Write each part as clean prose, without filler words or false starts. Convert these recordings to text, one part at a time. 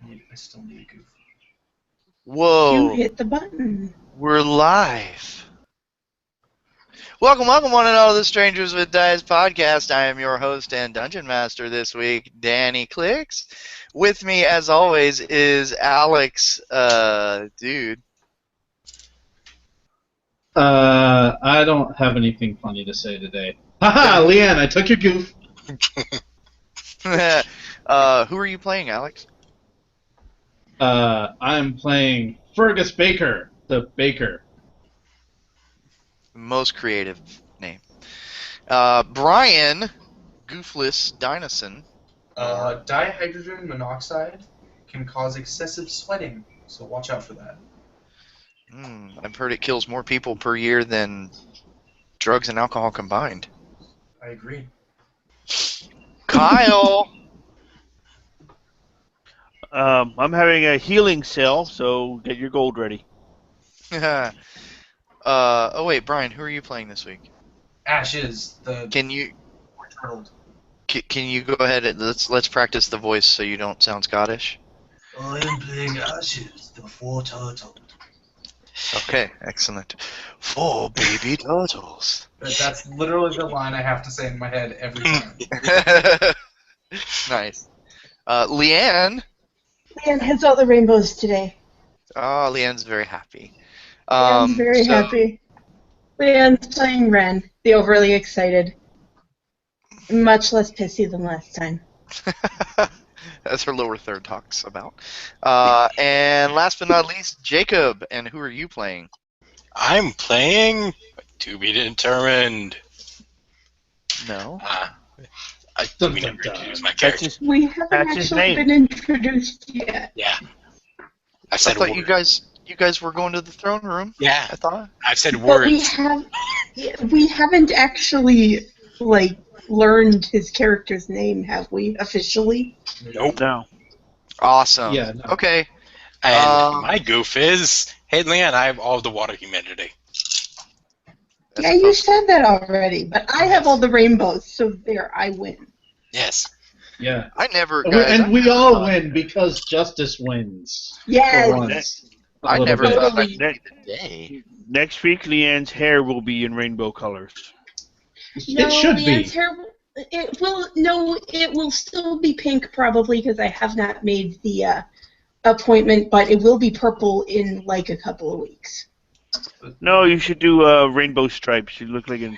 I still need a goof. You Whoa, hit the button. we're live. Welcome one and all to the Strangers with Dice podcast. I am your host and dungeon master this week, Danny Clicks. With me, as always, is Alex, dude. I don't have anything funny to say today. Haha, Leanne, I took your goof. Who are you playing, Alex? I'm playing Fergus Baker, the baker. Most creative name. Brian Goofless Dynison. Dihydrogen monoxide can cause excessive sweating, so watch out for that. I've heard it kills more people per year than drugs and alcohol combined. I agree. Kyle! I'm having a healing cell, so get your gold ready. Oh wait, Brian, who are you playing this week? Ashes, the Can you turtled. can you go ahead and let's practice the voice so you don't sound Scottish? I am playing Ashes, the four turtle. Okay, excellent. 4 baby turtles. That's literally the line I have to say in my head every time. Nice. Leanne. Leanne has all the rainbows today. Oh, Leanne's very happy. Leanne's very happy. Leanne's playing Ren, the overly excited. Much less pissy than last time. As her lower third talks about. And last but not least, Jacob. And who are you playing? I'm playing To Be Determined. No. We never introduced my character. We haven't That's his actually name. been introduced yet. Yeah. I I said thought words. you guys were going to the throne room. Yeah. I thought. I've said But words. we haven't actually learned his character's name, have we? Officially? Nope. No. Awesome. Yeah, no. Okay. And my goof is, hey, Leanne, I have all of the water humidity. That's Yeah, you supposed- said that already, but I have all the rainbows, so there, I win. Yes. Yeah. I never. We- Guys, and we all win because justice wins. For Yes! once. A I little never bit. thought I'd Totally. be today. Next week, Leanne's hair will be in rainbow colors. No, It should Leanne's be. hair, it will still be pink probably because I have not made the appointment, but it will be purple in like a couple of weeks. No, you should do rainbow stripes. You look like an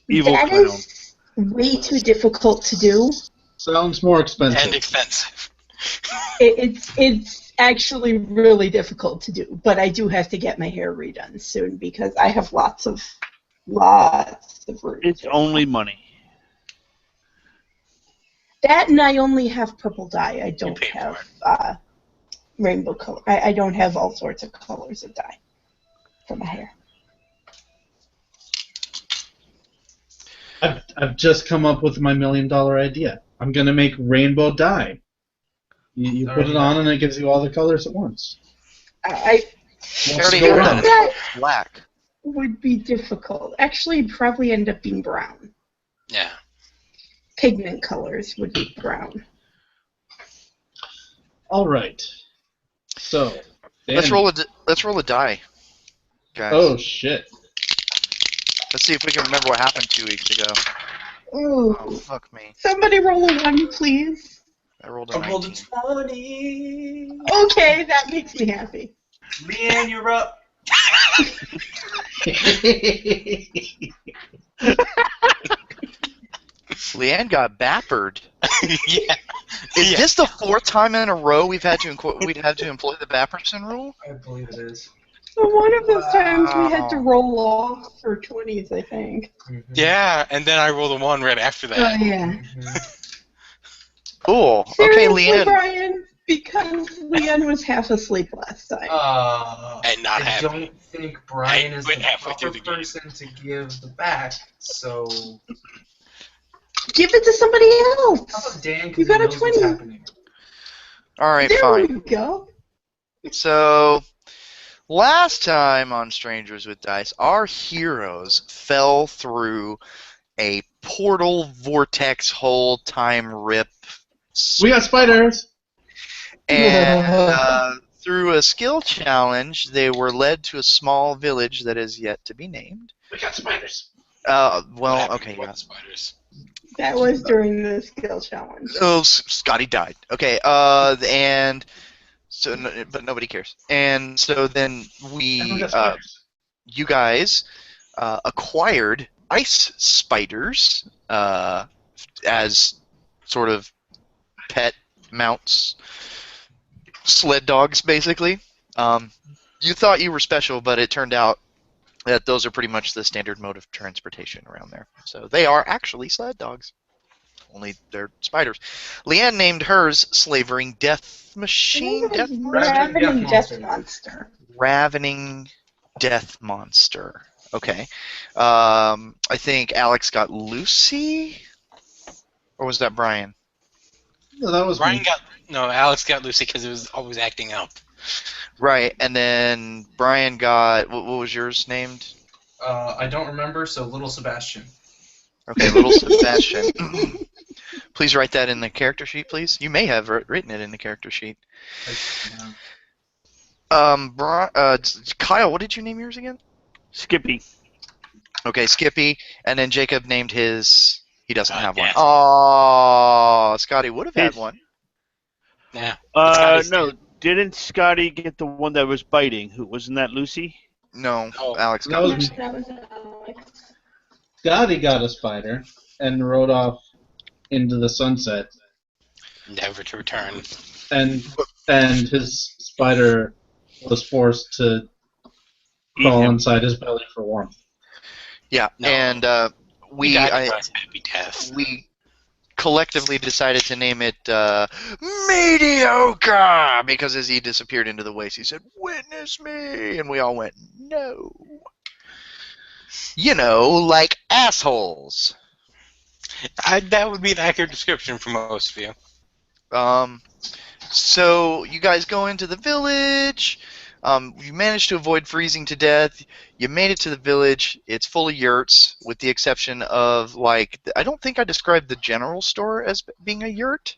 evil That clown. is way too difficult to do. Sounds more expensive. And expensive. It's actually really difficult to do, but I do have to get my hair redone soon because I have lots of roots. It's only money. That, and I only have purple dye. I don't pay for have rainbow color. I don't have all sorts of colors of dye for my hair. I've just come up with my $1 million idea. I'm gonna make rainbow dye. You put it on and it gives you all the colors at once. I I already go have wrong. that. that Black. would be difficult. Actually, it'd probably end up being brown. Yeah. Pigment colors would be brown. All right. So. Let's Danny. roll a die, guys. Oh shit. Let's see if we can remember what happened 2 weeks ago. Ooh. Oh fuck me! Somebody roll a 1, please. I rolled a I rolled a 19. 20. Okay, that makes me happy. Leanne, you're up. Leanne got bappered. Yeah. Is Yeah. this the 4th time in a row we've had to employ the Bapperson rule? I believe it is. So one of those times we had to Wow. roll off for 20s, I think. Mm-hmm. Yeah, and then I rolled a 1 right after Oh, that. yeah. Cool. Okay, Seriously, Leanne. Brian, because Leanne was half asleep last time. And not I happy. don't think Brian I is quit the halfway proper through the game. person to give the back, so Give it to somebody how about else. Dan, You because got he a knows what's 20. happening. All right, There fine. we go. So, last time on Strangers with Dice, our heroes fell through a portal vortex hole time rip. We got spiders. And through a skill challenge, they were led to a small village that is yet to be named. We got spiders. Well, okay, What yeah. spiders? That was during the skill challenge. Oh, Scotty died. Okay, and so, but nobody cares. And so then Everyone got uh, spiders. you guys acquired ice spiders as sort of pet mounts, sled dogs, basically. You thought you were special, but it turned out that those are pretty much the standard mode of transportation around there. So they are actually sled dogs. Only they're spiders. Leanne named hers Slavering Death Machine. Ravening Death Monster. Ravening Death Monster. Okay. I think Alex got Lucy? Or was that Brian? No, that was Brian me. Alex got Lucy because it was always acting up. Right, and then Brian got, what was yours named? I don't remember, so Little Sebastian. Okay, Little Sebastian. Please write that in the character sheet, please. You may have written it in the character sheet. Kyle, what did you name yours again? Skippy. Okay, Skippy, and then Jacob named his. He doesn't have one. Yes. Oh, Scotty would have had His- one. Yeah. No. Didn't Scotty get the one that was biting? Wasn't that Lucy? No, Oh. Alex That got was Lucy. That was Alex. Scotty got a spider and rode off into the sunset, Never to return. and his spider was forced to Eat crawl him. inside his belly for warmth. Yeah, No. and He died a nice happy death. we collectively decided to name it Mediocre because as he disappeared into the waste, he said, "Witness me," and we all went, "No." You know, like assholes. That would be an accurate description for most of you. So you guys go into the village. You managed to avoid freezing to death. You made it to the village. It's full of yurts, with the exception of, like, I don't think I described the general store as being a yurt.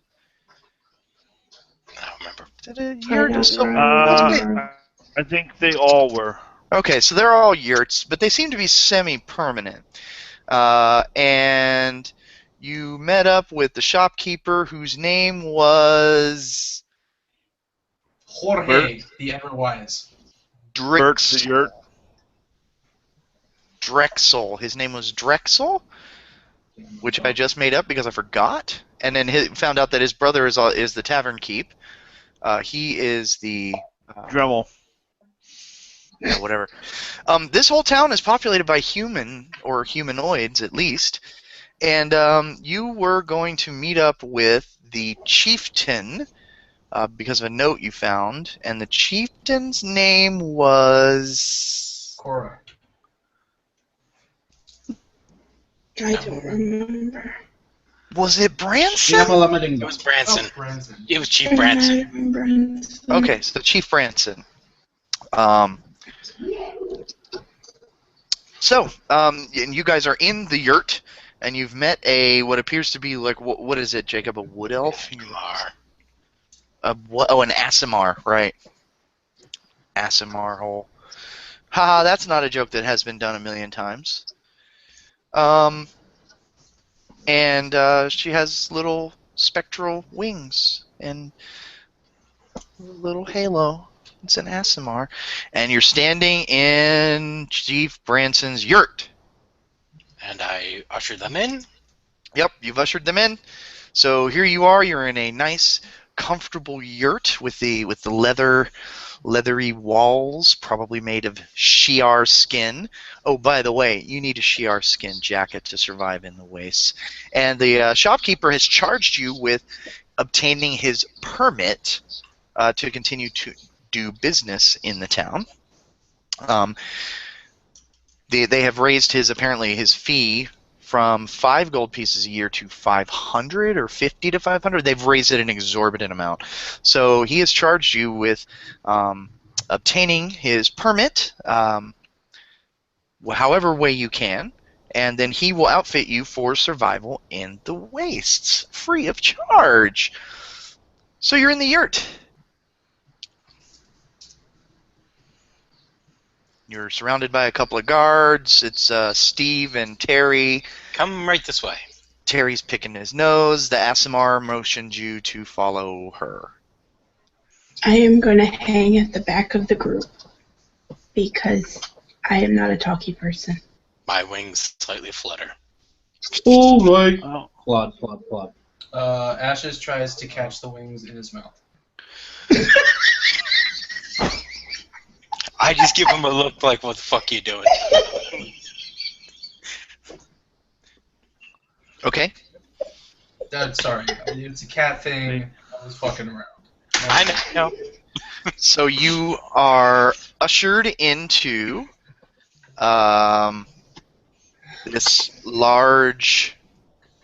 I don't remember. Is it a yurt or something? I think they all were. Okay, so they're all yurts, but they seem to be semi-permanent. And you met up with the shopkeeper, whose name was Jorge, the Everwise. Bert the yurt. Drexel. His name was Drexel, which I just made up because I forgot. And then found out that his brother is the Tavern Keep. He is the Dremel. yeah, whatever. This whole town is populated by human or humanoids at least, and you were going to meet up with the chieftain because of a note you found, and the chieftain's name was. Cora. I don't remember. Was it Branson? It Yamalamadingo. was Branson. Oh, Branson. It was Chief Branson. Okay, so Chief Branson. And you guys are in the yurt, and you've met what appears to be like what is it, Jacob? A wood elf? An Aasimar, right? Aasimar hole. Haha, that's not a joke that has been done a million times. And she has little spectral wings and a little halo. It's an Aasimar. And you're standing in Chief Branson's yurt. And I ushered them in. Yep, you've ushered them in. So here you are. You're in a nice, comfortable yurt with the leathery walls, probably made of Shi'ar skin. Oh, by the way, you need a Shi'ar skin jacket to survive in the wastes. And the shopkeeper has charged you with obtaining his permit to continue to do business in the town. They have raised his fee from 5 gold pieces a year to 500 or 50 to 500. They've raised it an exorbitant amount. So he has charged you with obtaining his permit, however way you can, and then he will outfit you for survival in the wastes, free of charge. So you're in the yurt. You're surrounded by a couple of guards. It's Steve and Terry. Come right this way. Terry's picking his nose. The Aasimar motions you to follow her. I am going to hang at the back of the group because I am not a talky person. My wings slightly flutter. All right. Oh. Plod, plod, plod. Ashes tries to catch the wings in his mouth. I just give him a look like, what the fuck you doing? Okay. Sorry, it's a cat thing. I was fucking around. I know. So you are ushered into this large,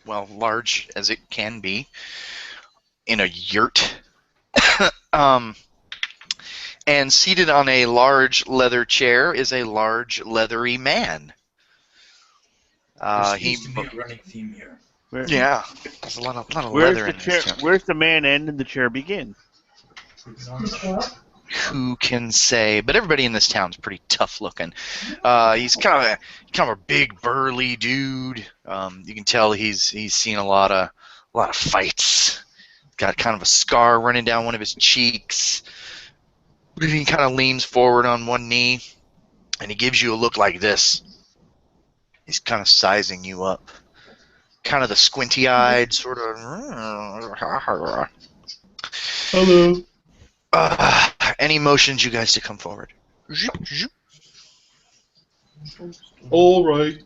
well, large as it can be, in a yurt. And seated on a large leather chair is a large leathery man. There He, seems to be a running theme here. yeah, there's a lot of Where's leather the in chair? this town. Where's the man end and the chair begin? Who can say? But everybody in this town's pretty tough looking. He's kind of a big burly dude. You can tell he's seen a lot of fights. Got kind of a scar running down one of his cheeks. He kind of leans forward on one knee, and he gives you a look like this. He's kind of sizing you up. Kind of the squinty-eyed sort of. Hello. Any motions you guys to come forward? All right.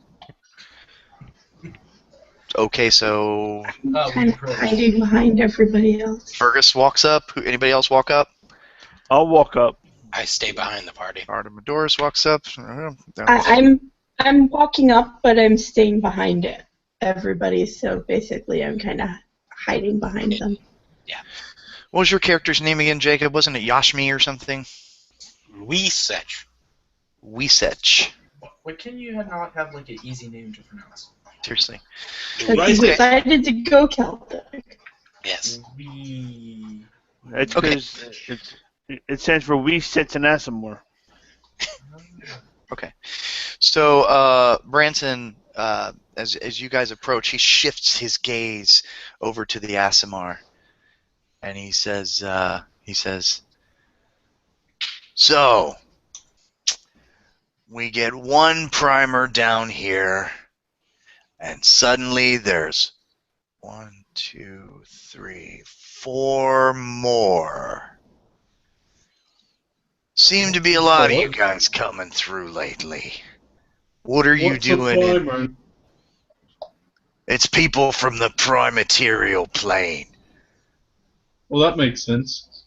Okay, so Oh, Kind of hiding behind everybody else. Fergus walks up. Anybody else walk up? I'll walk up. I stay behind the party. Artemis walks up. I'm walking up, but I'm staying behind it. Everybody, so basically I'm kind of hiding behind them. What was your character's name again, Jacob? Wasn't it Yashmi or something? Weesech. Weesech. Why can you not have like an easy name to pronounce? Seriously. Because Why he is it- decided to go Celtic. Yes. We. It's Okay. because it stands for We Sits and Aasimar. Okay. So, Branson, as you guys approach, he shifts his gaze over to the Aasimar, and he says, so, we get one primer down here, and suddenly there's 1, 2, 3, 4 more. Seem to be a lot of you guys coming through lately. What are you What's a doing? primer? It's people from the Primaterial Plane. Well, that makes sense.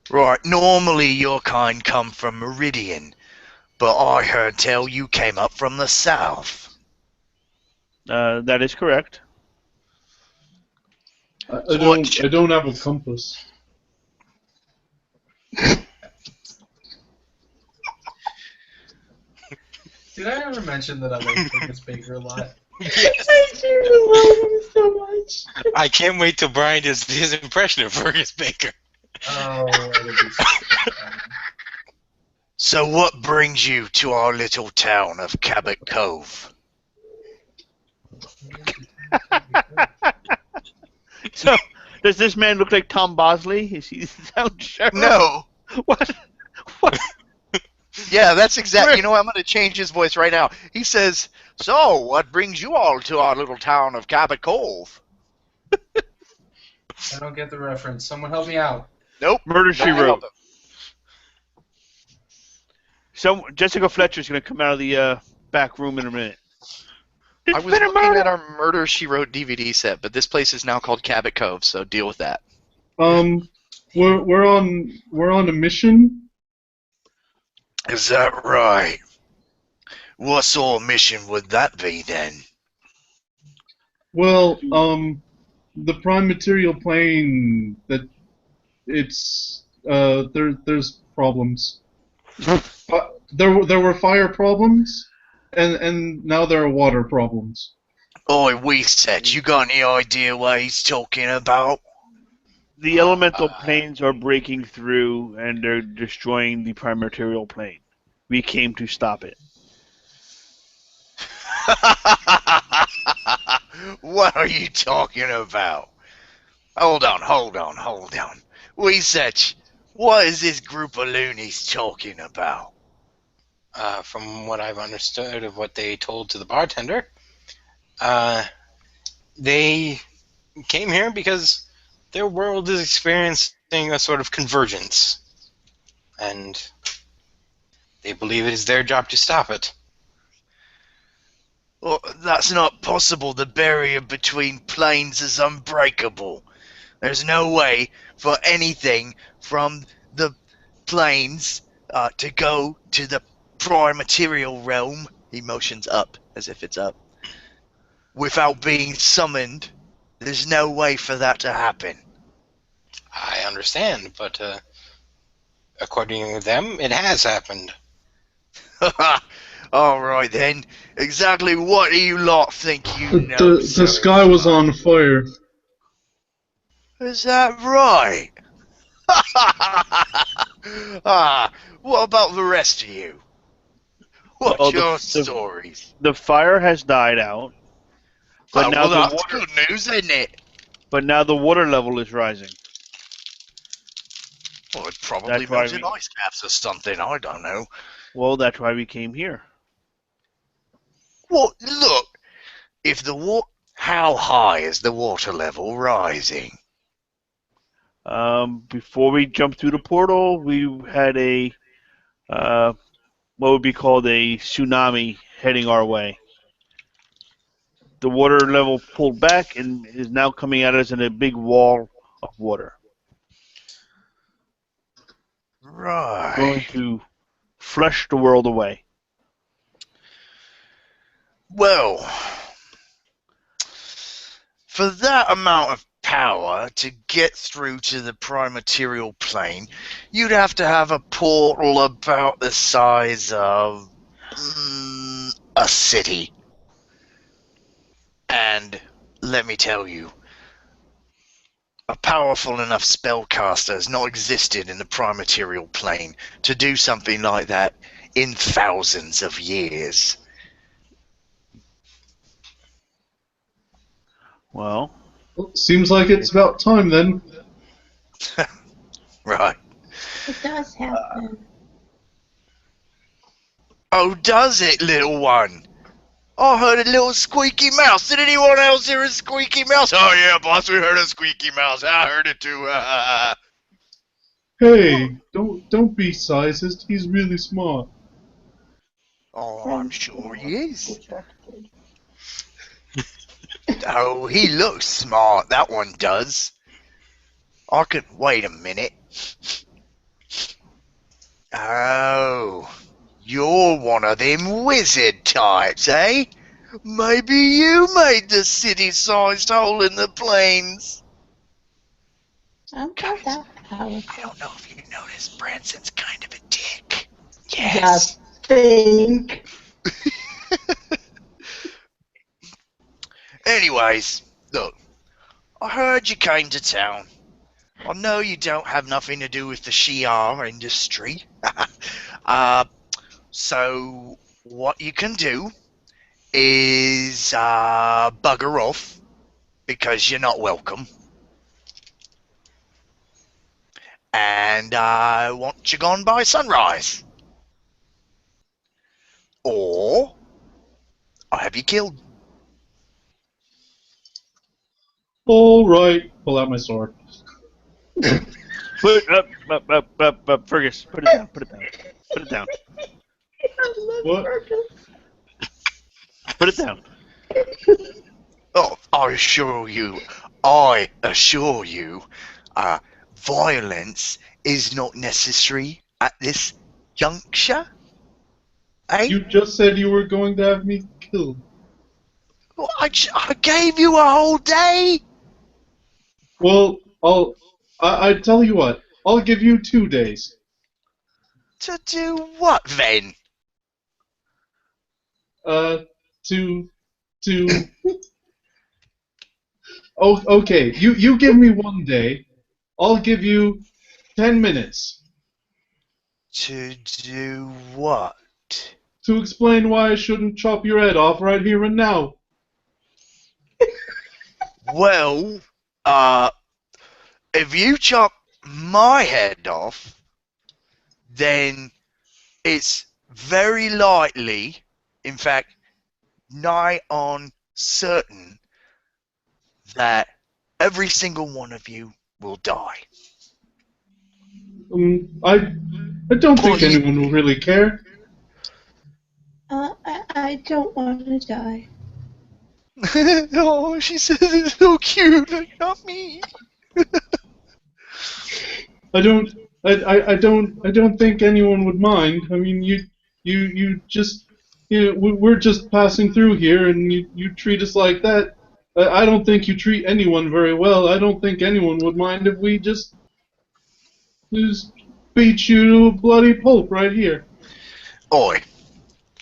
Right, normally your kind come from Meridian, but I heard tell you came up from the south. That is correct. I don't have a compass. Did I ever mention that I like Fergus Baker a lot? I do love him so much. I can't wait till Brian does his impression of Fergus Baker. Oh, it'll be so fun. So what brings you to our little town of Cabot Cove? So, does this man look like Tom Bosley? Is he sound sharp? No. What? What? Yeah, that's exactly. You know what? I'm going to change his voice right now. He says, so what brings you all to our little town of Cabot Cove? I don't get the reference. Someone help me out. Nope. Murder, She Not Wrote. helping. So Jessica Fletcher's gonna come out of the back room in a minute. I was looking at our Murder, She Wrote DVD set, but this place is now called Cabot Cove, so deal with that. We're on a mission. Is that right? What sort of mission would that be, then? Well, the prime material plane that it's there's problems. There were fire problems, and now there are water problems. Oi, Weesett, you got any idea what he's talking about? The elemental planes are breaking through and they're destroying the prime material plane. We came to stop it. What are you talking about? Hold on. Research, what is this group of loonies talking about? From what I've understood of what they told to the bartender, they came here because their world is experiencing a sort of convergence, and they believe it is their job to stop it. Well, that's not possible. The barrier between planes is unbreakable. There's no way for anything from the planes to go to the prime material realm. He motions up as if it's up. Without being summoned, there's no way for that to happen. I understand, but according to them, it has happened. Alright then. Exactly what do you lot think you know? The sky was on fire. Is that right? What about the rest of you? What's Well, your stories? The fire has died out, but now well, the that's water. good news, isn't it? But now the water level is rising. Well, it probably That's why melted ice caps or something. I don't know. Well, that's why we came here. Well, look. If the how high is the water level rising? Before we jumped through the portal, we had a what would be called a tsunami heading our way. The water level pulled back and is now coming at us in a big wall of water. Right. Going to flush the world away. Well, for that amount of power to get through to the prime material plane, you'd have to have a portal about the size of a city. And let me tell you, a powerful enough spellcaster has not existed in the prime material plane to do something like that in thousands of years. Well, seems like it's about time then. Right. It does happen. Oh, does it, little one? I heard a little squeaky mouse. Did anyone else hear a squeaky mouse? Oh, yeah, boss, we heard a squeaky mouse. I heard it too. Hey, don't be sizist. He's really smart. Oh, I'm sure he is. Oh, he looks smart. That one does. I could wait a minute. Oh, you're one of them wizard types, eh? Maybe you made the city-sized hole in the plains. I'm not that powerful. I don't know if you noticed, Branson's kind of a dick. Yes. Think. Anyways, look, I heard you came to town. I know you don't have nothing to do with the Shi'ar industry. So what you can do is bugger off, because you're not welcome. And I want you gone by sunrise. Or I'll have you killed. All right, pull out my sword. Put up, Fergus. Put it down. Put it down. Put it down. What? Put it down. Oh, I assure you, violence is not necessary at this juncture. Eh? You just said you were going to have me killed. Well, I gave you a whole day. Well, I tell you what. I'll give you 2 days. To do what then? Oh, okay. You give me 1 day, I'll give you 10 minutes To do what? to explain why I shouldn't chop your head off right here and now. Well, if you chop my head off, then it's very likely, in fact, nigh on certain, that every single one of you will die. I don't think Well, anyone will really care. I don't want to die. Oh, she says it's so cute. Like, not me. I don't think anyone would mind. I mean, you just, we're just passing through here, and you treat us like that. I don't think you treat anyone very well. I don't think anyone would mind if we just beat you to a bloody pulp right here. Oi,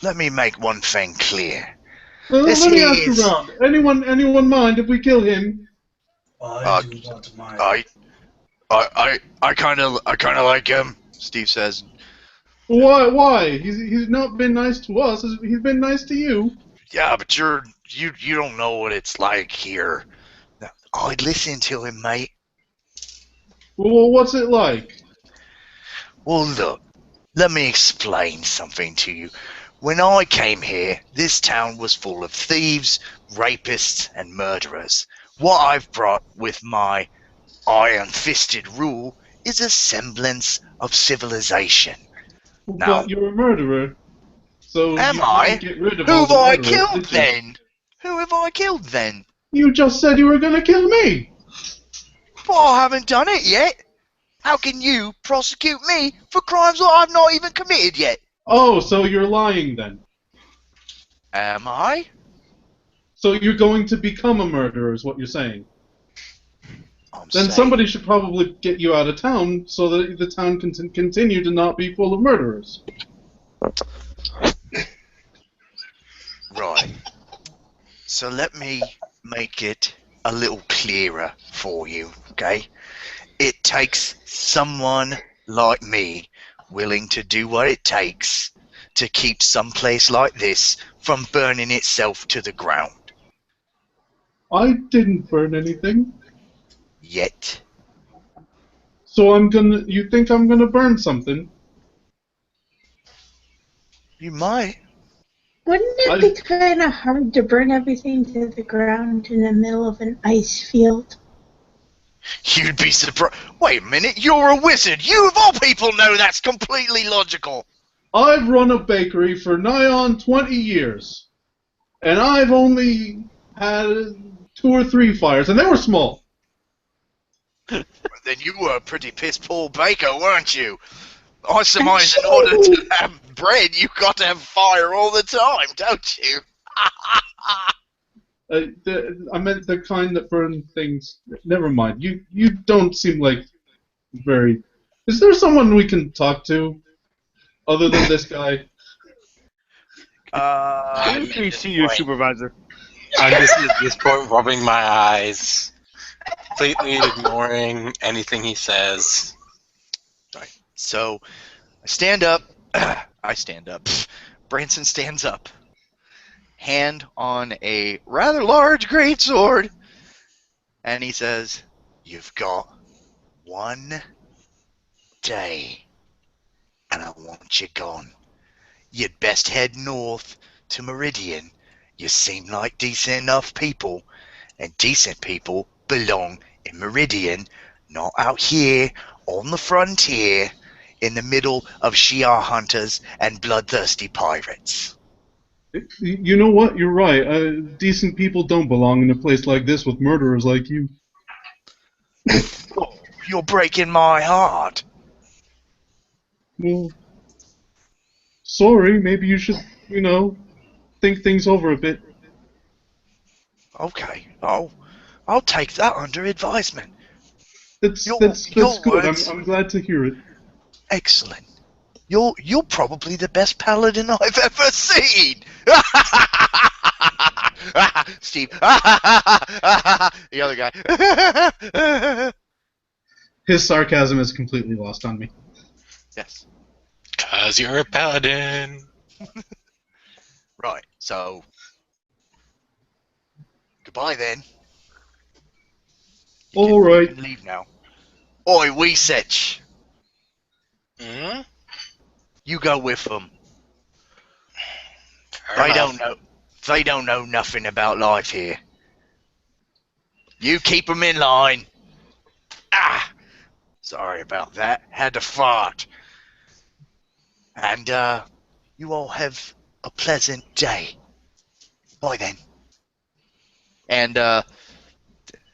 let me make one thing clear. Let This me ask is- around. Anyone mind if we kill him? I do not mind. I kind of like him. Steve says. Why? He's not been nice to us. He's been nice to you. Yeah, but you don't know what it's like here. I'd listen to him, mate. Well, what's it like? Well, look, let me explain something to you. When I came here, this town was full of thieves, rapists, and murderers. What I've brought with my iron-fisted rule is a semblance of civilization. Now- But you're a murderer. So Am you I? can't get rid of Who all have the I murderers, killed did you? then? Who have I killed then? You just said you were gonna kill me. But I haven't done it yet. How can you prosecute me for crimes that I've not even committed yet? Oh, so you're lying then. Am I? So you're going to become a murderer, is what you're saying. I'm Then saying- somebody should probably get you out of town so that the town can continue to not be full of murderers. Right. So let me make it a little clearer for you, okay? It takes someone like me willing to do what it takes to keep some place like this from burning itself to the ground. I didn't burn anything. Yet. So you think I'm gonna burn something? You might. Wouldn't it be kind of hard to burn everything to the ground in the middle of an ice field? You'd be surprised. Wait a minute, you're a wizard. You of all people know that's completely logical. I've run a bakery for nigh on 20 years. And I've only had 2 or 3 fires, and they were small. Then you were a pretty piss-poor baker, weren't you? I surmise in order to have bread, you've got to have fire all the time, don't you? I meant the kind that burn things. Never mind. You don't seem like very... Is there someone we can talk to? Other than this guy? Please see your supervisor. I'm just at this point rubbing my eyes, completely ignoring anything he says. So, I stand up. I stand up. Branson stands up. Hand on a rather large greatsword. And he says, "You've got 1 day. And I want you gone. You'd best head north to Meridian. You seem like decent enough people. And decent people belong in Meridian, not out here on the frontier in the middle of Shi'ar hunters and bloodthirsty pirates." You know what? You're right. Decent people don't belong in a place like this with murderers like you. Oh, you're breaking my heart. Well, sorry. Maybe you should, think things over a bit. Okay, I'll take that under advisement. That's Your good. words. I'm glad to hear it. Excellent. You're probably the best paladin I've ever seen. Steve. The other guy. His sarcasm is completely lost on me. Yes. 'Cause you're a paladin. Right. So, goodbye then. All right. You can leave now. Oi, Weesech. Hmm? You go with them. Fair enough. They don't know nothing about life here. You keep them in line. Ah! Sorry about that. Had to fart. And, you all have a pleasant day. Bye then. And,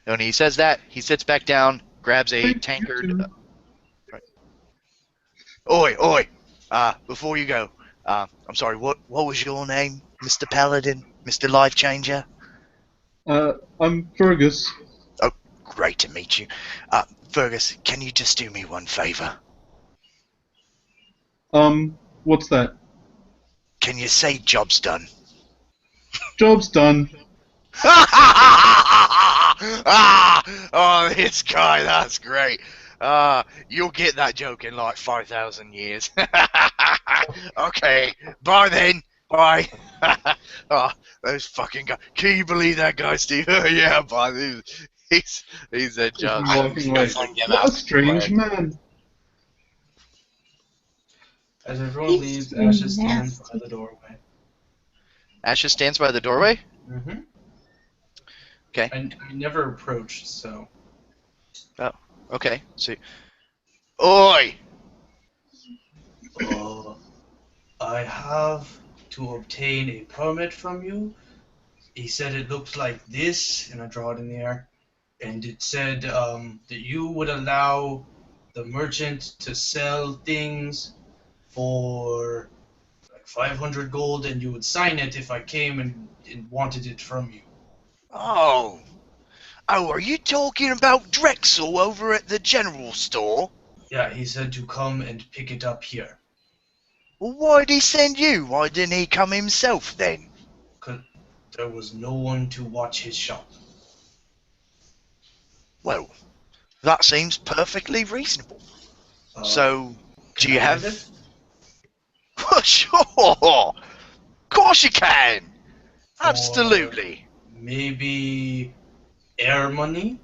when he says that, he sits back down, grabs a tankard. Oi! Before you go, I'm sorry, what was your name, Mr. Paladin? Mr. Life Changer? I'm Fergus. Oh, great to meet you. Fergus, can you just do me one favor? What's that? Can you say job's done? Job's done. Oh, this guy, that's great. You'll get that joke in like 5,000 years. Okay, bye then. Bye. Oh, those fucking guys. Can you believe that guy, Steve? Yeah, bye. He's a job. Walking away. What a strange man. As everyone leaves, Ashes stands by the doorway. Ashes stands by the doorway? Mm-hmm. Okay. I never approached, so. Okay. So, oi! I have to obtain a permit from you. He said it looks like this, and I draw it in the air. And it said that you would allow the merchant to sell things for like 500 gold, and you would sign it if I came and wanted it from you. Oh, are you talking about Drexel over at the general store? Yeah, he said to come and pick it up here. Well, why'd he send you? Why didn't he come himself then? 'Cause there was no one to watch his shop. Well, that seems perfectly reasonable. So, do you have... it? Sure! Of course you can! Absolutely! Maybe air money?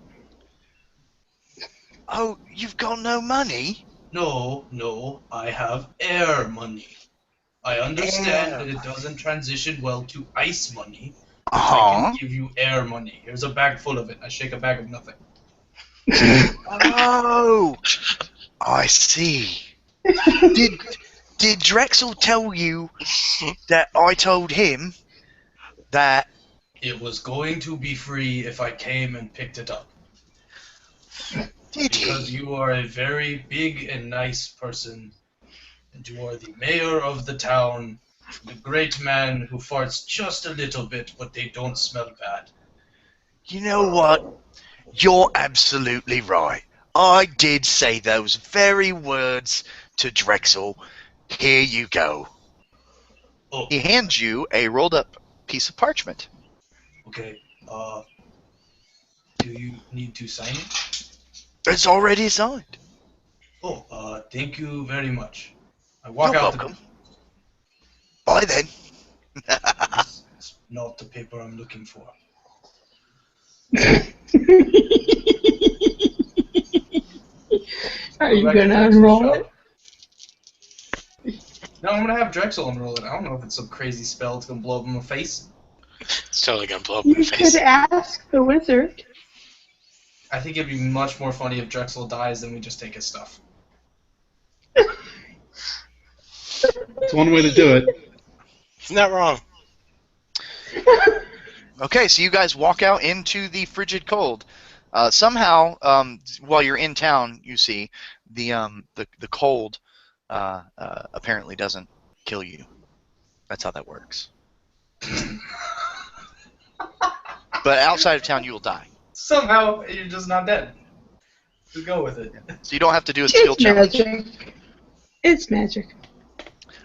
Oh, you've got no money? No, I have air money. I understand Air that it doesn't transition well to ice money. I Uh-huh. can give you air money. Here's a bag full of it. I shake a bag of nothing. Oh! I see. Did Drexel tell you that I told him that... It was going to be free if I came and picked it up. Did Because he? you are a very big and nice person. And you are the mayor of the town. The great man who farts just a little bit, but they don't smell bad. You know what? You're absolutely right. I did say those very words to Drexel. Here you go. Oh, He hands you a rolled up piece of parchment. okay. Do you need to sign it? It's already signed. Oh, thank you very much. I walk You're out welcome. Bye then. It's not the paper I'm looking for. Are you Go back to gonna Drexel's unroll shop. it? No, I'm gonna have Drexel unroll it. I don't know if it's some crazy spell that's gonna blow up in my face. It's totally gonna blow up in You your face. could ask the wizard. I think it'd be much more funny if Drexel dies than we just take his stuff. It's one way to do it. Isn't that wrong? Okay, so you guys walk out into the frigid cold. Somehow, while you're in town, you see the cold apparently doesn't kill you. That's how that works. But outside of town, you will die. Somehow, you're just not dead. Just go with it. So you don't have to do a skill It's challenge. magic. It's magic.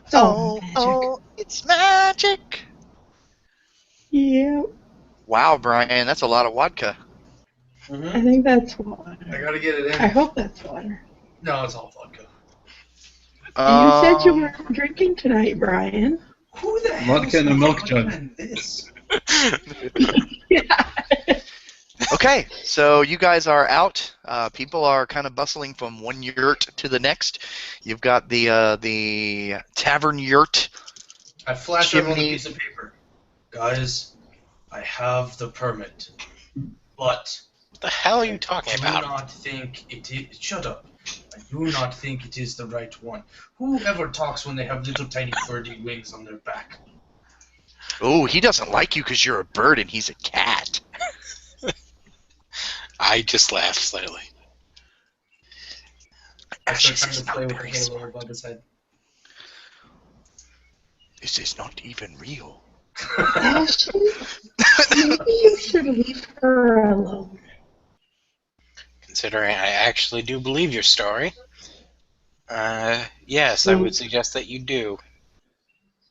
It's all magic. It's magic. Yeah. Wow, Brian, that's a lot of vodka. I think that's water. I gotta get it in. I hope that's water. No, it's all vodka. You said you weren't drinking tonight, Brian. Who the hell Vodka in a milk jug. this? Yeah. Okay, so you guys are out. People are kind of bustling from one yurt to the next. You've got the tavern yurt. I flash everyone a Chimney. piece of paper. Guys, I have the permit. But What the hell are you talking I do about? not think it is. Shut up. I do not think it is the right one. Whoever talks when they have little tiny birdie wings on their back? Oh, he doesn't like you because you're a bird and he's a cat. I just laughed slightly. I start Ashes trying is to not play with the very halo smart. above his head. This is not even real. Ashley, maybe you should leave her alone. Considering I actually do believe your story, yes, I would suggest that you do.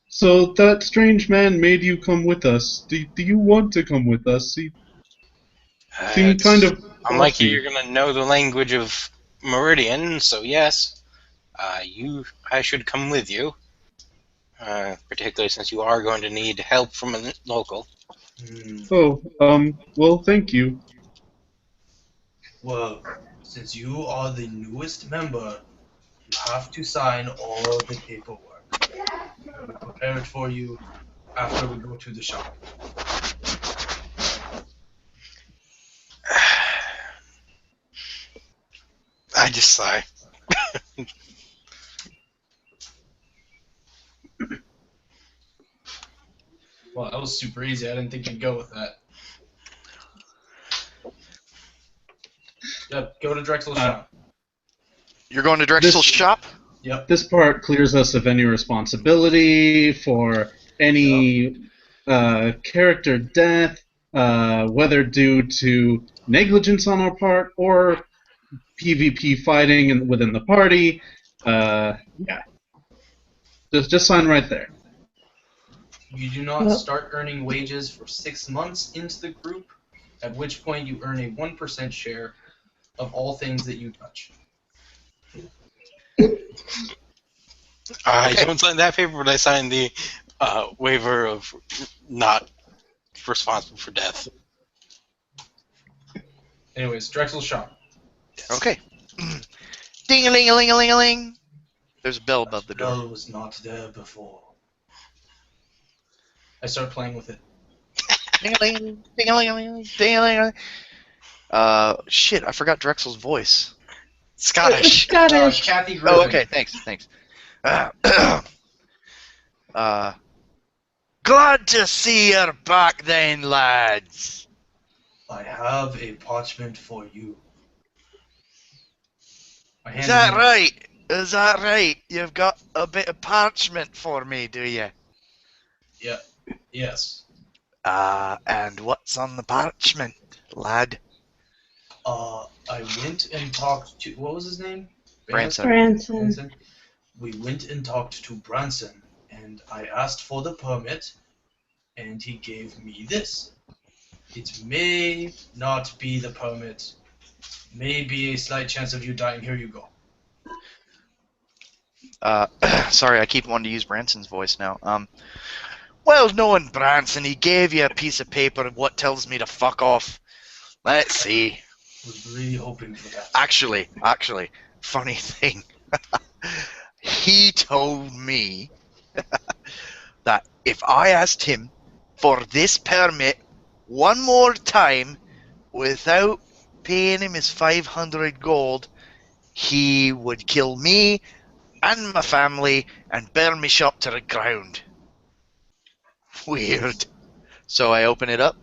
So that strange man made you come with us. Do you want to come with us? He seemed kind of Unlike you, bossy. you're gonna know the language of Meridian, so yes, I should come with you. Particularly since you are going to need help from a local. Oh, well, thank you. Well, since you are the newest member, you have to sign all the paperwork. We'll prepare it for you after we go to the shop. I just sigh. Well, that was super easy. I didn't think you'd go with that. Yep, go to Drexel's shop. You're going to Drexel's This- shop? Yep. This part clears us of any responsibility for any character death, whether due to negligence on our part or PvP fighting within the party. Yeah. Just sign right there. You do not Well- start earning wages for 6 months into the group, at which point you earn a 1% share of all things that you touch. I don't sign that paper, but I signed the waiver of not responsible for death. Anyways, Drexel's shop. Okay. Ding-a-ling-a-ling-a-ling-a-ling. There's a bell above the door. Bell was not there before. I start playing with it. Ding-a-ling, ding-a-ling-a-ling, ding-a-ling-a-ling. Shit, I forgot Drexel's voice. Scottish. Scottish. Kathy Griffin. Oh, okay, thanks. Glad to see you're back then, lads. I have a parchment for you. I Is hand that him- right? Is that right? You've got a bit of parchment for me, do you? Yeah. Yes. And what's on the parchment, lad? I went and talked to, what was his name? Branson. Branson. Branson. We went and talked to Branson, and I asked for the permit, and he gave me this. It may not be the permit. May be a slight chance of you dying. Here you go. Sorry, I keep wanting to use Branson's voice now. Well, knowing Branson, he gave you a piece of paper. What tells me to fuck off? Let's see. Was really hoping for that. Actually, funny thing. He told me that if I asked him for this permit one more time without paying him his 500 gold, he would kill me and my family and burn me shop to the ground. Weird. So I open it up.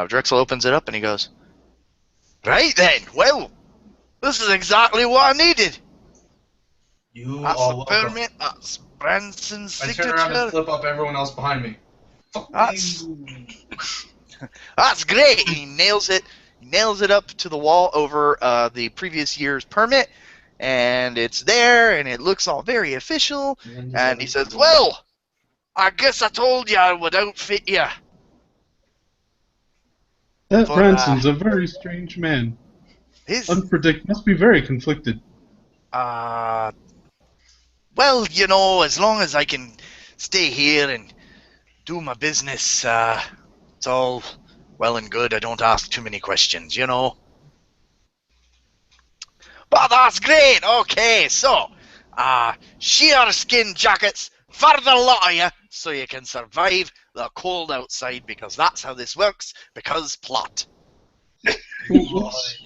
Drexel opens it up and he goes, "Right then, well, this is exactly what I needed. You That's are the welcome. permit, that's Branson's I turn around and signature. flip up everyone else behind me. Fuck That's- you. That's great." He nails it. He nails it up to the wall over the previous year's permit, and it's there, and it looks all very official. And he says, "Well, I guess I told you I would outfit you." That But, Branson's a very strange man. Must be very conflicted. well, as long as I can stay here and do my business, it's all well and good. I don't ask too many questions, But that's great. Okay, so, sheer skin jackets for the lot of you, so you can survive the cold outside, because that's how this works, because plot.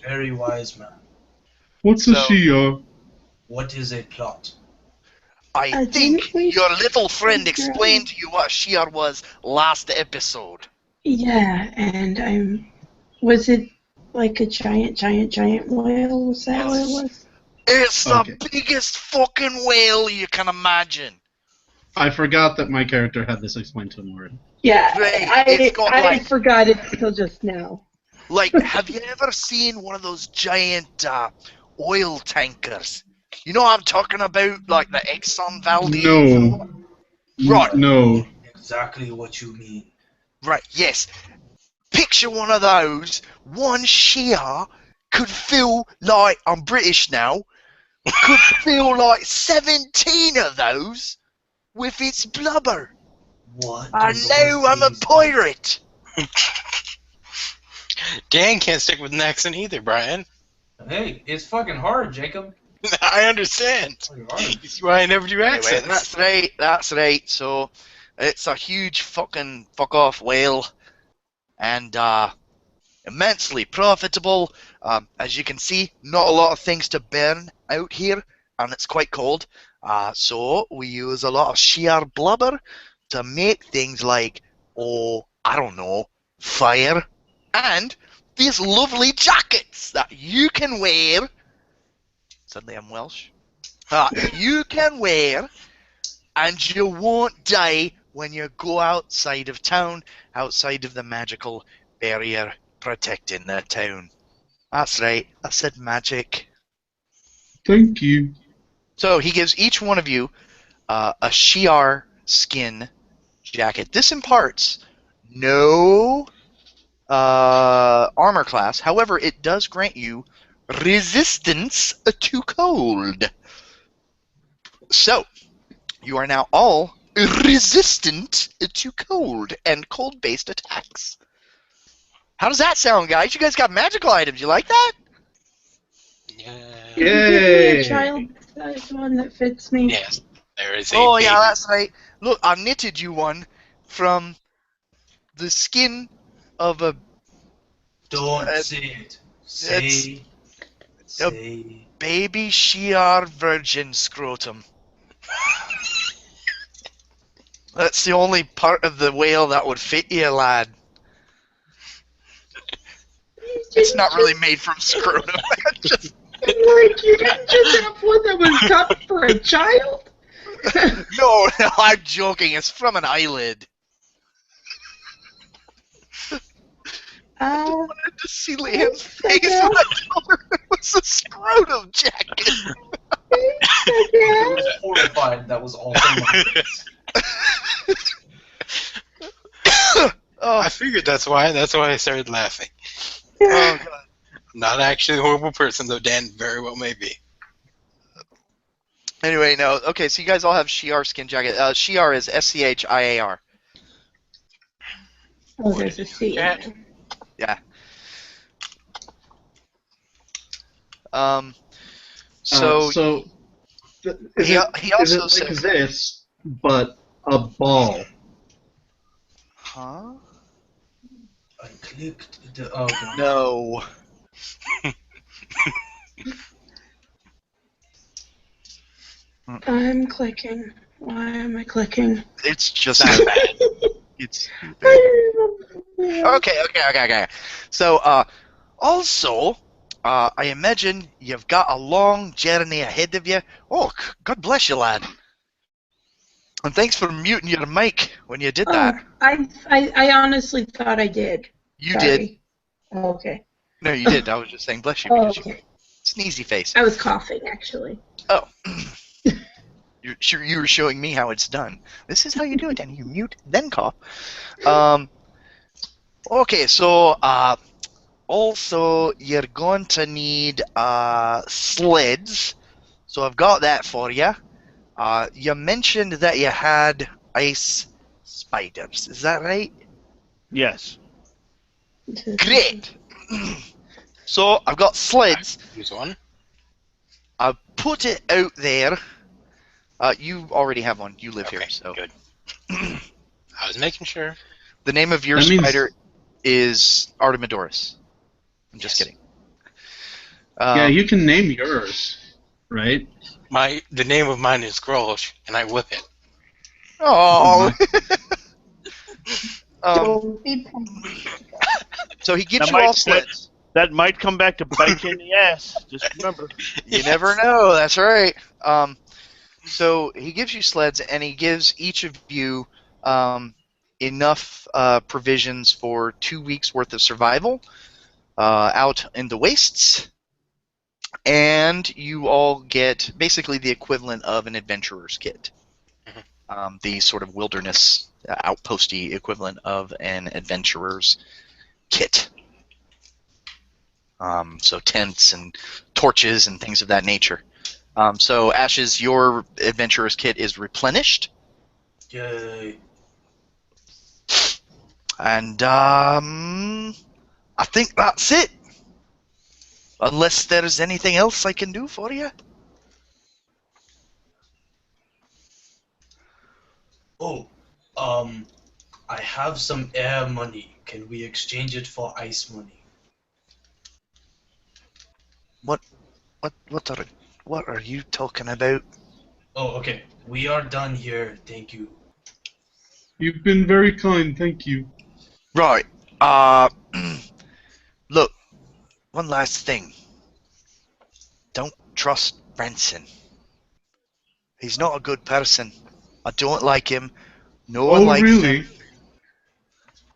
Very wise man. What's a Shi'ar? What is a plot? I think your little friend explained to you what Shi'ar was last episode. Yeah, and was it like a giant whale? Was that what it was? It's the biggest fucking whale you can imagine. I forgot that my character had this explained to him already. Yeah, It's got, I forgot it until just now. Like, have you ever seen one of those giant oil tankers? You know what I'm talking about? Like the Exxon Valdez? No. Right. No. Exactly what you mean. Right, yes. Picture one of those. One Shi'ar could fill, like, I'm British now, could fill like 17 of those with its blubber. What? I know I'm a pirate. Dan can't stick with an accent either, Brian. Hey, it's fucking hard, Jacob. I understand. That's why I never do accents. Anyway, that's right. So, it's a huge fucking fuck-off whale, and immensely profitable. As you can see, not a lot of things to burn out here, and it's quite cold. So, we use a lot of Shi'ar blubber to make things like, I don't know, fire, and these lovely jackets that you can wear. Suddenly I'm Welsh. You can wear, and you won't die when you go outside of town, outside of the magical barrier protecting the town. That's right, I said magic. Thank you. So he gives each one of you a Shi'ar skin jacket. This imparts no armor class. However, it does grant you resistance to cold. So, you are now all resistant to cold and cold-based attacks. How does that sound, guys? You guys got magical items. You like that? Yeah. Yay! A child-sized one that fits me. Yes. There is a Oh, baby. yeah, that's right. Look, I knitted you one from the skin of a... Don't say it. Say baby Shi'ar virgin scrotum. That's the only part of the whale that would fit you, lad. It's not really made from scrotum. Like, you didn't just have one that was cut for a child? No, I'm joking. It's from an eyelid. I wanted to see Leanne's face when I told her it was a scrotum jacket. I was horrified that was all from my face. I figured that's why I started laughing. Oh, God. Not actually a horrible person, though Dan very well may be. Anyway, no. Okay, so you guys all have Shi'ar skin jacket. Shi'ar is Shiar. Oh, there's a C. Yeah. So is he also it said, like this, but a ball? huh? I clicked the. Oh, God. No. I'm clicking. Why am I clicking? It's just that bad. It's okay. So, also, I imagine you've got a long journey ahead of you. Oh, God bless you, lad. And thanks for muting your mic when you did that. I honestly thought I did. You Sorry. did. Oh, okay. No, you did. I was just saying bless you Oh, because okay. you sneezy face. I was coughing, actually. Oh. You were showing me how it's done. This is how you do it, and you mute, then cough. Okay, so Also, you're going to need sleds. So I've got that for you. You mentioned that you had ice spiders. Is that right? Yes. Great. So I've got sleds. Use one. I've put it out there. You already have one. You live Okay, here, so. good. I was making sure. The name of your That means- spider is Artemidorus. I'm just Yes. kidding. Yeah, you can name yours, right? The name of mine is Grolsch, and I whip it. Oh. Don't be So he gives That you all might- sleds. That might come back to bite you in the ass. Just remember. You never know. That's right. So he gives you sleds, and he gives each of you enough provisions for 2 weeks worth of survival out in the wastes, and you all get basically the equivalent of an adventurer's kit. The sort of wilderness outposty equivalent of an adventurer's kit. So tents and torches and things of that nature. So Ashes, your adventurer's kit is replenished, Yay. and I think that's it. Unless there's anything else I can do for you. Oh, I have some air money. Can we exchange it for ice money? What are you talking about? Oh, okay. We are done here. Thank you. You've been very kind, thank you. Right. Look, one last thing. Don't trust Branson. He's not a good person. I don't like him. No one Oh, likes really? him.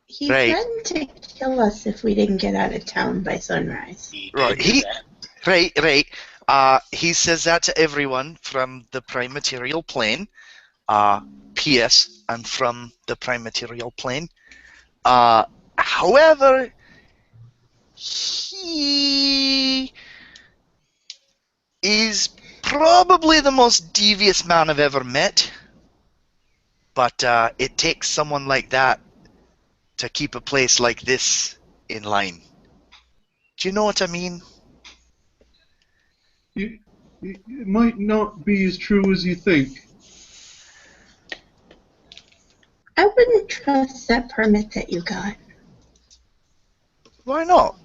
He Right. threatened to kill us if we didn't get out of town by sunrise. He Right, did do he- that. Right. He says that to everyone from the prime material plane. P.S. I'm from the prime material plane. However, he is probably the most devious man I've ever met. But it takes someone like that to keep a place like this in line. Do you know what I mean? It might not be as true as you think. I wouldn't trust that permit that you got. Why not?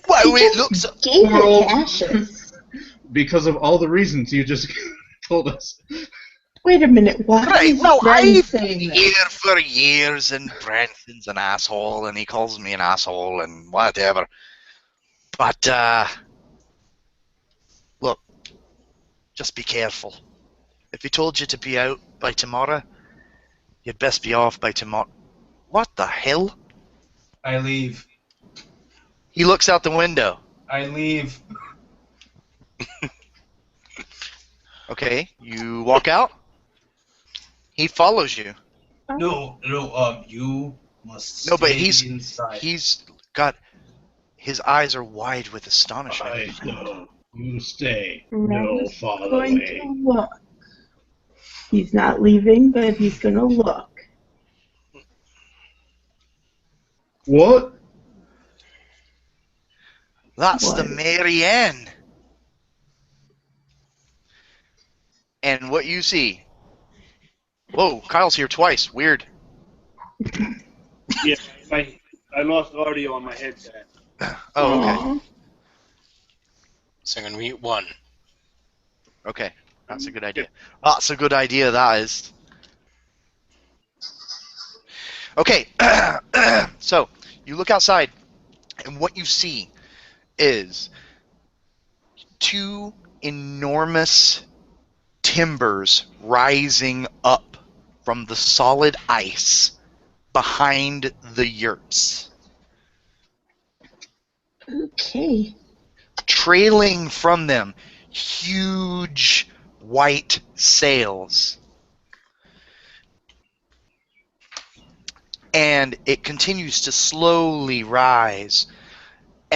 Well, He it just looks. gave Well- it to Ashes. Because of all the reasons you just told us. Wait a minute, why Right, is well, Brent I've saying been that? here for years, and Branson's an asshole, and he calls me an asshole, and whatever. But, look, just be careful. If he told you to be out by tomorrow, you'd best be off by tomorrow. What the hell? I leave. He looks out the window. I leave. Okay, you walk out. He follows you. No, you must No, but stay he's inside. he's got his eyes are wide with astonishment. I know. You stay. Ren No, is follow going me. to look. He's not leaving, but he's going to look. What? That's the What? Marianne. And what you see. Whoa, Kyle's here twice. Weird. Yeah, I lost audio on my headset. Oh, okay. Aw. So I'm going to mute one. Okay. That's a good idea. That's a good idea, that is. Okay. So, you look outside, and what you see is two enormous timbers rising up from the solid ice behind the yurts. Okay. Trailing from them, huge white sails. And it continues to slowly rise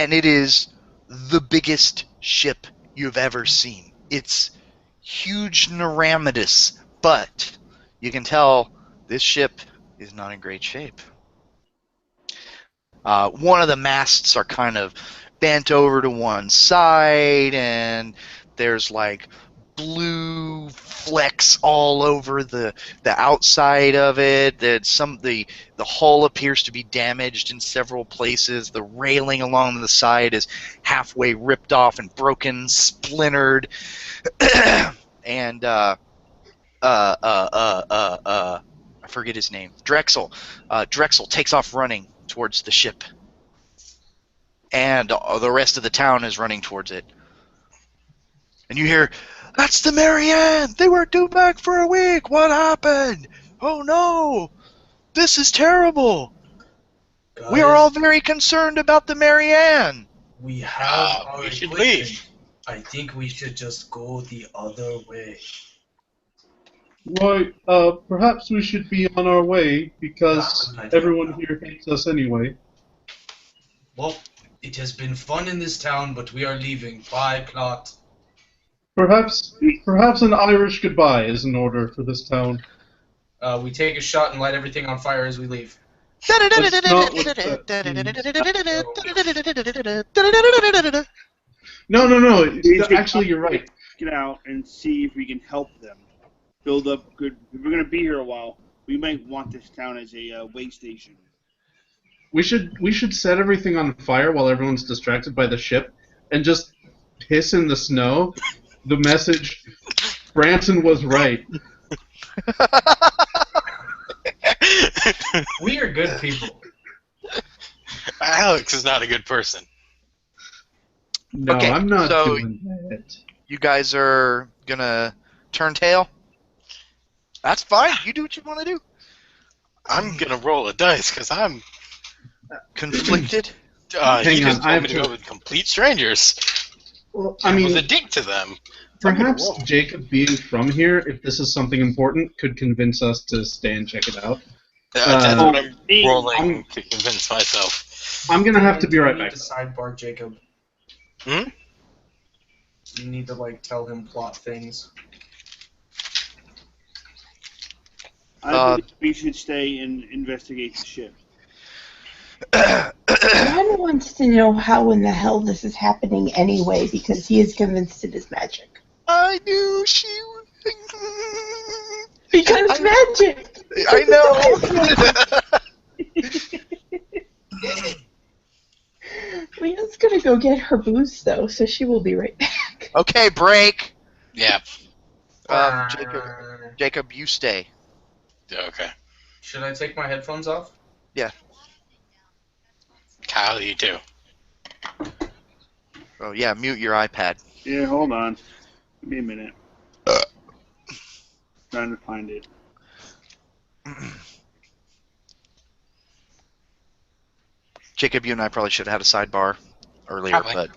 and it is the biggest ship you've ever seen. It's huge Neramidus, but you can tell this ship is not in great shape. One of the masts are kind of bent over to one side, and there's like blue flecks all over the outside of it. The hull appears to be damaged in several places. The railing along the side is halfway ripped off and broken, splintered, and I forget his name. Drexel. Drexel takes off running towards the ship, and the rest of the town is running towards it. And you hear, "That's the Marianne! They were due back for a week! What happened? Oh no! This is terrible! Guys, We are all very concerned about the Marianne!" We have our we should equipment. leave. I think we should just go the other way. Why, perhaps we should be on our way, because Yeah, good idea. everyone here hates us anyway. Well, it has been fun in this town, but we are leaving. Bye, plot. Perhaps an Irish goodbye is in order for this town. We take a shot and light everything on fire as we leave. No. We should Actually, you're right. Get out and see if we can help them. Build up good. If we're going to be here a while, we might want this town as a way station. We should set everything on fire while everyone's distracted by the ship, and just piss in the snow. The message: Branson was right. We are good people. Alex is not a good person. No, Okay, I'm not so- doing that. You guys are gonna turn tail? That's fine. You do what you want to do. I'm gonna roll a dice because I'm. Conflicted? Hang You on, just I told have me to to- go with complete strangers. Well, I I was a mean, dick to them. perhaps Whoa. Jacob being from here, if this is something important, could convince us to stay and check it out. That's what I'm me- rolling to convince myself. I'm gonna have to be right You back. need to sidebar Jacob. Hmm? You need to tell him plot things. I think we should stay and investigate the ship. Ron wants to know how in the hell this is happening anyway, because he is convinced it is magic. I knew she would. Because magic! I know! Leah's gonna go get her booze, though, so she will be right back. Okay, break. Yeah. Jacob, you stay. Okay. Should I take my headphones off? Kyle, you too. Oh yeah, mute your iPad. Yeah, hold on. Give me a minute. Trying to find it. Jacob, you and I probably should have had a sidebar earlier, Probably. but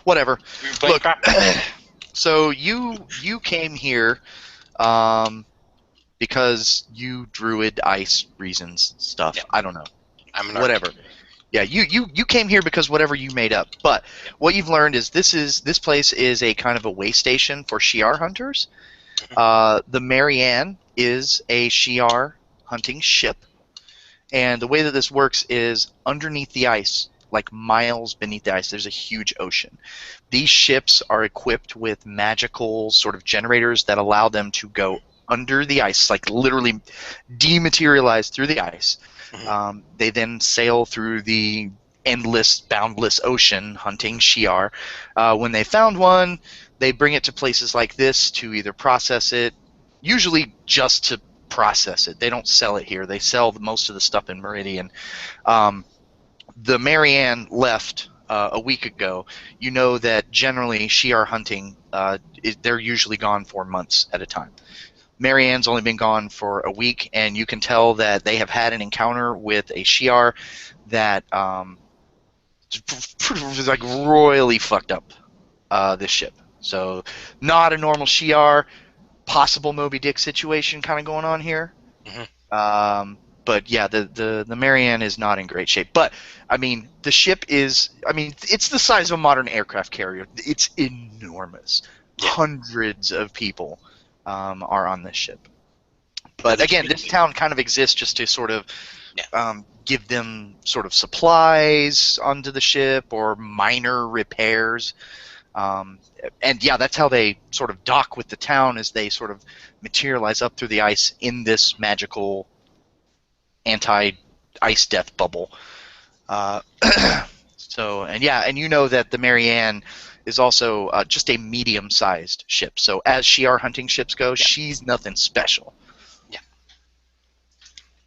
whatever. We were playing Look, crap. so you came here because you druid ice reasons stuff. Yeah. I don't know. I'm an Whatever. architect. Yeah, you came here because whatever you made up. But what you've learned is this place is a kind of a way station for Shi'ar hunters. The Marianne is a Shi'ar hunting ship. And the way that this works is underneath the ice, like miles beneath the ice, there's a huge ocean. These ships are equipped with magical sort of generators that allow them to go under the ice, like literally dematerialize through the ice. They then sail through the endless, boundless ocean hunting Shi'ar. When they found one, they bring it to places like this to either process it, usually just to process it. They don't sell it here. They sell most of the stuff in Meridian. The Marianne left a week ago. You know that generally Shi'ar hunting, they're usually gone for months at a time. Marianne's only been gone for a week, and you can tell that they have had an encounter with a Shi'ar that like royally fucked up this ship. So not a normal Shi'ar, possible Moby Dick situation kind of going on here. But yeah, the Marianne is not in great shape. But I mean, the ship is. I mean, it's the size of a modern aircraft carrier. It's enormous. Yeah. Hundreds of people are on this ship. But again, this town kind of exists just to sort of give them sort of supplies onto the ship or minor repairs. And yeah, that's how they sort of dock with the town, as they sort of materialize up through the ice in this magical anti-ice death bubble. So, and yeah, and you know that the Marianne is also just a medium-sized ship. So as Shi'ar hunting ships go, she's nothing special. Yeah.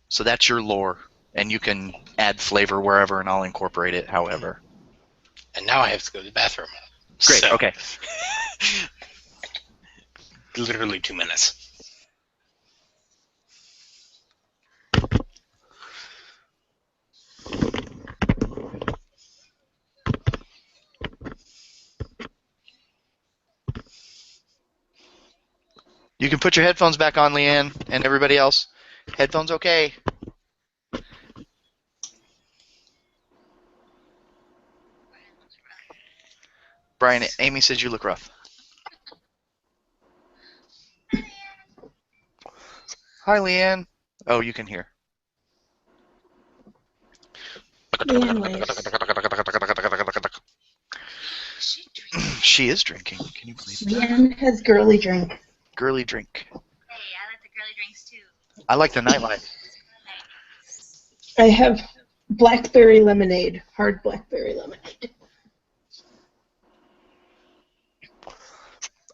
So that's your lore, and you can add flavor wherever, and I'll incorporate it however. And now I have to go to the bathroom. Great, So, okay. Literally 2 minutes. You can put your headphones back on, Leanne, and everybody else. Headphones okay. Brian, Amy says you look rough. Hi, Leanne. Oh, you can hear. Leanne waves. She is drinking. Can you believe that? Leanne has girly drink. Girly drink. Hey, I like the girly drinks too. I like the nightlife. I have blackberry lemonade, hard blackberry lemonade.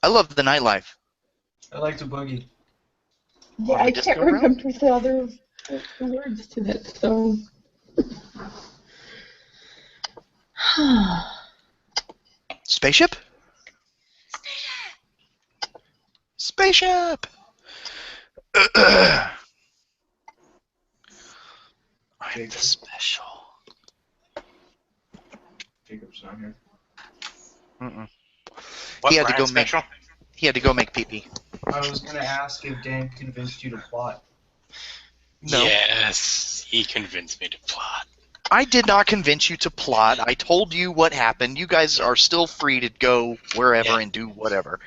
I love the nightlife. I like to boogie. Yeah, I can't remember the other words to that song. Spaceship? Spaceship! I'm the special. Jacob's not here. Mm-mm. What, He had to Brian go make- special? He had to go make pee-pee. I was gonna ask if Dan convinced you to plot. No. Yes, he convinced me to plot. I did not convince you to plot. I told you what happened. You guys are still free to go wherever and do whatever.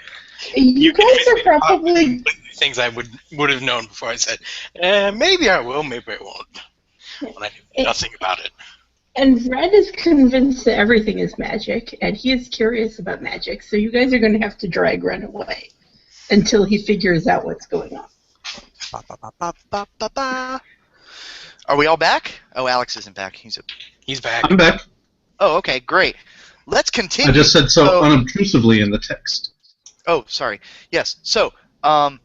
You guys convinced are me to plot probably... things I would have known before I said, maybe I will, maybe I won't. When I knew nothing about it. And Red is convinced that everything is magic, and he is curious about magic, so you guys are going to have to drag Red away until he figures out what's going on. Ba, ba, ba, ba, ba, ba, ba. Are we all back? Oh, Alex isn't back. He's back. I'm back. Oh, okay, great. Let's continue. I just said so unobtrusively in the text. Oh, sorry. Yes. So, kind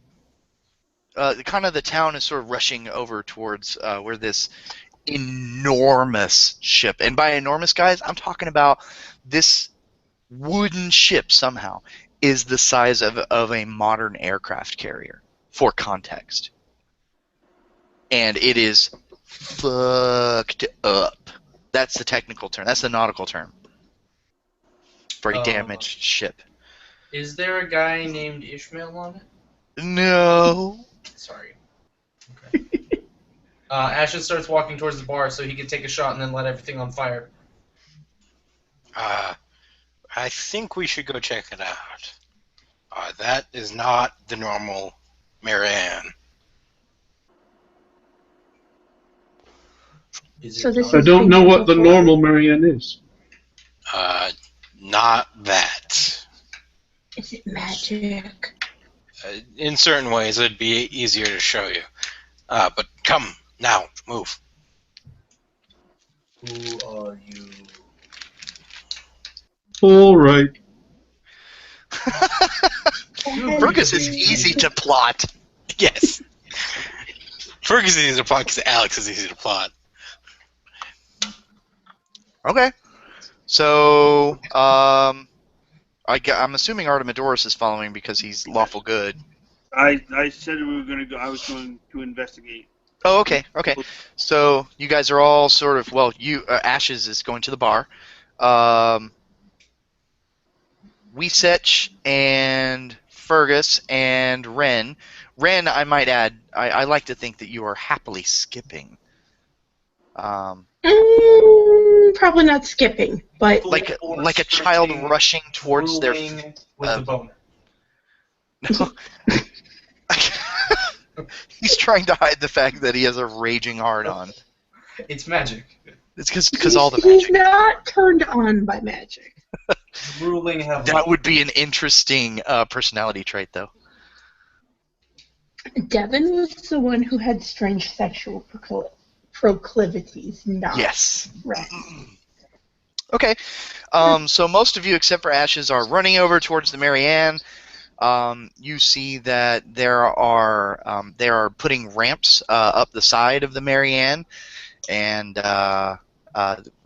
of the town is sort of rushing over towards where this enormous ship, and by enormous, guys, I'm talking about this wooden ship somehow is the size of a modern aircraft carrier, for context. And it is fucked up. That's the technical term. That's the nautical term for a damaged ship. Is there a guy named Ishmael on it? No. Sorry. Okay. Ashton starts walking towards the bar so he can take a shot and then let everything on fire. I think we should go check it out. That is not the normal Marianne. So this I is don't know what the before. normal Marianne is. Not that. Is it magic? In certain ways, it'd be easier to show you. But come, now, move. Who are you? All right. Fergus is easy to plot. Yes. Fergus is easy to plot because Alex is easy to plot. Okay. So, I'm assuming Artemidorus is following because he's lawful good. I said we were going to go. I was going to investigate. Oh, okay, okay. So you guys are all sort of, well, Ashes is going to the bar. Weesech and Fergus and Ren Ren, I might add, I like to think that you are happily skipping. Probably not skipping, but Like a child Sprinting, rushing towards their... ruling with the boner. No. He's trying to hide the fact that he has a raging hard-on. It's magic. It's because all the he's magic. not turned on by magic. Ruling heavily. That would be an interesting personality trait, though. Devin was the one who had strange sexual proclivities, not Yes. Ren. Okay. So most of you, except for Ashes, are running over towards the Marianne. You see that they are putting ramps up the side of the Marianne, and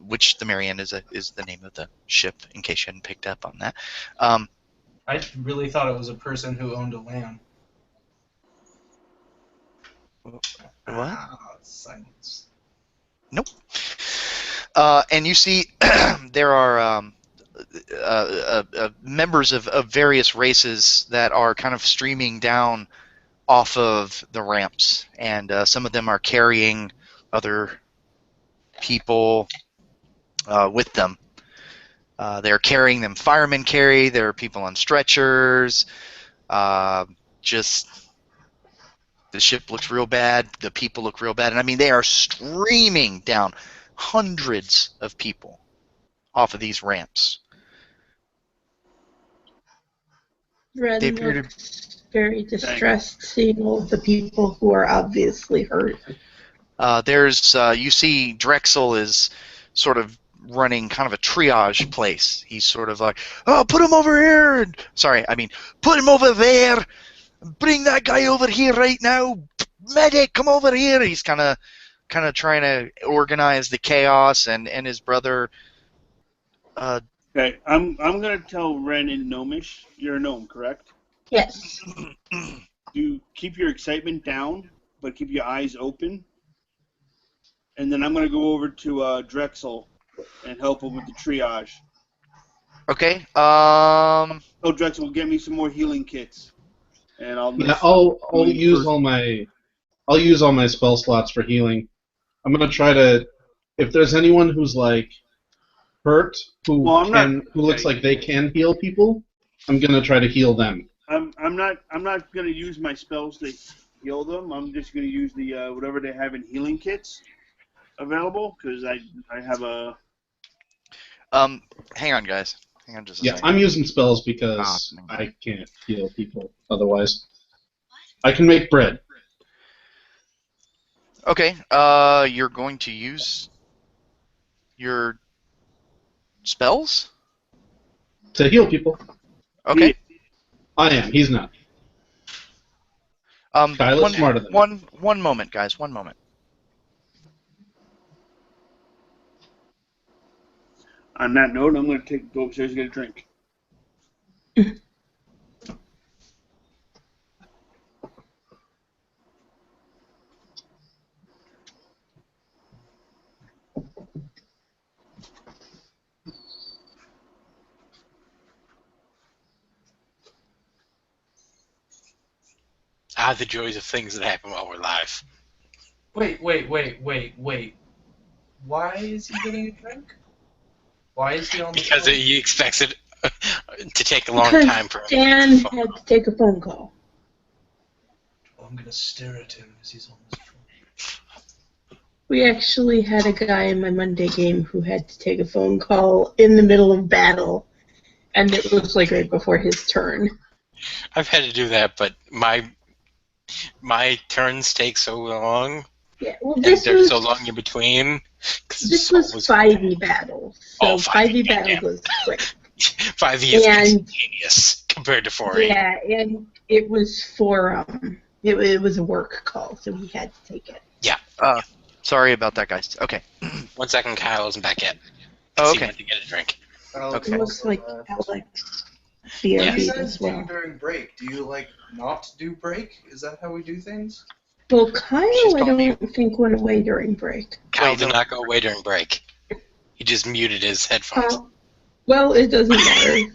which the Marianne is the name of the ship, in case you hadn't picked up on that. I really thought it was a person who owned a lamb. What? Silence. Nope. And you see there are members of various races that are kind of streaming down off of the ramps, and some of them are carrying other people with them. They're carrying them. Firemen carry. There are people on stretchers. Just the ship looks real bad. The people look real bad. And I mean, they are streaming down, hundreds of people off of these ramps. Ren They appear to- looks very distressed seeing all the people who are obviously hurt. There's you see Drexel is sort of running kind of a triage place. He's sort of like, oh, put him over here. Sorry, I mean, put him over there. Bring that guy over here right now. Medic, come over here. He's kind of trying to organize the chaos, and his brother. Okay, I'm gonna tell Ren in Gnomish. You're a gnome, correct? Yes. You keep your excitement down, but keep your eyes open. And then I'm gonna go over to Drexel and help him with the triage. Okay. Oh, Drexel, get me some more healing kits, and I'll. Yeah, I'll use all my spell slots for healing. I'm gonna try to, if there's anyone who's like hurt who looks like they can heal people, I'm gonna try to heal them. I'm not gonna use my spells to heal them. I'm just gonna use the whatever they have in healing kits available, because I have a. Hang on, guys. Hang on just a Yeah, second. I'm using spells because I can't heal people otherwise. I can make bread. Okay. You're going to use your spells? To heal people. Okay. I am. He's not. Kyla's smarter than me. One moment, guys. One moment. On that note, I'm gonna go upstairs and get a drink. The joys of things that happen while we're live. Wait. Why is he getting a drink? Why is he on the Because phone? he expects it to take a long Because time for him. Dan had to take a phone call. Oh, I'm gonna stare at him as he's on his phone. We actually had a guy in my Monday game who had to take a phone call in the middle of battle, and it was like right before his turn. I've had to do that, but my turns take so long, Yeah, well, and this there's was so long in between. this was 5e battle, so 5e battle was quick. 5e is And- instantaneous compared to 4e. Yeah, and it was for it was a work call, so he had to take it. Sorry about that, guys. Okay. 1 second, Kyle isn't back yet. Oh, He okay. went to get a drink. Okay. It looks like Alex What do you BRB guys as do well. during break? Do you not do break? Is that how we do things? Well, She's Kyle, I told me. don't think went away during break. Kyle Wait, did no. not go away during break. He just muted his headphones. Well, it doesn't matter.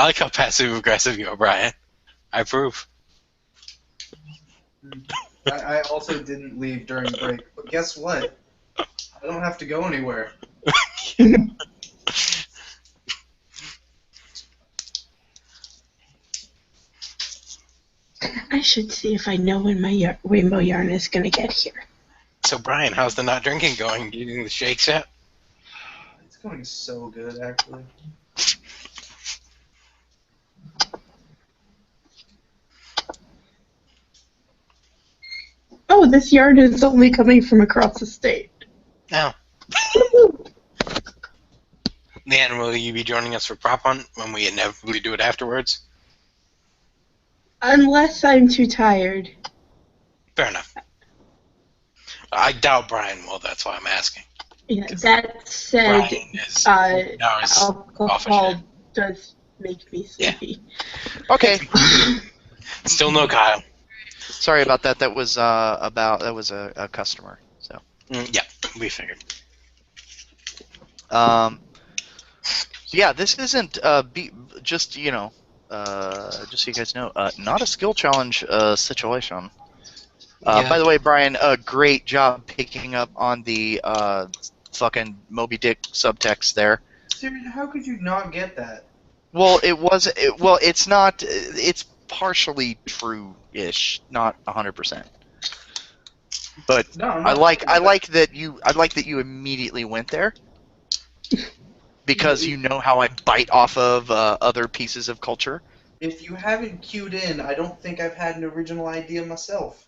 I like how passive aggressive you are, Brian. I approve. I also didn't leave during break, but guess what? I don't have to go anywhere. I should see if I know when my rainbow yarn is going to get here. So, Brian, how's the not drinking going? You doing the shakes yet? It's going so good, actually. Oh, this yarn is only coming from across the state. No. Dan, will you be joining us for Prop Hunt when we inevitably do it afterwards? Unless I'm too tired. Fair enough. I doubt Brian will, that's why I'm asking. Yeah, that said, Brian is now is off of alcohol shit. does make me sleepy. Okay. Still no Kyle. Sorry about that. That was a customer. So. Yeah, we figured. Yeah, this isn't just so you guys know, not a skill challenge situation. Yeah. By the way, Brian, great job picking up on the fucking Moby Dick subtext there. Dude, how could you not get that? Well, it's not. It's partially true-ish, not 100%. But No, I'm I not like that you immediately went there. Because you know how I bite off of other pieces of culture. If you haven't queued in, I don't think I've had an original idea myself.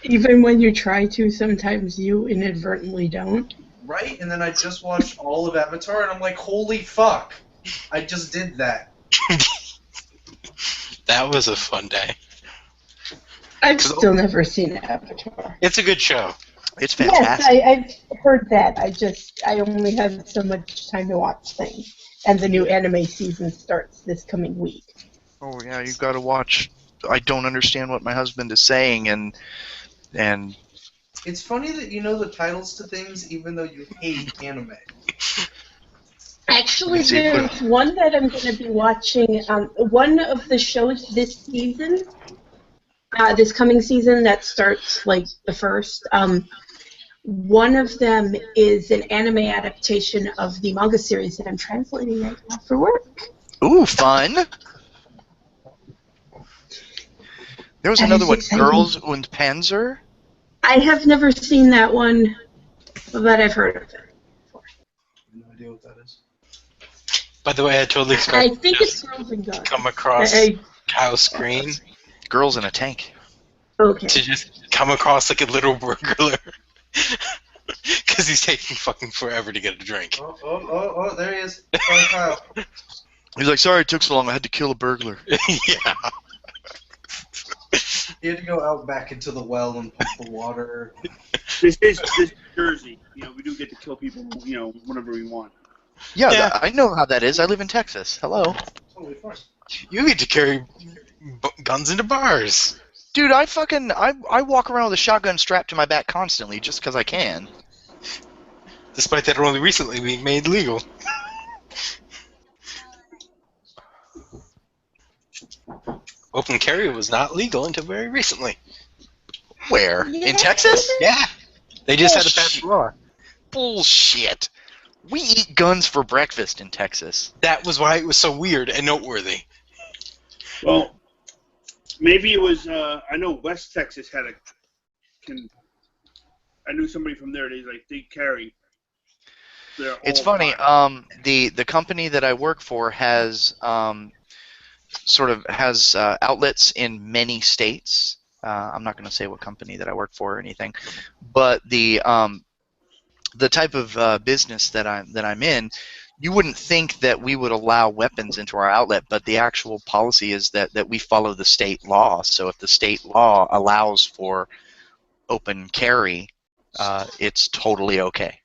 Even when you try to, sometimes you inadvertently don't. Right? And then I just watched all of Avatar, and I'm like, holy fuck! I just did that. That was a fun day. I've still never seen Avatar. It's a good show. It's fantastic. Yes, I've heard that. I only have so much time to watch things. And the new anime season starts this coming week. Oh yeah, you've got to watch. I don't understand what my husband is saying, and It's funny that you know the titles to things even though you hate anime. Actually, there's one that I'm going to be watching. One of the shows this season, this coming season that starts like the first. One of them is an anime adaptation of the manga series that I'm translating right now for work. ooh, fun. There was That another is one, exciting. Girls und Panzer. I have never seen that one, but I've heard of it. No idea what that is. By the way, I totally I expect think it's Girls and Guns. come across I- Kyle's screen Girls in a Tank. Okay. to just come across like a little burglar. Because he's taking fucking forever to get a drink. Oh, there he is. Sorry, Kyle. He's like, sorry it took so long. I had to kill a burglar. Yeah. He had to go out back into the well and pump the water. This is Jersey. We do get to kill people, whenever we want. Yeah, Yeah. I know how that is. I live in Texas. Hello. Totally fine. You get to carry guns into bars. Dude, I walk around with a shotgun strapped to my back constantly just because I can. Despite that only recently being made legal. Open carry was not legal until very recently. Where? In Texas? Yeah. They just had to pass a law. Bullshit. We eat guns for breakfast in Texas. That was why it was so weird and noteworthy. Well, maybe it was. I know West Texas had I knew somebody from there. They carry. It's funny. The company that I work for has outlets in many states. I'm not going to say what company that I work for or anything, but the type of business that I'm in, you wouldn't think that we would allow weapons into our outlet, but the actual policy is that we follow the state law. So if the state law allows for open carry, it's totally okay.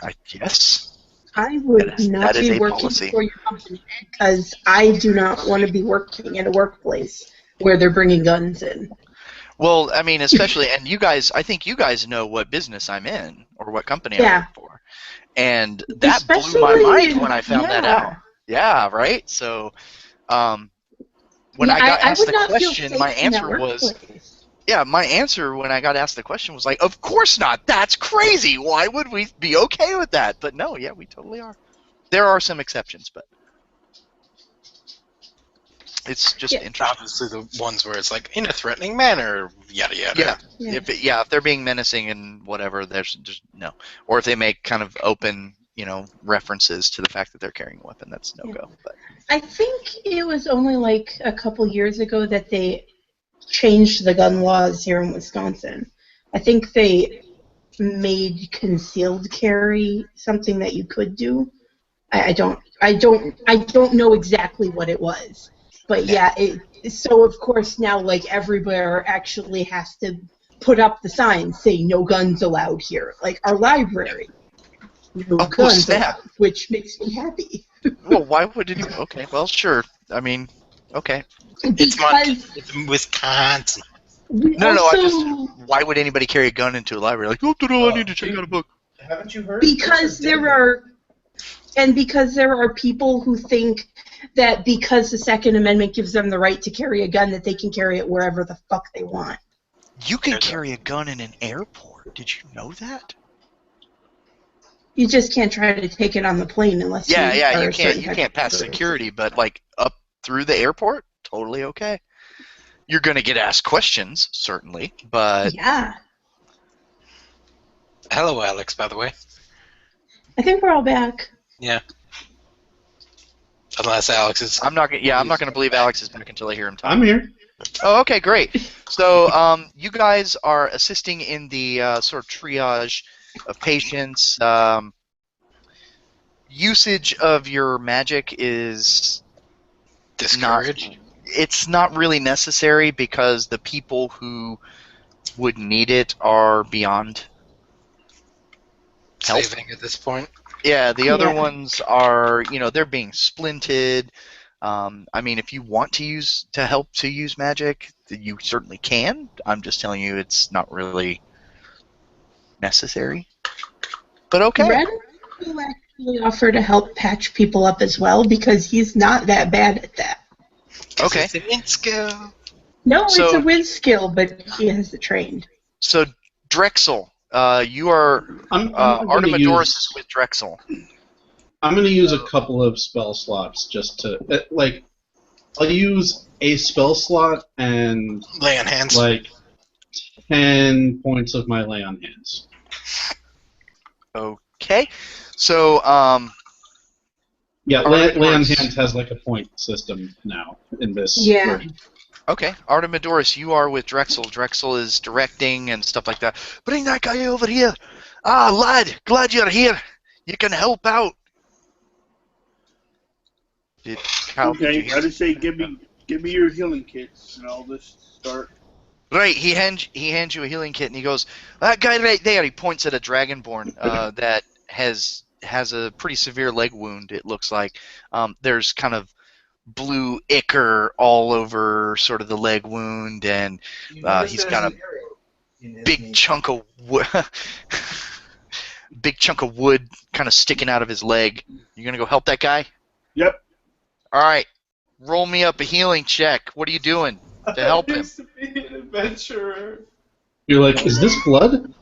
I guess. I would That not is be a working policy. for your company because I do not want to be working in a workplace where they're bringing guns in. Well, I mean, especially, and you guys, I think you guys know what business I'm in or what company I Yeah. work for. And that blew my Especially mind when I found that yeah. out. Yeah, right? So when Yeah, I got asked would the not feel question, safe my in that answer was, workplace. yeah, my answer when I got asked the question was like, of course not. That's crazy. Why would we be okay with that? But no, yeah, we totally are. There are some exceptions, but it's just Yeah. interesting. Obviously, the ones where it's like in a threatening manner, yada yada. Yeah. If they're being menacing and whatever, there's just no. Or if they make kind of open, references to the fact that they're carrying a weapon, that's no go. But I think it was only like a couple years ago that they changed the gun laws here in Wisconsin. I think they made concealed carry something that you could do. I don't know exactly what it was, but yeah. So of course now like everywhere actually has to put up the signs saying no guns allowed here. Like our library, no guns snap. allowed, which makes me happy. well, why would it? Okay, well, sure. I mean, okay. It's Wisconsin. Why would anybody carry a gun into a library? Like, I need to check out a book. Haven't you heard? Because there are people who think that because the Second Amendment gives them the right to carry a gun, that they can carry it wherever the fuck they want. You can carry a gun in an airport. Did you know that? You just can't try to take it on the plane unless You can't pass security, but like up through the airport, totally okay. You're gonna get asked questions, certainly, but yeah. Hello, Alex. By the way. I think we're all back. Yeah. Unless Alex is. I'm not gonna believe Alex is back until I hear him talk. I'm here. Oh, okay, great. So, you guys are assisting in the sort of triage of patients. Usage of your magic is discouraged. It's not really necessary because the people who would need it are beyond help. Saving at this point. Yeah, the other ones are, they're being splinted. I mean, if you want to help use magic, you certainly can. I'm just telling you, it's not really necessary. But okay. Red will actually offer to help patch people up as well because he's not that bad at that. Okay. It's a wind skill. No, it's a wind skill, but he has the trained. So Drexel, you are Artemidorus is with Drexel. I'm going to use a couple of spell slots just to I'll use a spell slot and lay on hands. 10 points of my lay on hands. Okay. So yeah, lay on hands has a point system now in this version. Okay, Artemidorus, you are with Drexel. Drexel is directing and stuff like that. Bring that guy over here. Ah, lad, glad you're here. You can help out. Okay, I just say give me your healing kits and I'll just start. Right, he hands you a healing kit and he goes, that guy right there. He points at a dragonborn that has a pretty severe leg wound. It looks like there's kind of blue ichor all over sort of the leg wound, and he's got a big chunk of wood, kind of sticking out of his leg. You gonna go help that guy? Yep. All right, roll me up a healing check. What are you doing to help him? I used to be an adventurer. You're like, is this blood?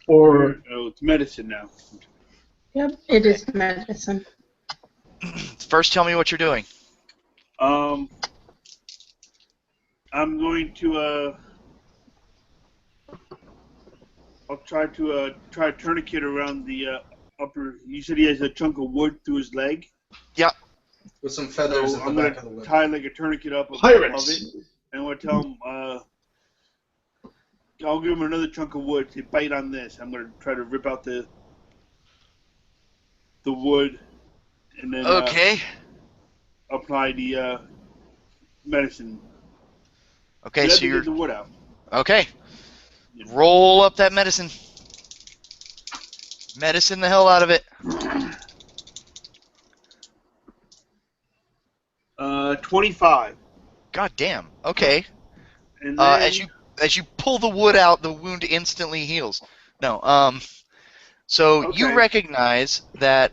Or it's medicine now. Yep, it is medicine. First, tell me what you're doing. I'm going to I'll try to tourniquet around the upper. You said he has a chunk of wood through his leg. Yeah. With some feathers So at I'm the gonna back of the whip. tie a tourniquet up above Pirates. it, and I'm gonna tell him I'll give him another chunk of wood to bite on this. I'm gonna try to rip out the wood, and then apply the medicine. Okay, so you're get the wood out. okay. Roll up that medicine. Medicine the hell out of it. 25. God damn. Okay. And then, as you pull the wood out, the wound instantly heals. No. So Okay. you recognize that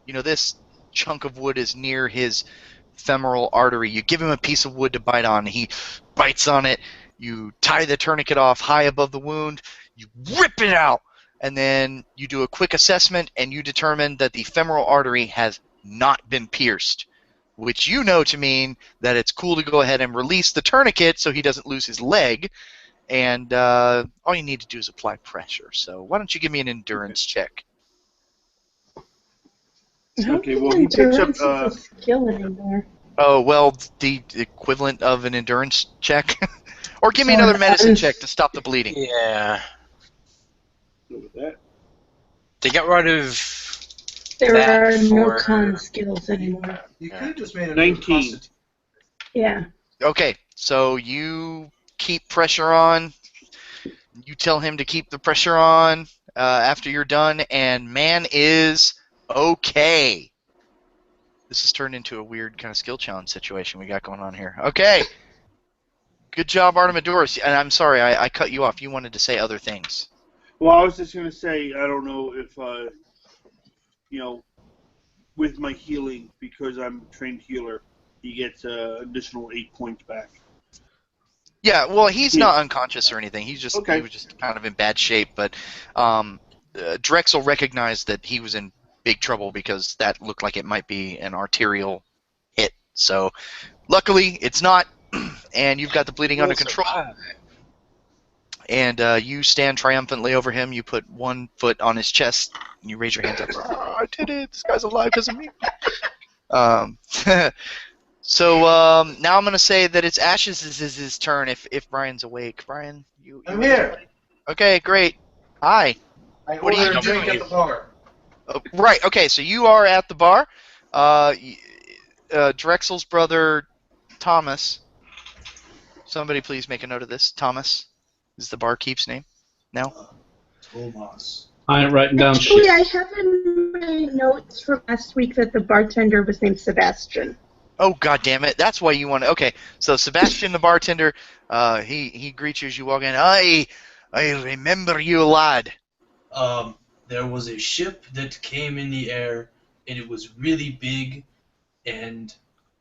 this chunk of wood is near his femoral artery. You give him a piece of wood to bite on. He bites on it. You tie the tourniquet off high above the wound. You rip it out. And then you do a quick assessment, and you determine that the femoral artery has not been pierced, which you know to mean that it's cool to go ahead and release the tourniquet so he doesn't lose his leg. And all you need to do is apply pressure. So why don't you give me an endurance check? I don't Okay, think well, he picks up, endurance is a skill anymore. Oh, well, the equivalent of an endurance check. Or give me Sorry, another medicine I'm- check to stop the bleeding. Yeah. with that. They got rid of There that are no for- con skills anymore. You could have just made it 19. Yeah. Okay, so you keep pressure on. You tell him to keep the pressure on after you're done, and man is okay. This has turned into a weird kind of skill challenge situation we got going on here. Okay. Good job, Artemidorus. And I'm sorry, I cut you off. You wanted to say other things. Well, I was just going to say, I don't know if, with my healing, because I'm a trained healer, he gets additional 8 points back. Yeah, well, he's Yeah. not unconscious or anything. He was just kind of in bad shape. But Drexel recognized that he was in big trouble because that looked like it might be an arterial hit. So luckily, it's not, and you've got the bleeding under control. And you stand triumphantly over him. You put one foot on his chest, and you raise your hands up. "Oh, I did it! This guy's alive because of me." So now I'm going to say that it's Ash's is his turn if Brian's awake. Brian, you I'm here. Okay, great. Hi. I What are you ordered a drink doing? at the bar. Oh, right, okay, so you are at the bar. Drexel's brother, Thomas. Somebody please make a note of this. Thomas is the barkeep's name. No? Tomas. I ain't writing down Actually, shit. I have in my notes from last week that the bartender was named Sebastian. Oh, god damn it. That's why you want to... Okay, so Sebastian, the bartender, he greets you as you walk in. I remember you, lad. There was a ship that came in the air, and it was really big, and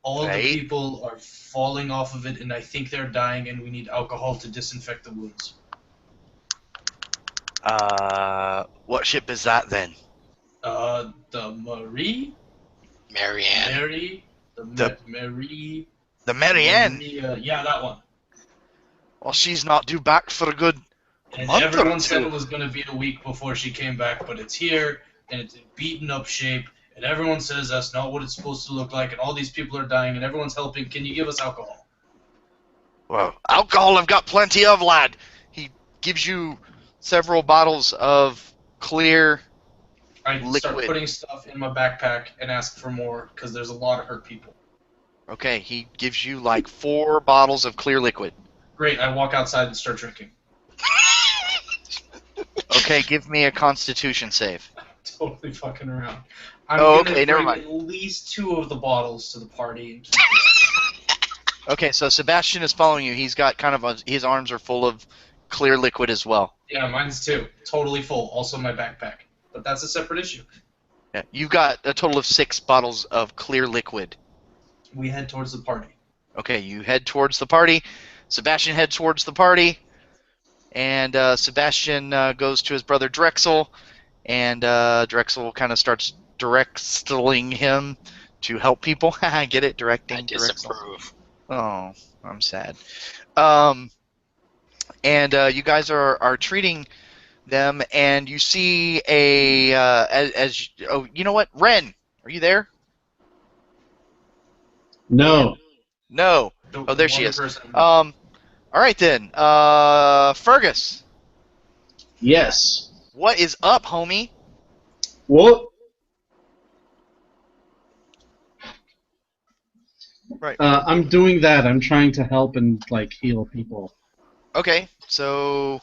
all Right. the people are falling off of it, and I think they're dying, and we need alcohol to disinfect the wounds. What ship is that then? The Marie? Marianne. Mary? The- Marie? The Marianne. Maria, yeah, that one. Well, she's not due back for a good... And month or everyone said two. it was going to be a week before she came back, but it's here, and it's in beaten up shape, and everyone says that's not what it's supposed to look like, and all these people are dying, and everyone's helping. Can you give us alcohol? Well, alcohol I've got plenty of, lad. He gives you several bottles of clear... I start Liquid. putting stuff in my backpack and ask for more, because there's a lot of hurt people. Okay, he gives you like 4 bottles of clear liquid. Great, I walk outside and start drinking. Okay, give me a Constitution save. Totally fucking around. I'm Oh, gonna okay, never bring mind. at least 2 of the bottles to the party. Okay, so Sebastian is following you. He's got kind of his arms are full of clear liquid as well. Yeah, mine's 2. Totally full. Also my backpack. But that's a separate issue. Yeah, you've got a total of 6 bottles of clear liquid. We head towards the party. Okay, you head towards the party. Sebastian heads towards the party. And Sebastian goes to his brother Drexel. And Drexel kind of starts directing him to help people. Get it? Directing. I Drexel. disapprove. Oh, I'm sad. And you guys are treating them, and you see oh, you know what? Ren, are you there? No. No. The Oh, there she one is. person- All right then. Fergus, Yes. what is up, homie? What? Right. I'm doing that. I'm trying to help and heal people. Okay, so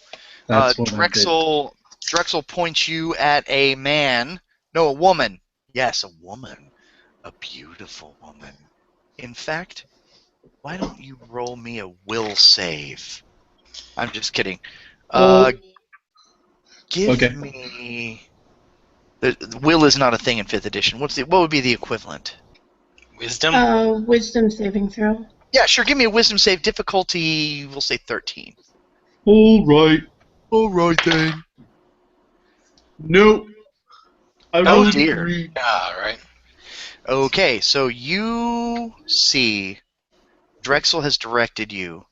That's what Drexel points you at a man. No, a woman. Yes, a woman. A beautiful woman. In fact, why don't you roll me a will save? I'm just kidding. I did. Give Okay. me. The will is not a thing in 5th edition. What would be the equivalent? Wisdom? Wisdom saving throw. Yeah, sure. Give me a wisdom save. Difficulty, we'll say 13. All right. All right then. Nope. I Oh, rolled a dear. 3. Ah, right. Okay, so you see Drexel has directed you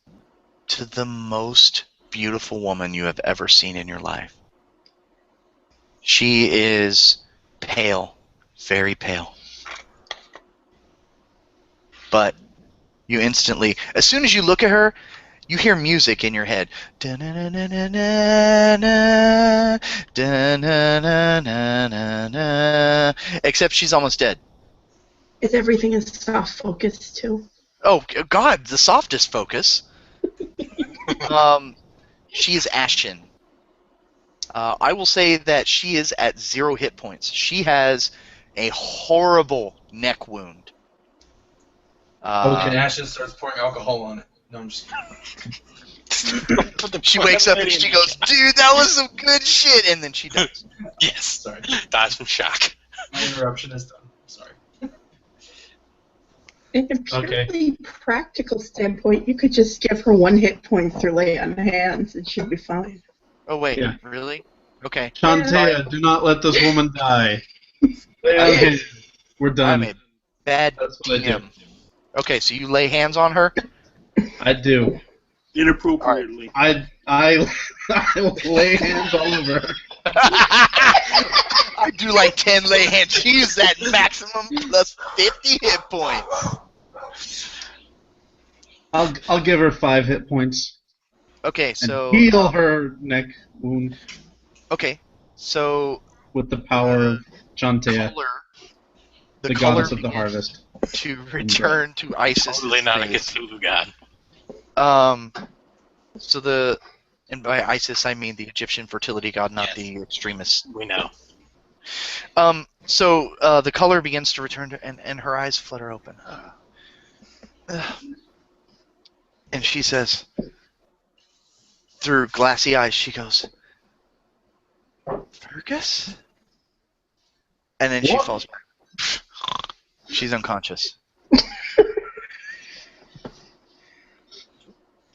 to the most beautiful woman you have ever seen in your life. She is pale, very pale. But you instantly, as soon as you look at her, you hear music in your head. Da-na-na-na-na-na, da-na-na-na-na-na. Except she's almost dead. Is everything in soft focus too? Oh, God, the softest focus. She is ashen. I will say that she is at 0 hit points. She has a horrible neck wound. And Ashes starts pouring alcohol on it. No, I'm just kidding. She wakes up and she goes, "Dude, that was some good shit," and then she dies. Yes. Sorry. Dies from shock. My interruption is done. Sorry. In a purely practical standpoint, you could just give her 1 hit point through lay on hands and she'd be fine. Oh wait, Yeah. really? Okay. Shantae, do not let this woman die. Lay on hands. We're I'm done. a bad That's what I do. DM. Okay, so you lay hands on her. I do. Inappropriately. I will lay hands all over her. I do like 10 lay hands. She's at maximum plus 50 hit points. I'll give her 5 hit points. Okay, And so heal her neck wound so with the power of Chantea, color, the color goddess of the begins harvest. to return to Isis. Totally not a Cthulhu god. So and by Isis I mean the Egyptian fertility god, not the extremist. We know. So the color begins to return to, and her eyes flutter open. And she says, through glassy eyes, she goes, "Fergus?" And then she What? falls back. She's unconscious.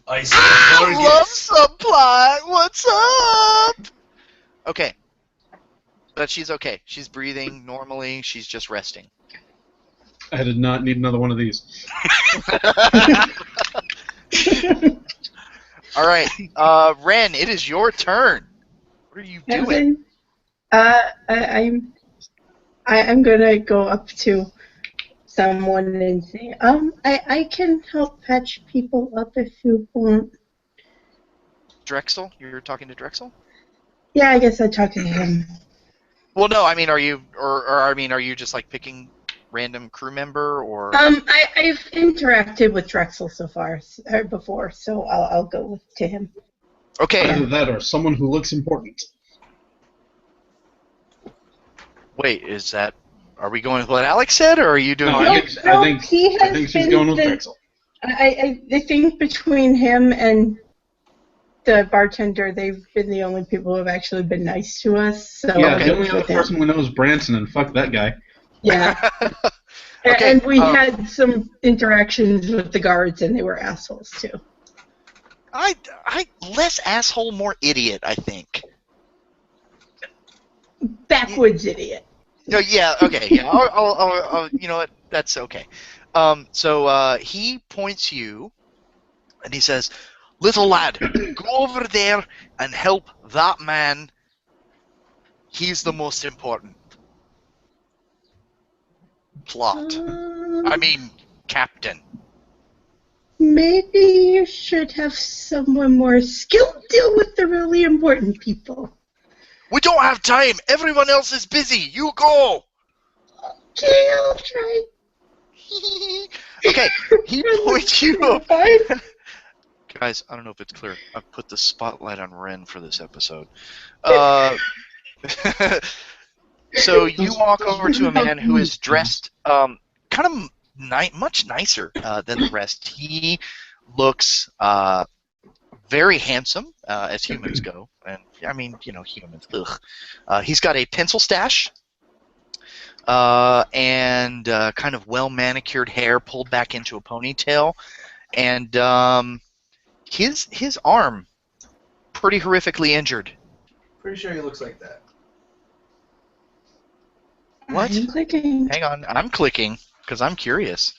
I said Love subplot. What's up? Okay, but she's okay. She's breathing normally. She's just resting. I did not need another one of these. All right, Ren, it is your turn. What are you doing? I'm gonna go up to someone and say, I can help patch people up if you want. Drexel? You're talking to Drexel? Yeah, I guess I'd talk to him. Well, no. I mean, are you are you just like picking random crew member or? I've interacted with Drexel so far, or before, so I'll go to him. Okay. Either that or someone who looks important. Wait, is that? Are we going with what Alex said, or are you doing? No, what I you- think he has she's been going with the- Drexel. I think between him and the bartender, they've been the only people who have actually been nice to us. So Yeah, I'll the go only other with him. person we know is Branson, and fuck that guy. Yeah. Okay, And we had some interactions with the guards, and they were assholes too. I less asshole, more idiot. I think. Backwoods idiot. No, yeah, okay, yeah. I'll you know what? That's okay. So he points you, and he says, "Little lad, go over there and help that man. He's the most important." Plot. I mean, captain. Maybe you should have someone more skilled deal with the really important people. We don't have time. Everyone else is busy. You go. Okay, I'll try. Okay, he points you up. Fine. Guys, I don't know if it's clear. I've put the spotlight on Ren for this episode. So you walk over to a man who is dressed kind of much nicer than the rest. He looks very handsome, as humans go. And, I mean, humans, ugh. He's got a pencil stash and kind of well-manicured hair pulled back into a ponytail. And his arm, pretty horrifically injured. Pretty sure he looks like that. What? I'm clicking. Hang on, I'm clicking because I'm curious.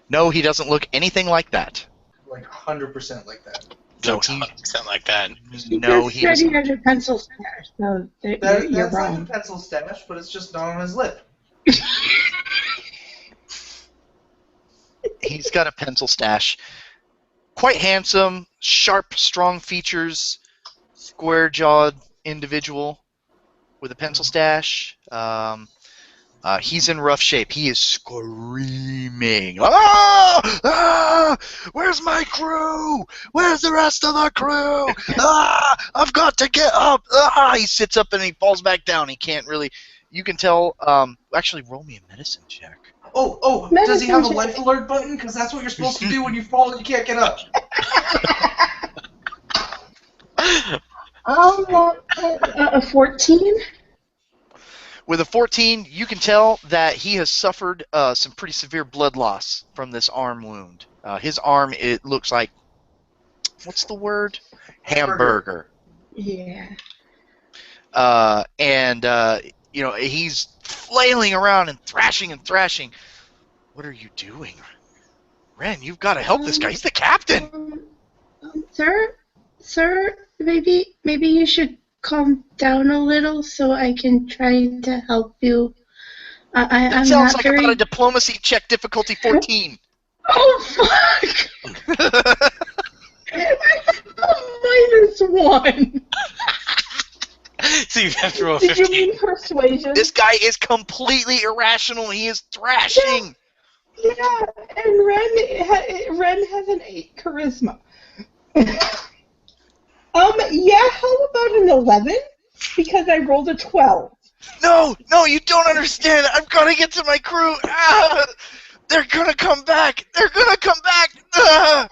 No, he doesn't look anything like that. Like 100% like that. No, Looks 100% like that. No, He he said he doesn't. has a pencil stash, so you're That's like a wrong. pencil stash, but it's just not on his lip. He's got a pencil stash. Quite handsome, sharp, strong features, square-jawed individual with a pencil stash. He's in rough shape. He is screaming. Ah! Ah! Where's my crew? Where's the rest of the crew? Ah! I've got to get up. Ah! He sits up and he falls back down. He can't really. You can tell. Actually, roll me a medicine check. Oh, does he have a life alert button? Because that's what you're supposed to do when you fall and you can't get up. A 14? With a 14, you can tell that he has suffered some pretty severe blood loss from this arm wound. His arm, it looks like, what's the word? Hamburger. Yeah. He's flailing around and thrashing. What are you doing? Ren, you've got to help this guy. He's the captain. Sir, maybe you should calm down a little so I can try to help you. That I'm sounds not like very... about a diplomacy check difficulty 14. Oh, fuck! -1. So you have to roll a Did you 15. mean persuasion? This guy is completely irrational. He is thrashing. Yeah, and Ren has an 8 charisma. Yeah, how about an 11? Because I rolled a 12. No, you don't understand. I've got to get to my crew. Ah, they're gonna come back. Ah.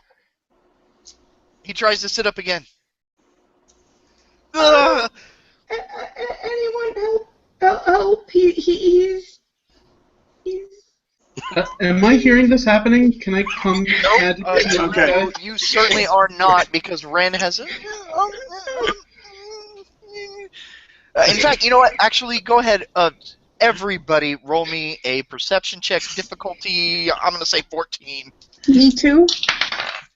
He tries to sit up again. Ah. Anyone help? He's... Am I hearing this happening? Can I come add No, you certainly are not, because Ren has. In fact, you know what? Actually, go ahead. Everybody, roll me a perception check. Difficulty. I'm gonna say 14. Me too?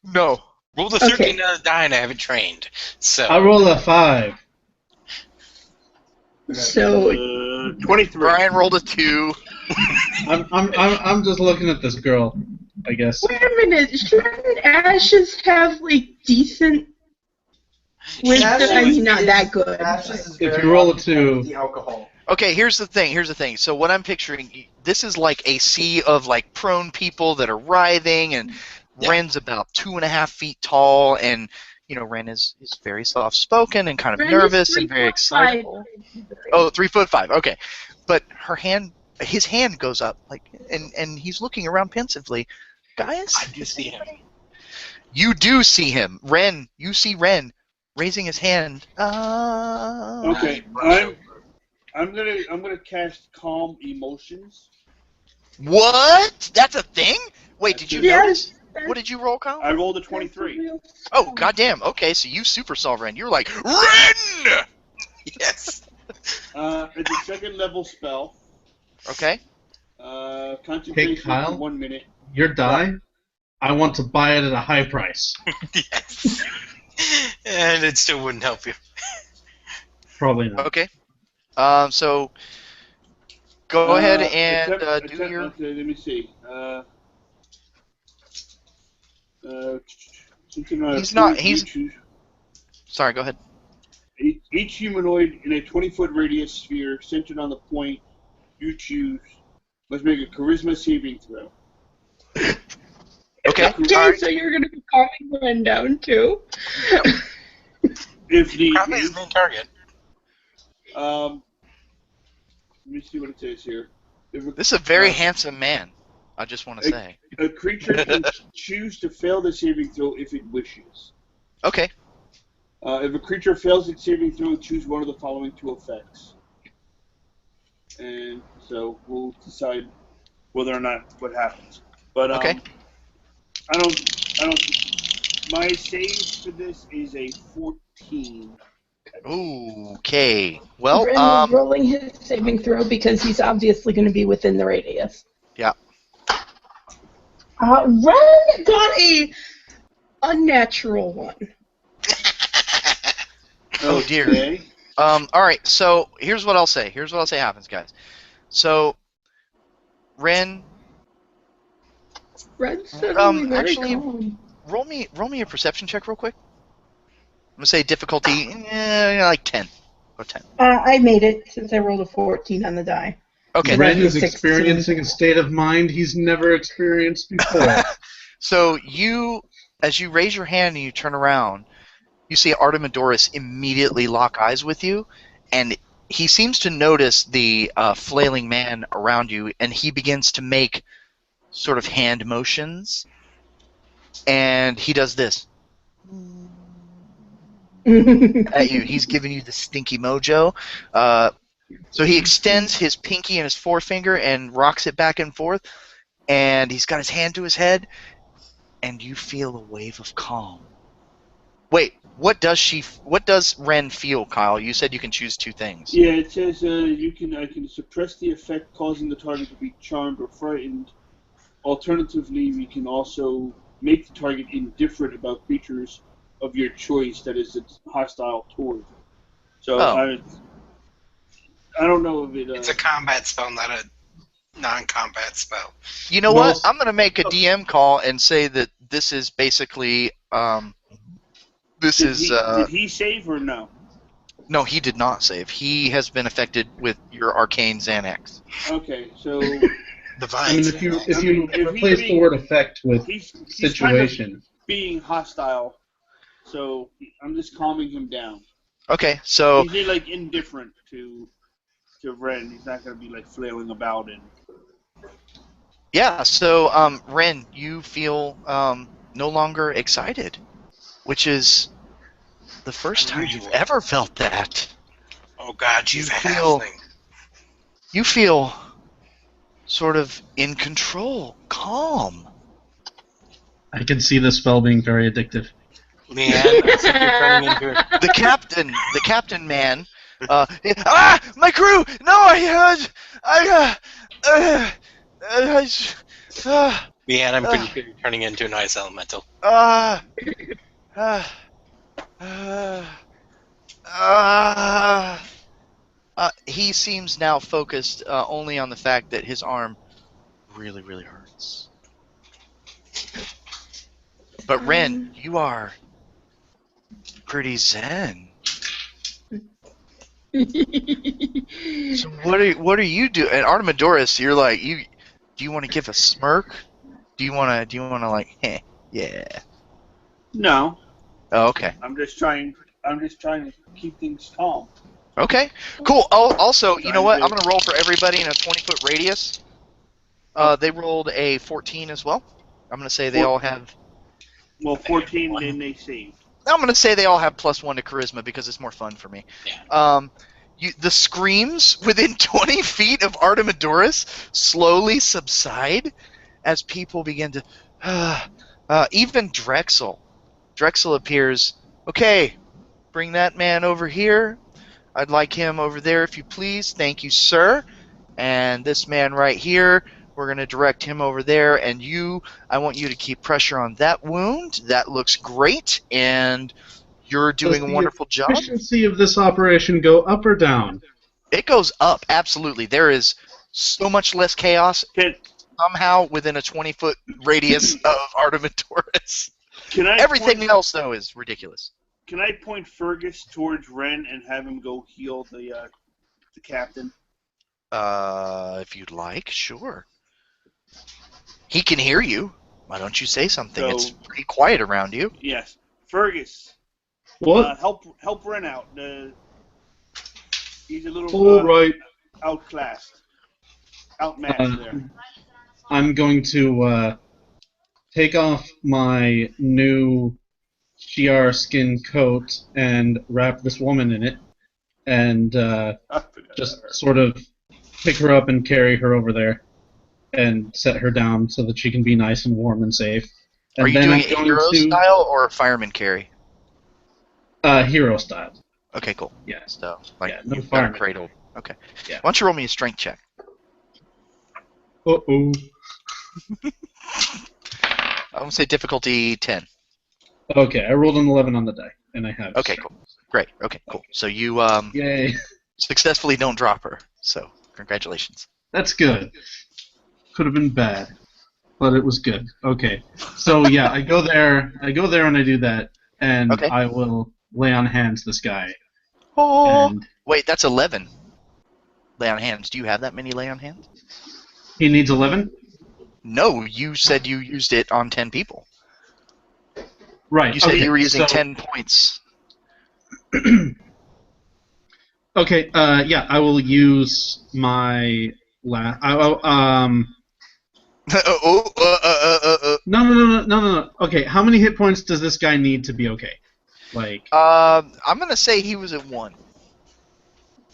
No. Roll the 13 on the die and I have it trained. So I roll a 5. So... 23. Brian rolled a 2. I'm just looking at this girl, I guess. Wait a minute, shouldn't ashes have, like, decent wisdom? I mean, not that good. Ashes is If very you roll a often 2. the alcohol. Okay, here's the thing. So what I'm picturing, this is like a sea of like prone people that are writhing, and Ren's about 2.5 feet tall, and Ren is very soft spoken and kind of nervous and very excitable. Oh, 3'5". Okay, but his hand goes up and he's looking around pensively. Guys, I do see him. You do see him, Ren. You see Ren raising his hand. Okay, I'm gonna cast Calm Emotions. What? That's a thing? Wait, did you Yes. notice? What did you roll, Kyle? I rolled a 23. Oh, goddamn. Okay, so you super saw Ren. You're like, Ren! Yes. It's a second level spell. Okay. Concentration Kyle? for 1 minute. Your die? I want to buy it at a high price. Yes. And it still wouldn't help you. Probably not. Okay. So go ahead and do your. Okay, let me see. He's not. Sorry. Go ahead. Each humanoid in a 20-foot radius sphere centered on the point you choose must make a charisma saving throw. Okay. Okay, so you're going to be calming Ren down, too? If the Probably his main target. let me see what it says here. This is a very handsome man. I just want to say. A creature can choose to fail the saving throw if it wishes. Okay. If a creature fails its saving throw, choose one of the following two effects. And so we'll decide whether or not what happens. But Okay. I don't. My save for this is a 14. Okay. Well, Ren is rolling his saving throw because he's obviously going to be within the radius. Yeah. Ren got a unnatural one. Oh dear. Okay. All right. So here's what I'll say. Here's what I'll say happens, guys. So, Ren, Ren's suddenly very actually- calm. roll me a perception check real quick. I'm gonna say difficulty like 10. Or 10. I made it since I rolled a 14 on the die. Okay. Ren Ren is 16. experiencing a state of mind he's never experienced before. So as you raise your hand and you turn around, you see Artemidorus immediately lock eyes with you, and he seems to notice the flailing man around you, and he begins to make sort of hand motions, and he does this at you. He's giving you the stinky mojo. So he extends his pinky and his forefinger and rocks it back and forth, and he's got his hand to his head, and you feel a wave of calm. Wait, what does Ren feel, Kyle? You said you can choose two things. Yeah, it says I can suppress the effect causing the target to be charmed or frightened. Alternatively, we can also make the target indifferent about creatures of your choice that is hostile toward. So I don't know if it. It's a combat spell, not a non-combat spell. You know Well, what? I'm going to make a DM call and say that this is basically Did he save or no? No, he did not save. He has been affected with your arcane Xanax. Okay, so The I mean, vines. if you If he replace the being- word effect with he's kind of situation, being hostile. So I'm just calming him down. Okay, so He's like indifferent to Ren. He's not going to be like flailing about and. yeah, so Ren, you feel no longer excited, which is the first time you've Unusual. ever felt that. Oh God, she's a feel- halfling. You feel sort of in control, calm. I can see the spell being very addictive. Leanne, I think you're turning into a... The captain man. My crew! No, Leanne, I'm pretty sure you're turning into an ice elemental. He seems now focused only on the fact that his arm really, really hurts. But Ren, you are pretty zen. So what are you doing? And Artemidorus, you're like, do you want to give a smirk? Do you want to like, yeah? No, Oh, okay. I'm just trying to keep things calm. Okay, cool. Also, you know what? I'm going to roll for everybody in a 20-foot radius. They rolled a 14 as well. I'm going to say they all have... Well, 14, then they saved. I'm going to say they all have +1 to charisma because it's more fun for me. Yeah. The screams within 20 feet of Artemidorus slowly subside as people begin to... even Drexel. Drexel appears. Okay, bring that man over here. I'd like him over there if you please. Thank you, sir. And this man right here, we're going to direct him over there. And I want you to keep pressure on that wound. That looks great. And you're doing a wonderful job. Efficiency of this operation go up or down? It goes up, absolutely. There is so much less chaos Can somehow within a 20-foot radius of Artemidorus. I Everything point, else, though, is ridiculous. Can I point Fergus towards Ren and have him go heal the captain? If you'd like, sure. He can hear you. Why don't you say something? So- It's pretty quiet around you. Yes, Fergus. What? Help Ren out. He's a little All right. outclassed, outmatched there. I'm going to take off my new Shiar skin coat and wrap this woman in it, and just sort of pick her up and carry her over there, and set her down so that she can be nice and warm and safe. And Are you then doing I'm it going hero to, style or fireman carry? Hero style. Okay, cool. Yeah. So, like, Yeah, no you've got her fireman. cradled. Okay. Yeah. Why don't you roll me a strength check? Uh-oh. I'm going to say difficulty 10. Okay, I rolled an 11 on the die, and I have. Okay, cool. Great. Okay, cool. So you Yay. successfully don't drop her. So, congratulations. That's good. Could have been bad, but it was good. Okay. So yeah, I go there and I do that, and Okay. I will lay on hands this guy. Oh. And Wait, that's 11. Lay on hands. Do you have that many lay on hands? he needs 11? No, you said you used it on 10 people. Right. You said okay, you were using so, 10 points. Okay, yeah, I will use my No. Okay, how many hit points does this guy need to be okay? Like, I'm gonna say he was at 1.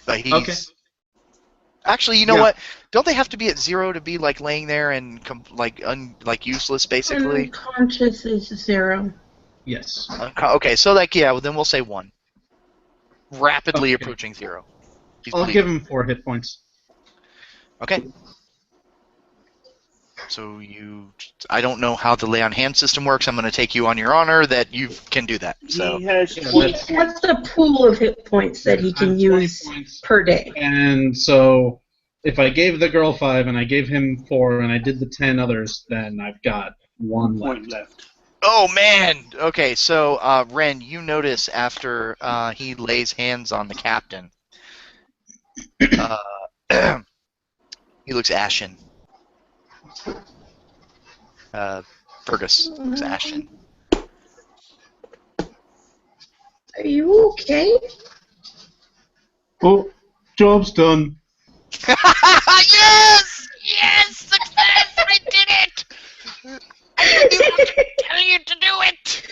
But he's Okay. actually, you know Yeah. what? Don't they have to be at 0 to be like laying there and like useless basically? Unconscious is 0. yes. Okay, so like yeah, well, then we'll say 1. Rapidly Okay. approaching 0. He's I'll bleeding. give him 4 hit points. Okay. So I don't know how the lay on hand system works. I'm going to take you on your honor that you can do that. So He has Yeah, 20. that's- What's the pool of hit points that he I can have 20 use points. per day? And so, if I gave the girl 5 and I gave him 4 and I did the 10 others, then I've got 1 point left. left. oh man. Okay, so Ren, you notice after he lays hands on the captain, he looks ashen. Fergus looks ashen. Are you okay? Oh, job's done. Yes! Yes! Success! I did it! I tell you to do it!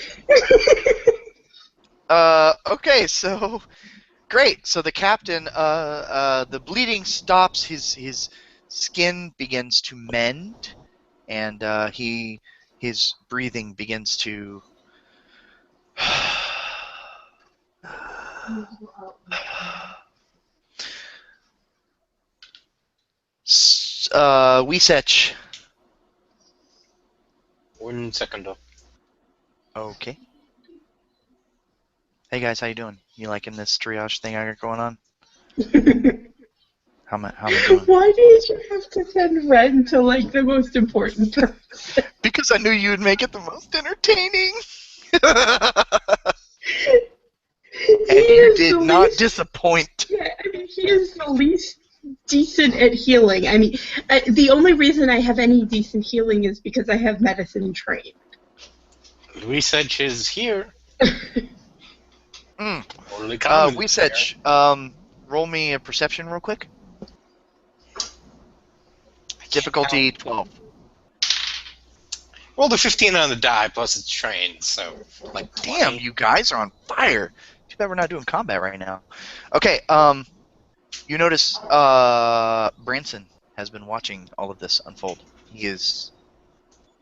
Okay, so great. So the captain, the bleeding stops. His skin begins to mend, and his breathing begins to. Wisech. 1 second. Okay. Hey guys, how you doing? You liking this triage thing I got going on? How am I doing? Why did you have to send Ren to like the most important person? Because I knew you would make it the most entertaining. And you did not disappoint. Yeah, I mean, he is the least decent at healing. I mean, the only reason I have any decent healing is because I have medicine trained. Research is here. Mm. Only common is there. Wisech, roll me a perception real quick. Difficulty 12. Rolled a 15 on the die, plus it's trained, so like 20. Damn, you guys are on fire. Too bad we're not doing combat right now. Okay, you notice Branson has been watching all of this unfold. He is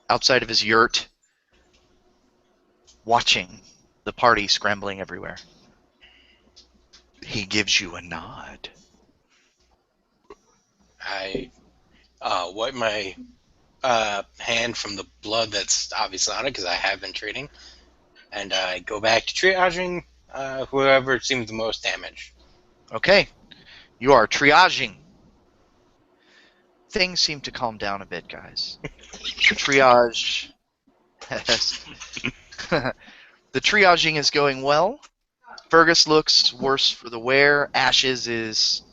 outside of his yurt, watching the party scrambling everywhere. He gives you a nod. I wipe my hand from the blood that's obviously on it because I have been treating, and I go back to triaging whoever seems the most damaged. Okay, you are triaging. Things seem to calm down a bit, guys. The triage the triaging is going well. Fergus looks worse for the wear. Ashes is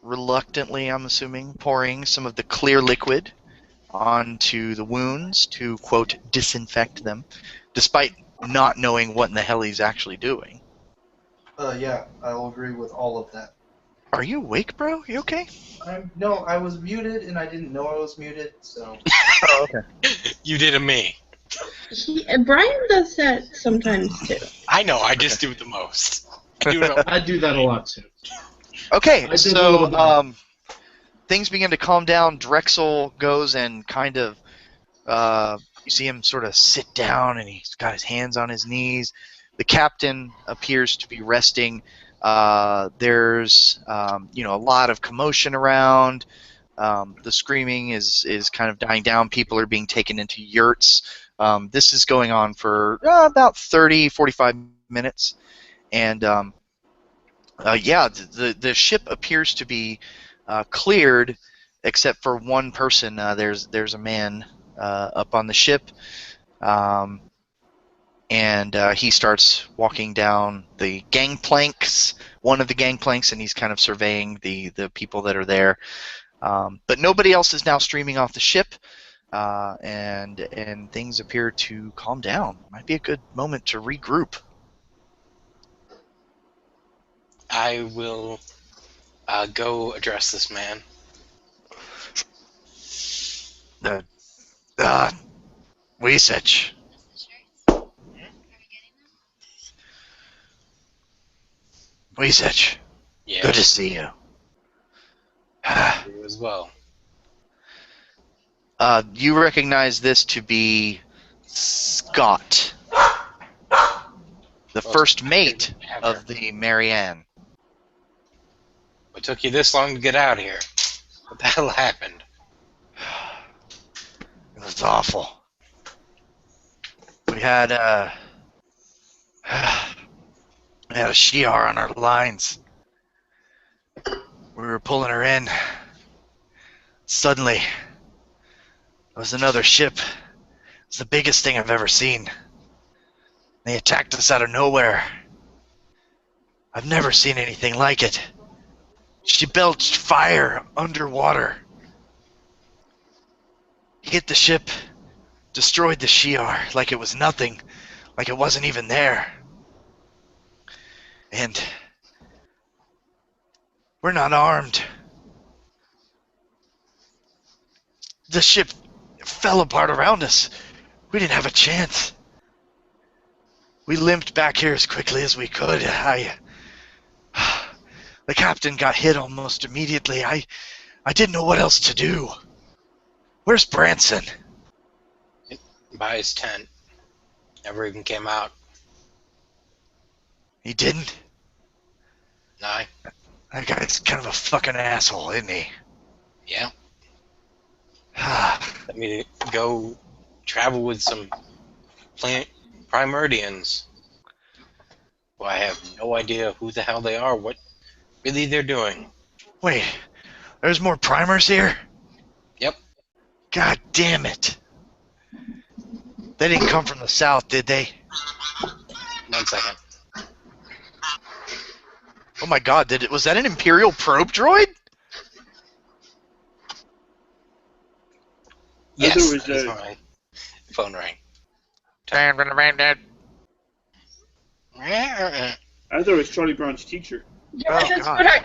reluctantly, I'm assuming, pouring some of the clear liquid onto the wounds to, quote, disinfect them, despite not knowing what in the hell he's actually doing. Yeah, I'll agree with all of that. Are you awake, bro? You okay? No, I was muted and I didn't know I was muted, so. Oh, okay. You did a me. Brian does that sometimes too. I know, I just do it the most. I do it all. I do that a lot too. Okay, I did a little bit. so things begin to calm down. Drexel goes and kind of, you see him sort of sit down, and he's got his hands on his knees. The captain appears to be resting. There's, a lot of commotion around. The screaming is kind of dying down. People are being taken into yurts. This is going on for about 30, 45 minutes. And, the ship appears to be cleared, except for one person. There's a man up on the ship, and he starts walking down the gangplanks, one of the gangplanks, and he's kind of surveying the people that are there. But nobody else is now streaming off the ship, and things appear to calm down. Might be a good moment to regroup. I will go address this man. Wisich. Wisich, Yeah, good to see you. you as well. You recognize this to be Scott, the first mate of the Marianne. What took you this long to get out here? What the hell happened? It was awful. We had a Shi'ar on our lines. We were pulling her in. Suddenly, there was another ship. It was the biggest thing I've ever seen. They attacked us out of nowhere. I've never seen anything like it. She belched fire underwater. Hit the ship, destroyed the Shi'ar like it was nothing, like it wasn't even there. And we're not armed. The ship fell apart around us. We didn't have a chance. We limped back here as quickly as we could. The captain got hit almost immediately. I didn't know what else to do. Where's Branson? By his tent. Never even came out. He didn't? Nah. That guy's kind of a fucking asshole, isn't he? Yeah. Let me go travel with some Primordians. Well, I have no idea who the hell they are, what really they're doing. Wait, there's more primers here? Yep. God damn it. They didn't come from the south, did they? 1 second. Oh my god, was that an Imperial probe droid? Yes, Otherwise, that's my phone rang. Time for the bandit. I thought it was Charlie Brown's teacher. Yeah, Oh, that's God. what I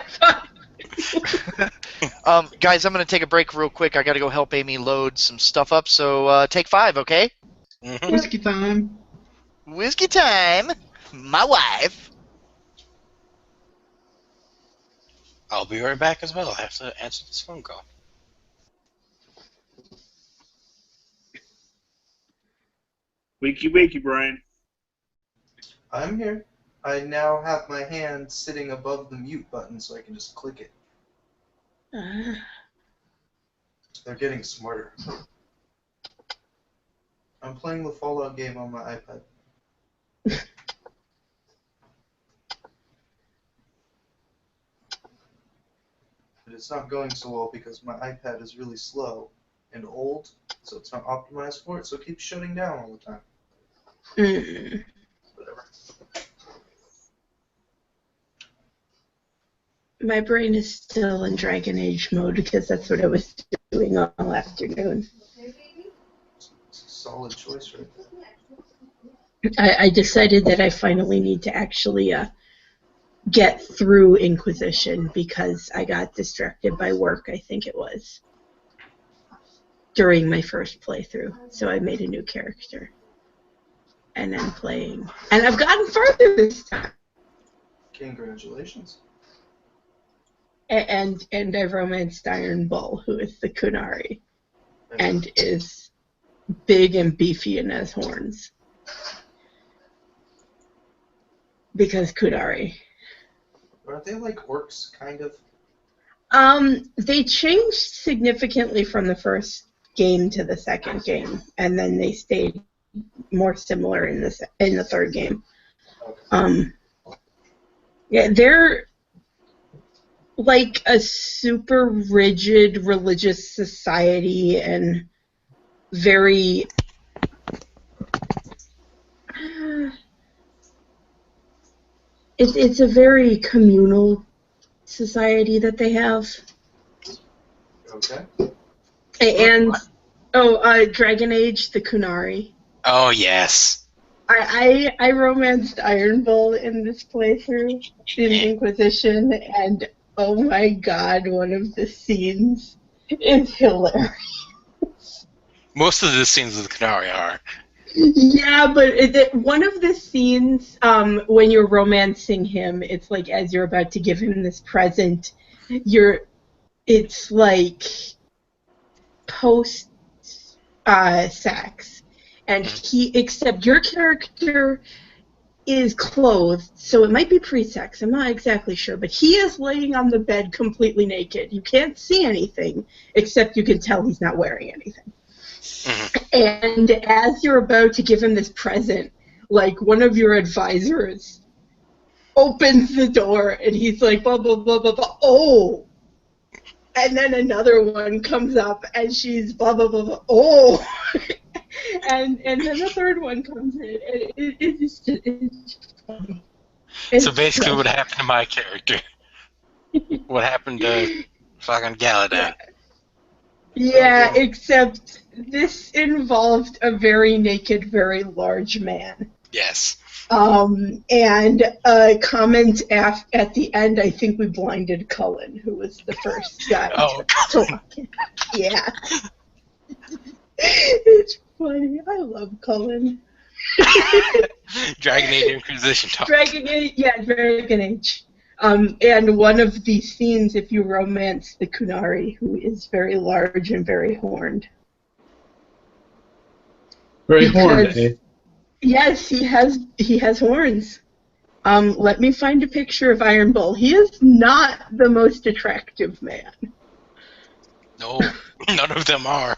thought. Guys, I'm going to take a break real quick. I got to go help Amy load some stuff up, so take 5, okay? Mhm. Whiskey time. Whiskey time. My wife. I'll be right back as well. I have to answer this phone call. Wakey, wakey, Brian. I'm here. I now have my hand sitting above the mute button so I can just click it. They're getting smarter. I'm playing the Fallout game on my iPad. But it's not going so well because my iPad is really slow and old, so it's not optimized for it, so it keeps shutting down all the time. Whatever. My brain is still in Dragon Age mode because that's what I was doing all afternoon. It's a solid choice, right? I decided that I finally need to actually get through Inquisition because I got distracted by work, I think it was, during my first playthrough. So I made a new character. and then playing. And I've gotten further this time. Congratulations. And I've romanced Iron Bull, who is the Kunari, and is big and beefy and has horns. Because Kunari. Aren't they like orcs, kind of? They changed significantly from the first game to the second game, and then they stayed more similar in the third game. Okay. Yeah, they're like a super rigid religious society and very it's a very communal society that they have. Okay. And Dragon Age, the Kunari. Oh, yes. I romanced Iron Bull in this playthrough in Inquisition, and oh my god, one of the scenes is hilarious. Most of the scenes with the Canary are. Yeah, but one of the scenes, when you're romancing him, it's like as you're about to give him this present, it's like post sex, and except your character is clothed, so it might be pre-sex, I'm not exactly sure, but he is laying on the bed completely naked. You can't see anything, except you can tell he's not wearing anything. And as you're about to give him this present, like, one of your advisors opens the door, and he's like, blah, blah, blah, blah, blah, oh! And then another one comes up, and she's blah, blah, blah, blah, oh! and then the third one comes in, and it's just funny. So basically what happened to my character. What happened to fucking Galadan. Yeah, except this involved a very naked, very large man. Yes. And a comment at the end, I think we blinded Cullen, who was the first guy to talk. Yeah. It's funny. I love Cullen. Dragon Age Inquisition talk. Dragon Age. And one of these scenes, if you romance the Kunari, who is very large and very horned. Very horned, eh? Yes, he has horns. Let me find a picture of Iron Bull. He is not the most attractive man. No, none of them are.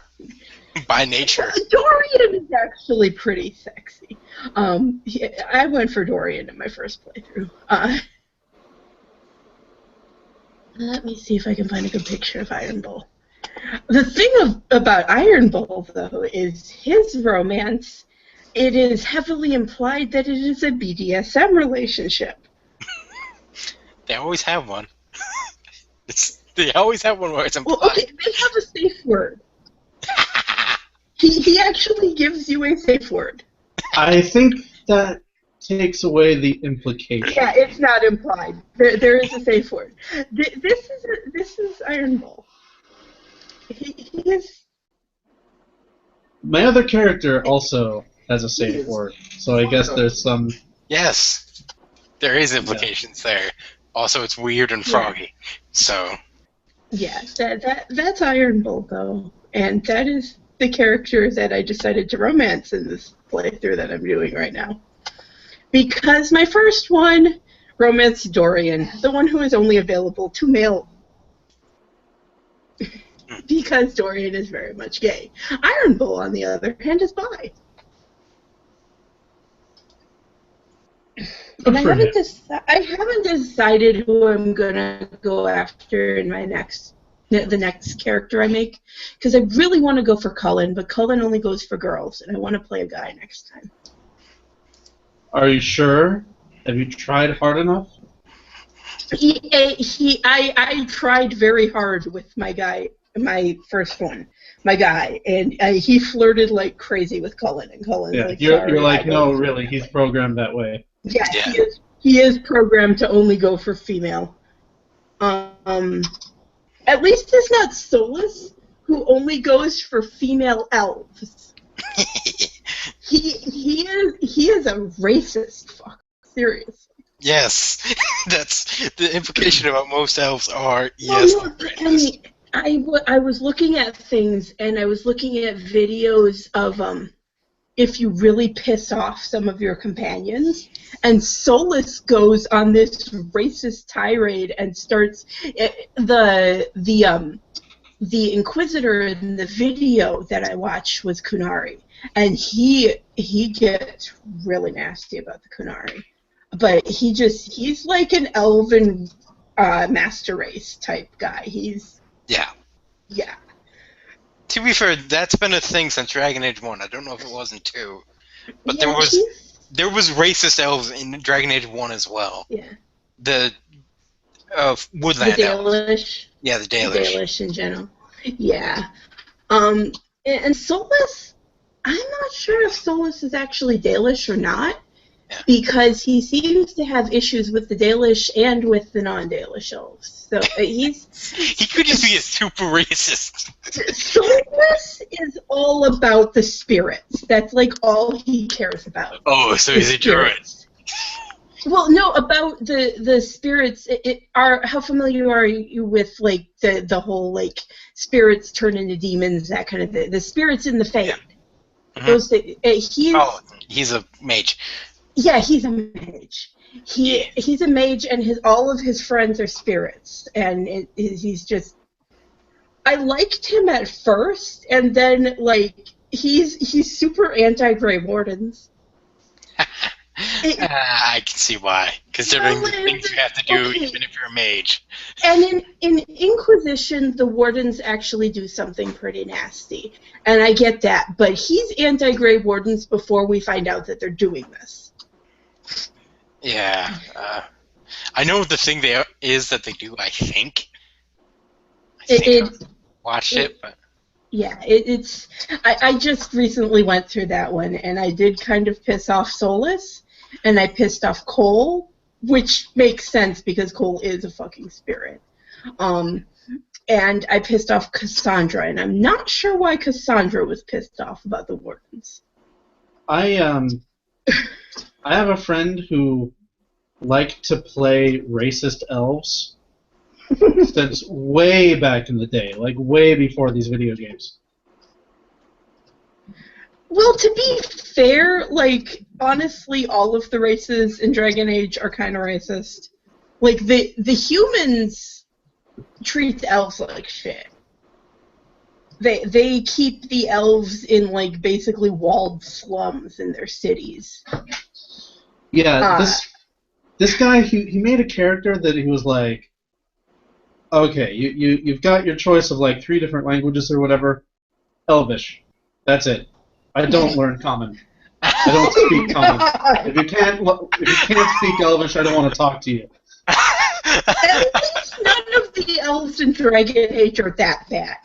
By nature. Dorian is actually pretty sexy. I went for Dorian in my first playthrough. Let me see if I can find a good picture of Iron Bull. The thing about Iron Bull, though, is his romance. It is heavily implied that it is a BDSM relationship. They always have one. They always have one where it's implied. Well, okay, they have a safe word. He actually gives you a safe word. I think that takes away the implication. Yeah, it's not implied. There is a safe word. This is Iron Bull. He is. My other character also has a safe word, so I guess there's some. Yes, there is implications there. Also, it's weird and froggy. So. Yeah, that's Iron Bull though, and that is the character that I decided to romance in this playthrough that I'm doing right now. Because my first one romanced Dorian, the one who is only available to male. Because Dorian is very much gay. Iron Bull, on the other hand, is bi. And I haven't decided who I'm gonna go after in my the next character I make, because I really want to go for Cullen, but Cullen only goes for girls, and I want to play a guy next time. Are you sure? Have you tried hard enough? I tried very hard with my guy, my first one, my guy, and he flirted like crazy with Cullen, and Cullen's like, you're like, no, really, he's programmed that way. Yeah, he is programmed to only go for female. At least it's not Solus, who only goes for female elves. he is a racist fuck. Seriously. Yes, that's the implication about most elves are. Well, Yes, no, they're I racist. mean, I was looking at things, and I was looking at videos of if you really piss off some of your companions, and Solus goes on this racist tirade and starts the Inquisitor in the video that I watched was Kunari, and he gets really nasty about the Kunari, but he's like an elven master race type guy. Yeah. Yeah. To be fair, that's been a thing since Dragon Age 1. I don't know if it was in 2. But Yeah, there was racist elves in Dragon Age 1 as well. Yeah. The The woodland elves. Dalish. Yeah, the The Dalish. Dalish in general. Yeah. And Solus, I'm not sure if Solus is actually Dalish or not, Yeah. because he seems to have issues with the Dalish and with the non-Dalish elves. So He could just be a super racist. Solus is all about the spirits. That's like all he cares about. Oh, so he's is a druid. spirits. Well, no, about the spirits. How familiar are you with like the whole like spirits turn into demons, that kind of thing? The spirits in the Fate. Yeah. Mhm. Those he's He's a mage. yeah, he's a mage. He's a mage, and all of his friends are spirits, and he's just. I liked him at first, and then like he's super anti-Grey Wardens. I can see why. Considering the things you have to do, okay. even if you're a mage. And in Inquisition, the Wardens actually do something pretty nasty, and I get that. But he's anti-Grey Wardens before we find out that they're doing this. Yeah. I know the thing is that they do, I think. I watched it, but... Yeah, it's. I just recently went through that one, and I did kind of piss off Solus, and I pissed off Cole, which makes sense because Cole is a fucking spirit. And I pissed off Cassandra, and I'm not sure why Cassandra was pissed off about the Wardens. I have a friend who liked to play racist elves since way back in the day, like way before these video games. Well, to be fair, like, honestly, all of the races in Dragon Age are kind of racist. Like, the humans treat the elves like shit. They keep the elves in, like, basically walled slums in their cities. Yeah, this guy, he made a character that he was like, okay, you've got your choice of like 3 different languages or whatever. Elvish. That's it. I don't learn Common. I don't speak Common. If you can't speak Elvish, I don't want to talk to you. At least none of the elves in Dragon Age are that bad.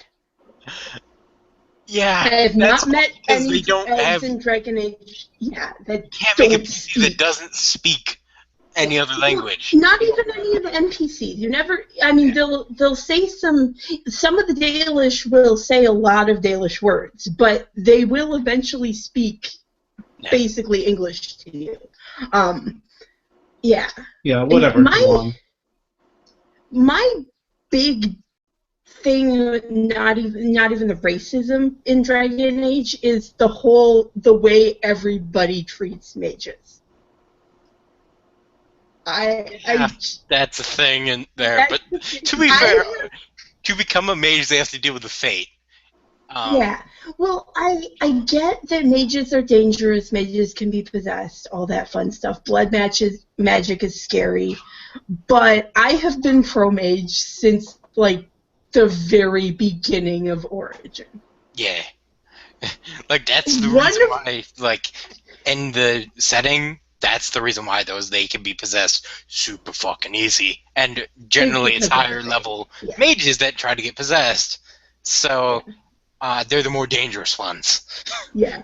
Yeah, I have not met because any they don't elves have... in Dragon Age. Yeah, that can't make a don't PC that doesn't speak any other language. Not even any of the NPCs. You never. I mean, they'll say some of the Dalish will say a lot of Dalish words, but they will eventually speak basically English to you. Yeah. Yeah, whatever. My big thing, not even the racism in Dragon Age, is the way everybody treats mages. That's a thing in there. But to be fair, to become a mage, they have to deal with the fate. Yeah. Well, I get that mages are dangerous. Mages can be possessed. All that fun stuff. Blood magic is scary. But I have been pro mage since like the very beginning of Origin. Yeah. Like that's the reason why. Like in the setting. That's the reason why they can be possessed super fucking easy. And generally it's higher level mages that try to get possessed. So they're the more dangerous ones. Yeah.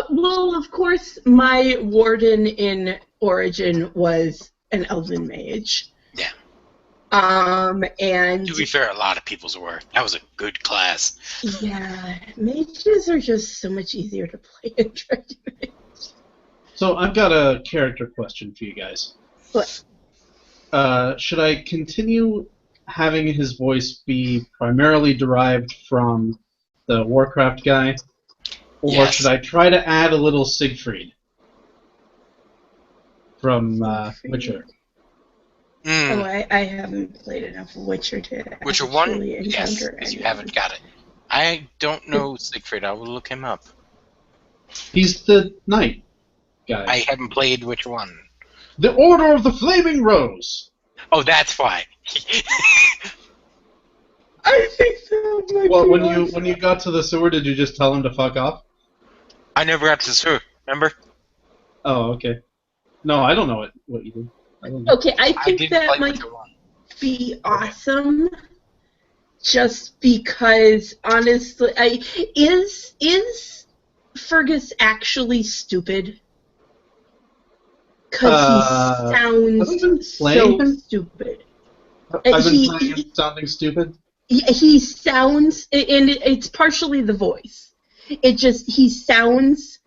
Well, of course, my warden in Origin was an elven mage. Yeah. And... to be fair, a lot of people's were. That was a good class. Yeah. Mages are just so much easier to play in Dragon Age. So I've got a character question for you guys. What? Should I continue having his voice be primarily derived from the Warcraft guy, or Yes. should I try to add a little Siegfried from Witcher? Oh, I haven't played enough Witcher to Witcher 1? actually Yes, encounter because you anyone. haven't got it. I don't know Siegfried. I will look him up. He's the knight guy. I haven't played Witcher 1. The Order of the Flaming Rose! Oh, that's why. I think so. Well, when you got to the sewer, did you just tell him to fuck off? I never got to the sewer, remember? Oh, okay. No, I don't know what you did. I don't know. Okay, I think didn't that play might Witcher 1. be awesome. Just because, honestly, is Fergus actually stupid? Because he Have I been sounds playing so him? stupid. I've been he- playing him sounding stupid. He sounds, and it's partially the voice. He sounds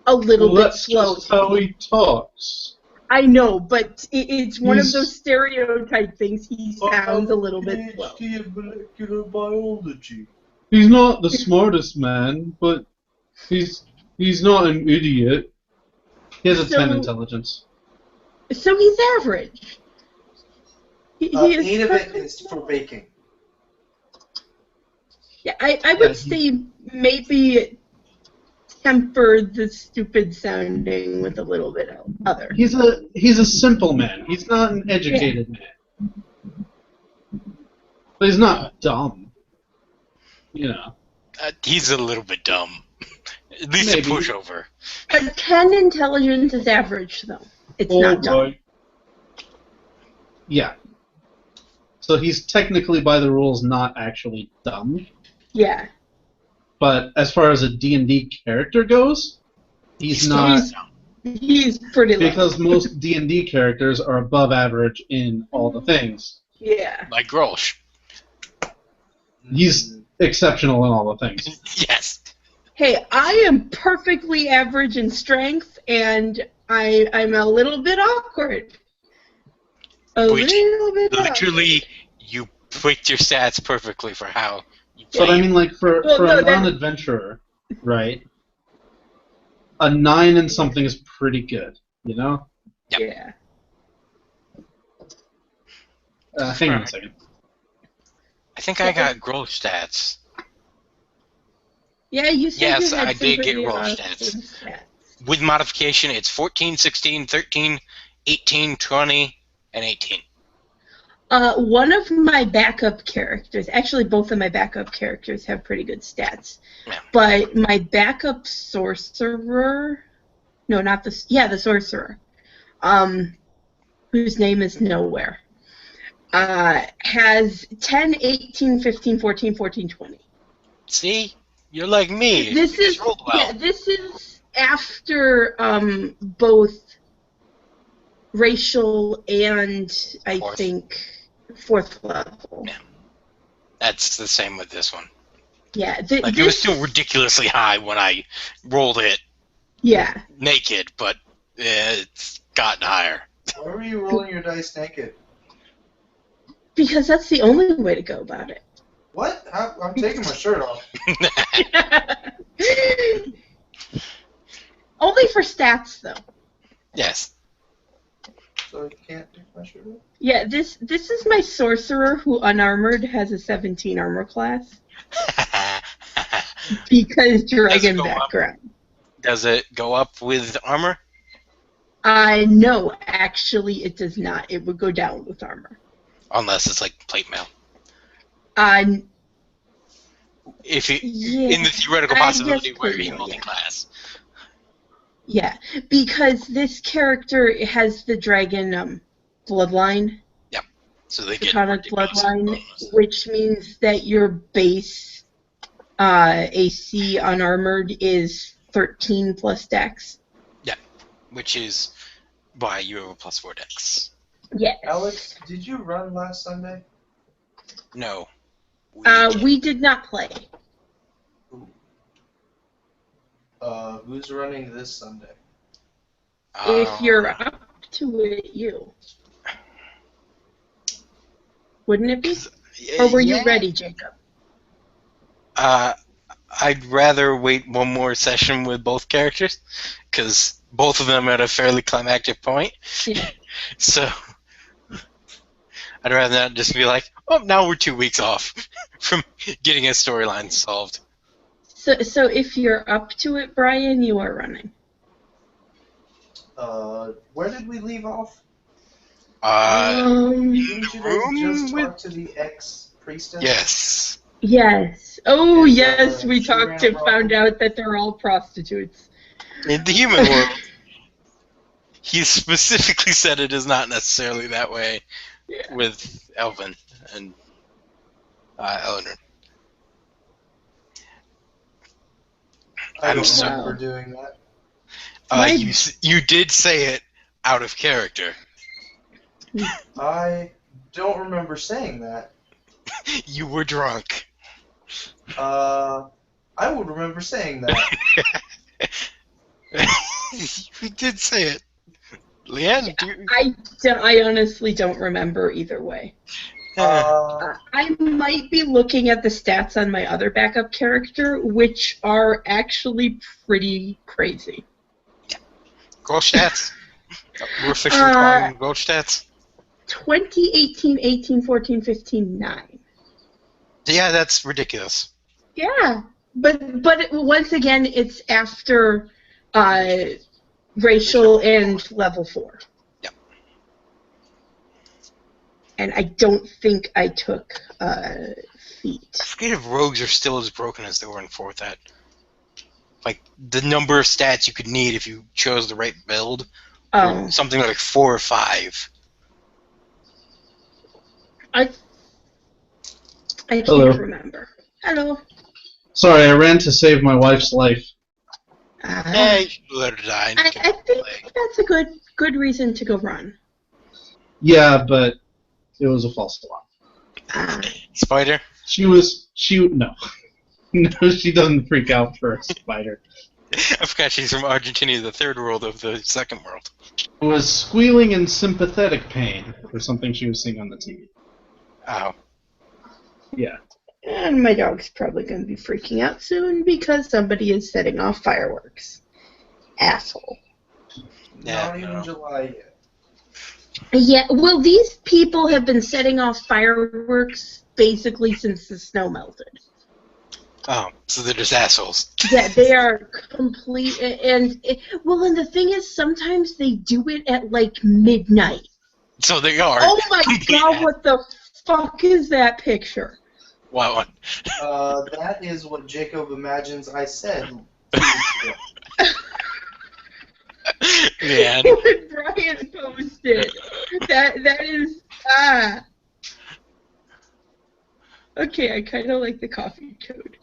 a little bit That's slow. just how he talks. I know, but it's one of He's- those stereotype things. He sounds a little bit slow. PhD in molecular biology. He's not the smartest man, but he's not an idiot. He has a 10 So- intelligence. So he's average. He is 8 of it perfect. is for baking. Yeah, I would he- say maybe temper the stupid sounding with a little bit of other. He's a simple man. He's not an educated man. But he's not dumb. You know. He's a little bit dumb. At least Maybe. a pushover. A 10 intelligence is average, though. It's not dumb. Boy. Yeah. So he's technically, by the rules, not actually dumb. Yeah. But as far as a D&D character goes, he's not... He's pretty low. Because most D&D characters are above average in all the things. Yeah. Like Grolsch. He's exceptional in all the things. Yes. Hey, I am perfectly average in strength, and I'm a little bit awkward. Which Little bit Literally, you picked your stats perfectly for how you But I play. mean, like, for Well, a no, that- non-adventurer, right, a 9 in something is pretty good, you know? Yep. Yeah. Hang on a second. I think I got Grolsch stats. Yeah, you said Yes, you had I some did get pretty roll awesome stats. stats. With modification, it's 14, 16, 13, 18, 20, and 18. One of my backup characters, actually both of my backup characters have pretty good stats. Yeah. But my backup sorcerer, no, not the sorcerer, whose name is Nowhere, has 10, 18, 15, 14, 14, 20. See? You're like me. This You is just rolled well. yeah, this is after both racial and I Fourth. think fourth level. Yeah. That's the same with this one. Yeah, Like, it was this, still ridiculously high when I rolled it yeah. naked, but it's gotten higher. Why were you rolling your dice naked? Because that's the only way to go about it. What? I'm taking my shirt off. Only for stats, though. Yes. So you can't take my shirt off? Yeah, this is my sorcerer who unarmored has a 17 armor class because dragon go up? background. Does it go up with armor? No, actually, it does not. It would go down with armor. Unless it's like plate mail. If you, Yeah, in the theoretical I possibility guess where plate you're mail, holding yeah. class. Yeah, because this character has the dragon bloodline, So they get Draconic ridiculous bloodline, bonus. which means that your base AC unarmored is 13 plus dex. Which is why you have a +4 dex. Yes. Alex, did you run last Sunday? No. We did not play. Who's running this Sunday? If you're up to it, you. Wouldn't it be? Or were you ready, Jacob? I'd rather wait one more session with both characters, because both of them are at a fairly climactic point. Yeah. So I'd rather not just be like, oh, now we're 2 weeks off from getting a storyline solved. So if you're up to it, Brian, you are running. Where did we leave off? In Didn't the you guys room just with... talk to the ex-priestess? Yes. Yes. Oh, And, yes, we she talked ran and a found brothel. out that they're all prostitutes. In the human world, he specifically said it is not necessarily that way Yeah. with Elvin and Eleanor. I I'm don't so- remember doing that. My- You did say it out of character. I don't remember saying that. You were drunk. I would remember saying that. You did say it. Leanne, I honestly don't remember either way. I might be looking at the stats on my other backup character, which are actually pretty crazy. goal stats? We're officially calling them goal stats? 20, 18, 18, 14, 15, 9. Yeah, that's ridiculous. Yeah, but once again, it's after racial and level 4. Yep. And I don't think I took feet. I forget if rogues are still as broken as they were in 4th Ed. Like, the number of stats you could need if you chose the right build, Oh, something like 4 or 5. I can't Hello. remember. Hello. Sorry, I ran to save my wife's life. Yeah, you should let her die. And I you can think play. that's a good reason to go run. Yeah, but it was a false alarm. Spider? No. No, she doesn't freak out for a spider. I forgot she's from Argentina, the 3rd world of the 2nd world. It was squealing in sympathetic pain for something she was seeing on the TV. Oh. Yeah. And my dog's probably going to be freaking out soon because somebody is setting off fireworks. Asshole. Yeah, Not even no. July yet. Yeah, well, these people have been setting off fireworks basically since the snow melted. Oh, so they're just assholes. Yeah, they are complete. And the thing is, sometimes they do it at like midnight. So they are. Oh my complete god, what the fuck is that picture? What? That is what Jacob imagines I said. Man. What Brian posted. That is Okay, I kind of like the coffee code.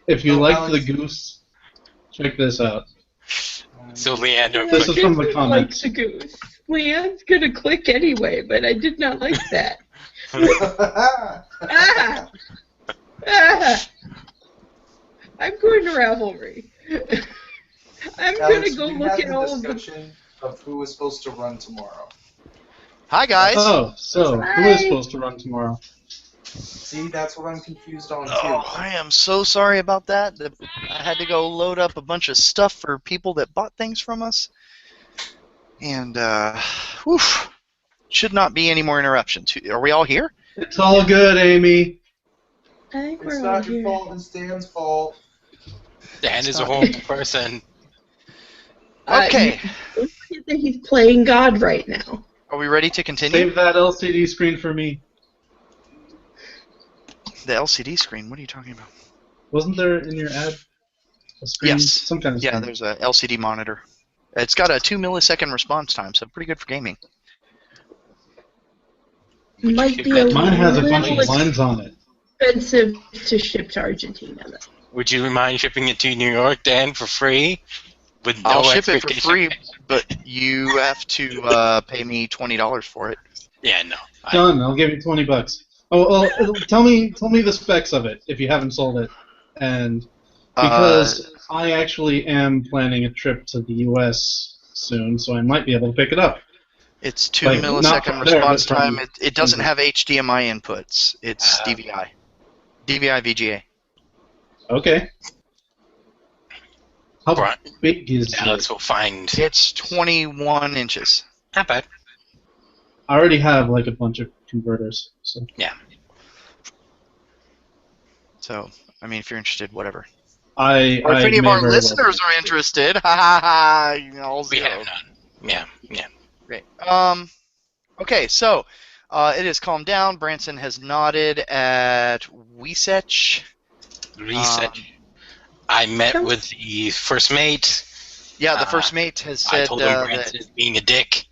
If you Oh, like Alex. the goose, check this out. So Leander This is from the Like comments. the goose. Leanne's gonna click anyway, but I did not like that. Ah! Ah! I'm going to Ravelry. I'm gonna Alex, go we look had at the all of the. discussion of who was supposed to run tomorrow. Hi, guys. Oh, so who Hi. is supposed to run tomorrow? See, that's what I'm confused on too. Oh, I am so sorry about that. I had to go load up a bunch of stuff for people that bought things from us. And, should not be any more interruptions. Are we all here? It's all good, Amy. I think It's we're all not your here. fault, it's Dan's fault. Dan is a horrible person. Okay. Don't forget that he's playing God right now. Are we ready to continue? Save that LCD screen for me. The LCD screen, what are you talking about? Wasn't there in your ad a screen? Yes. Some kind of Yeah, screen. there's a LCD monitor. It's got a 2 millisecond response time, so pretty good for gaming. Might be a Mine has a bunch little of lines on it. expensive to ship to Argentina, though. Would you mind shipping it to New York, Dan, for free? With no I'll ship it for expectation? free, but you have to pay me $20 for it. Yeah, no. Done. I'll give you $20. Oh, well, tell me the specs of it if you haven't sold it, and because I actually am planning a trip to the U.S. soon, so I might be able to pick it up. It's 2 Like, not millisecond from there, response but from- time. It doesn't have HDMI inputs. It's DVI. DVI VGA. Okay. How Right. big is it? Alex will find. It's 21 inches. Not bad. I already have like a bunch of converters, so. So, I mean, if you're interested, whatever. Or Or if any of our listeners are interested, ha ha ha, you know, all We zero. have none. Yeah. Great. Okay, so it has calmed down. Branson has nodded at Weesech. Reset. I met with the first mate. Yeah, the first mate has said I told him that. Branson is being a dick.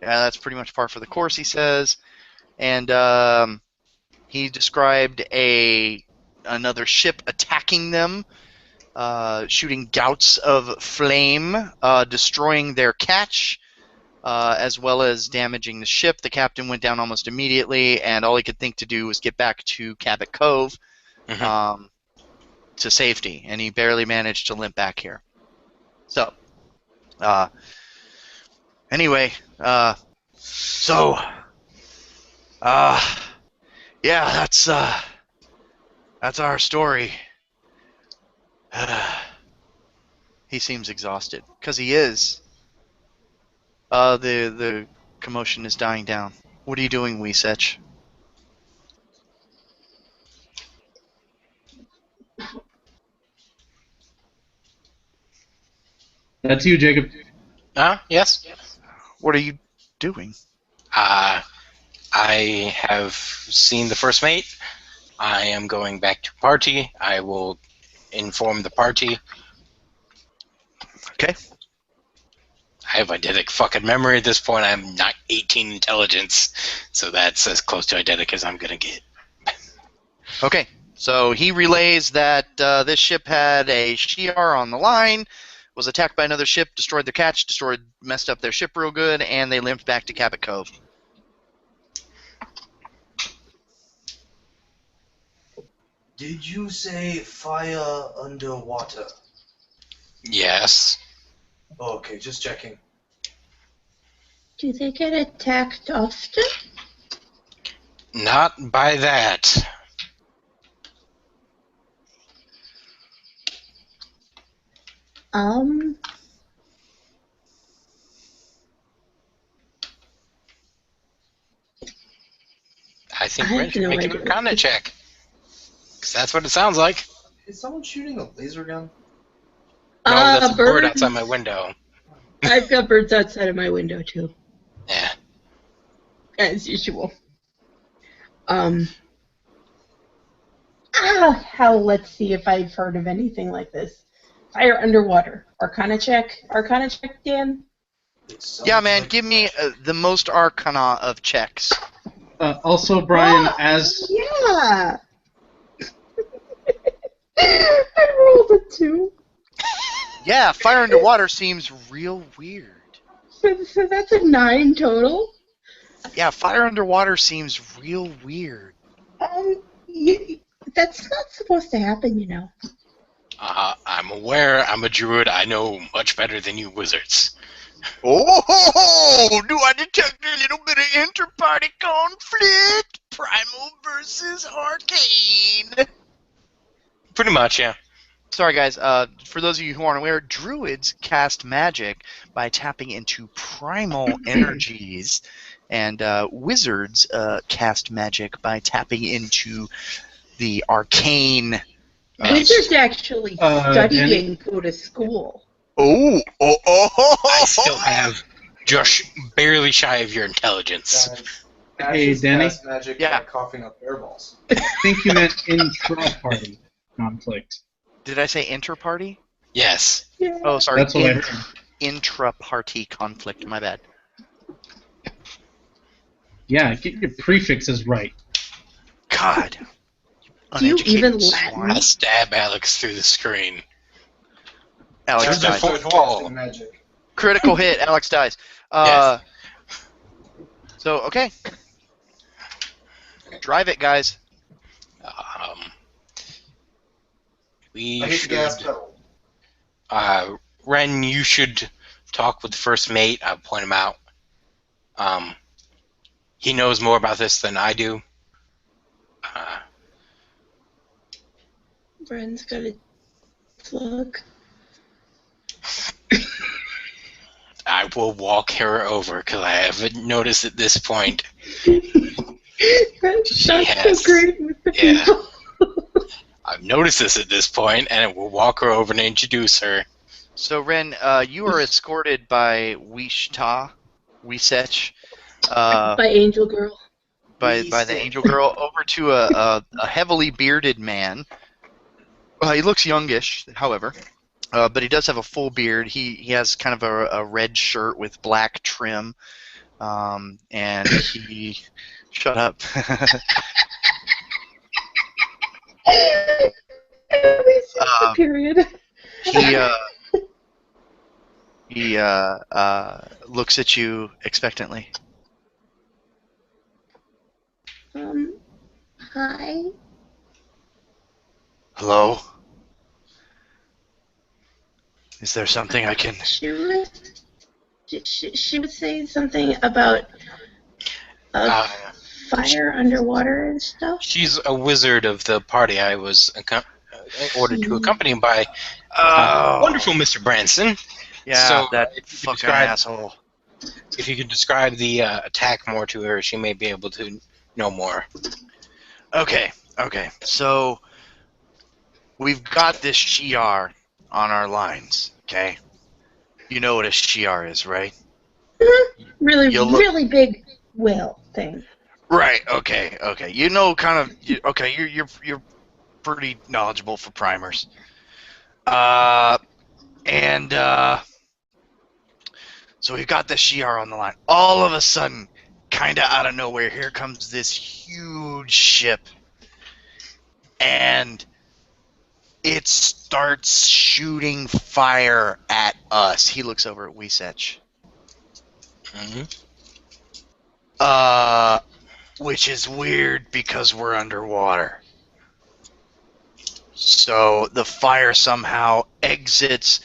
Yeah, that's pretty much par for the course, he says. And he described another ship attacking them, shooting gouts of flame, destroying their catch, as well as damaging the ship. The captain went down almost immediately, and all he could think to do was get back to Cabot Cove to safety, and he barely managed to limp back here. So, anyway, yeah, that's our story. He seems exhausted, because he is. The commotion is dying down. What are you doing, Weesech? That's you, Jacob. Yes. What are you doing? I have seen the first mate. I am going back to party. I will inform the party. Okay. I have eidetic fucking memory at this point. I'm not 18 intelligence, so that's as close to eidetic as I'm gonna get. Okay. So he relays that this ship had a Shi'ar on the line, was attacked by another ship, destroyed their catch, messed up their ship real good, and they limped back to Cabot Cove. Did you say fire underwater? Yes. Okay, just checking. Do they get attacked often? Not by that. I think I Brent have should no make an idea. Arcana check. Because that's what it sounds like. Is someone shooting a laser gun? No, that's a bird birds. outside my window. I've got birds outside of my window too, Yeah. as usual. Hell, let's see if I've heard of anything like this. Fire underwater. Arcana check. Arcana check, Dan. Yeah, man, give me the most arcana of checks. Also, Brian, as Yeah. I rolled a 2. Yeah, fire underwater seems real weird. So that's a 9 total. Yeah, fire underwater seems real weird. That's not supposed to happen, you know. I'm aware. I'm a druid. I know much better than you wizards. Oh, do I detect a little bit of inter-party conflict? Primal versus arcane. Pretty much, yeah. Sorry, guys. For those of you who aren't aware, druids cast magic by tapping into primal energies, and wizards cast magic by tapping into the arcane. Wizards actually study Danny? and go to school. Oh. I still have just barely shy of your intelligence. Hey, Ashes Danny? cast magic Yeah. by coughing up air balls. I think you meant intra-party conflict. Did I say inter-party? Yes. Yeah. Oh, sorry. That's what I heard. Intra-party conflict. My bad. Yeah, get your prefixes right. God. Do you even Uneducated Latin? swine. I'll stab Alex through the screen. Alex Just dies. before- Fourth wall. Casting magic. Critical hit. Alex dies. Yes. So, okay. Drive it, guys. We I hit the gas should. pedal. Ren, you should talk with the first mate. I'll point him out. He knows more about this than I do. Bren's got a plug. I will walk her over because I haven't noticed at this point. That's so has- great with the yeah. people. I've noticed this at this point, and I will walk her over and introduce her. So, Ren, you are escorted by Wishta, By Angel Girl. by the Angel Girl over to a heavily bearded man. He looks youngish, however, but he does have a full beard. He has kind of a red shirt with black trim, and he... Shut up. Period. He looks at you expectantly. Hi. Hello? Is there something I can... She was saying something about fire underwater and stuff. She's a wizard of the party I was ordered to accompany by wonderful Mr. Branson. Yeah, So, that if you fucking describe- asshole. If you could describe the attack more to her, she may be able to know more. Okay. So, we've got this Shi'ar on our lines, okay? You know what a Shi'ar is, right? Really big whale thing. Right. Okay. You know, kind of. Okay. You're pretty knowledgeable for primers. So we've got the Shi'ar on the line. All of a sudden, kind of out of nowhere, here comes this huge ship, and it starts shooting fire at us. He looks over at Wisech. Mm-hmm. Which is weird because we're underwater. So the fire somehow exits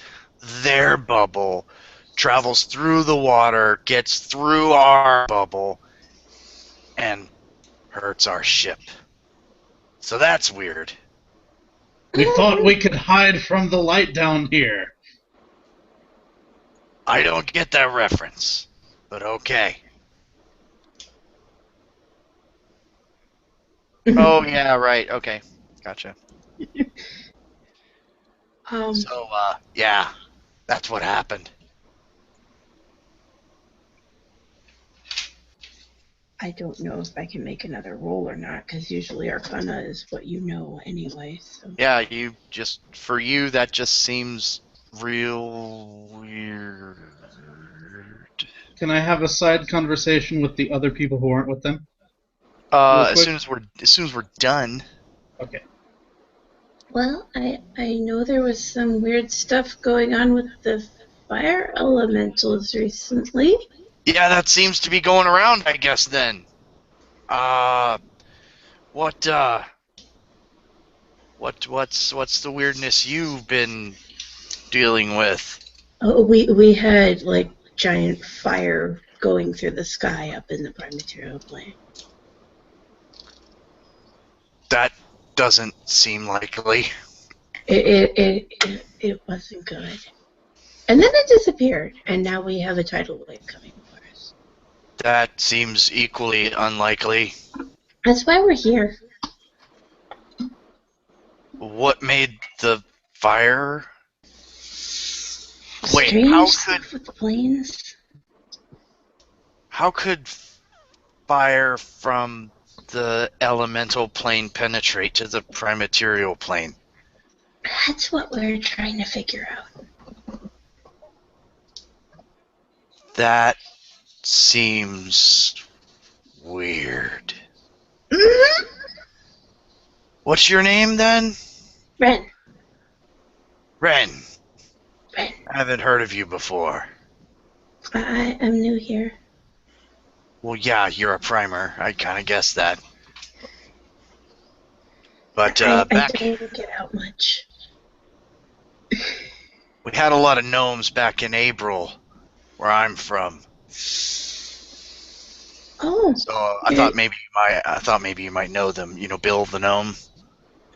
their bubble, travels through the water, gets through our bubble, and hurts our ship. So that's weird. We thought we could hide from the light down here. I don't get that reference, but okay. Oh, yeah, right, okay. Gotcha. So, yeah, that's what happened. I don't know if I can make another roll or not, because usually Arcana is what you know anyway. So. Yeah, for you, that just seems real weird. Can I have a side conversation with the other people who aren't with them? As soon as we're done. Okay. Well, I know there was some weird stuff going on with the fire elementals recently. Yeah, that seems to be going around, I guess, then. What's the weirdness you've been dealing with? Oh, we had like giant fire going through the sky up in the prime material plane. That doesn't seem likely. It wasn't good. And then it disappeared, and now we have a tidal wave coming for us. That seems equally unlikely. That's why we're here. What made the fire? Wait, Strange stuff with the planes. How could fire from the elemental plane penetrate to the primaterial plane? That's what we're trying to figure out. That seems weird. What's your name then? Ren. Ren. Ren. I haven't heard of you before. I am new here. Well, yeah, you're a primer. I kind of guessed that. But I back, don't get out much. we had a lot of gnomes back in April, where I'm from. Oh, So I thought maybe you might know them. You know, Bill the gnome.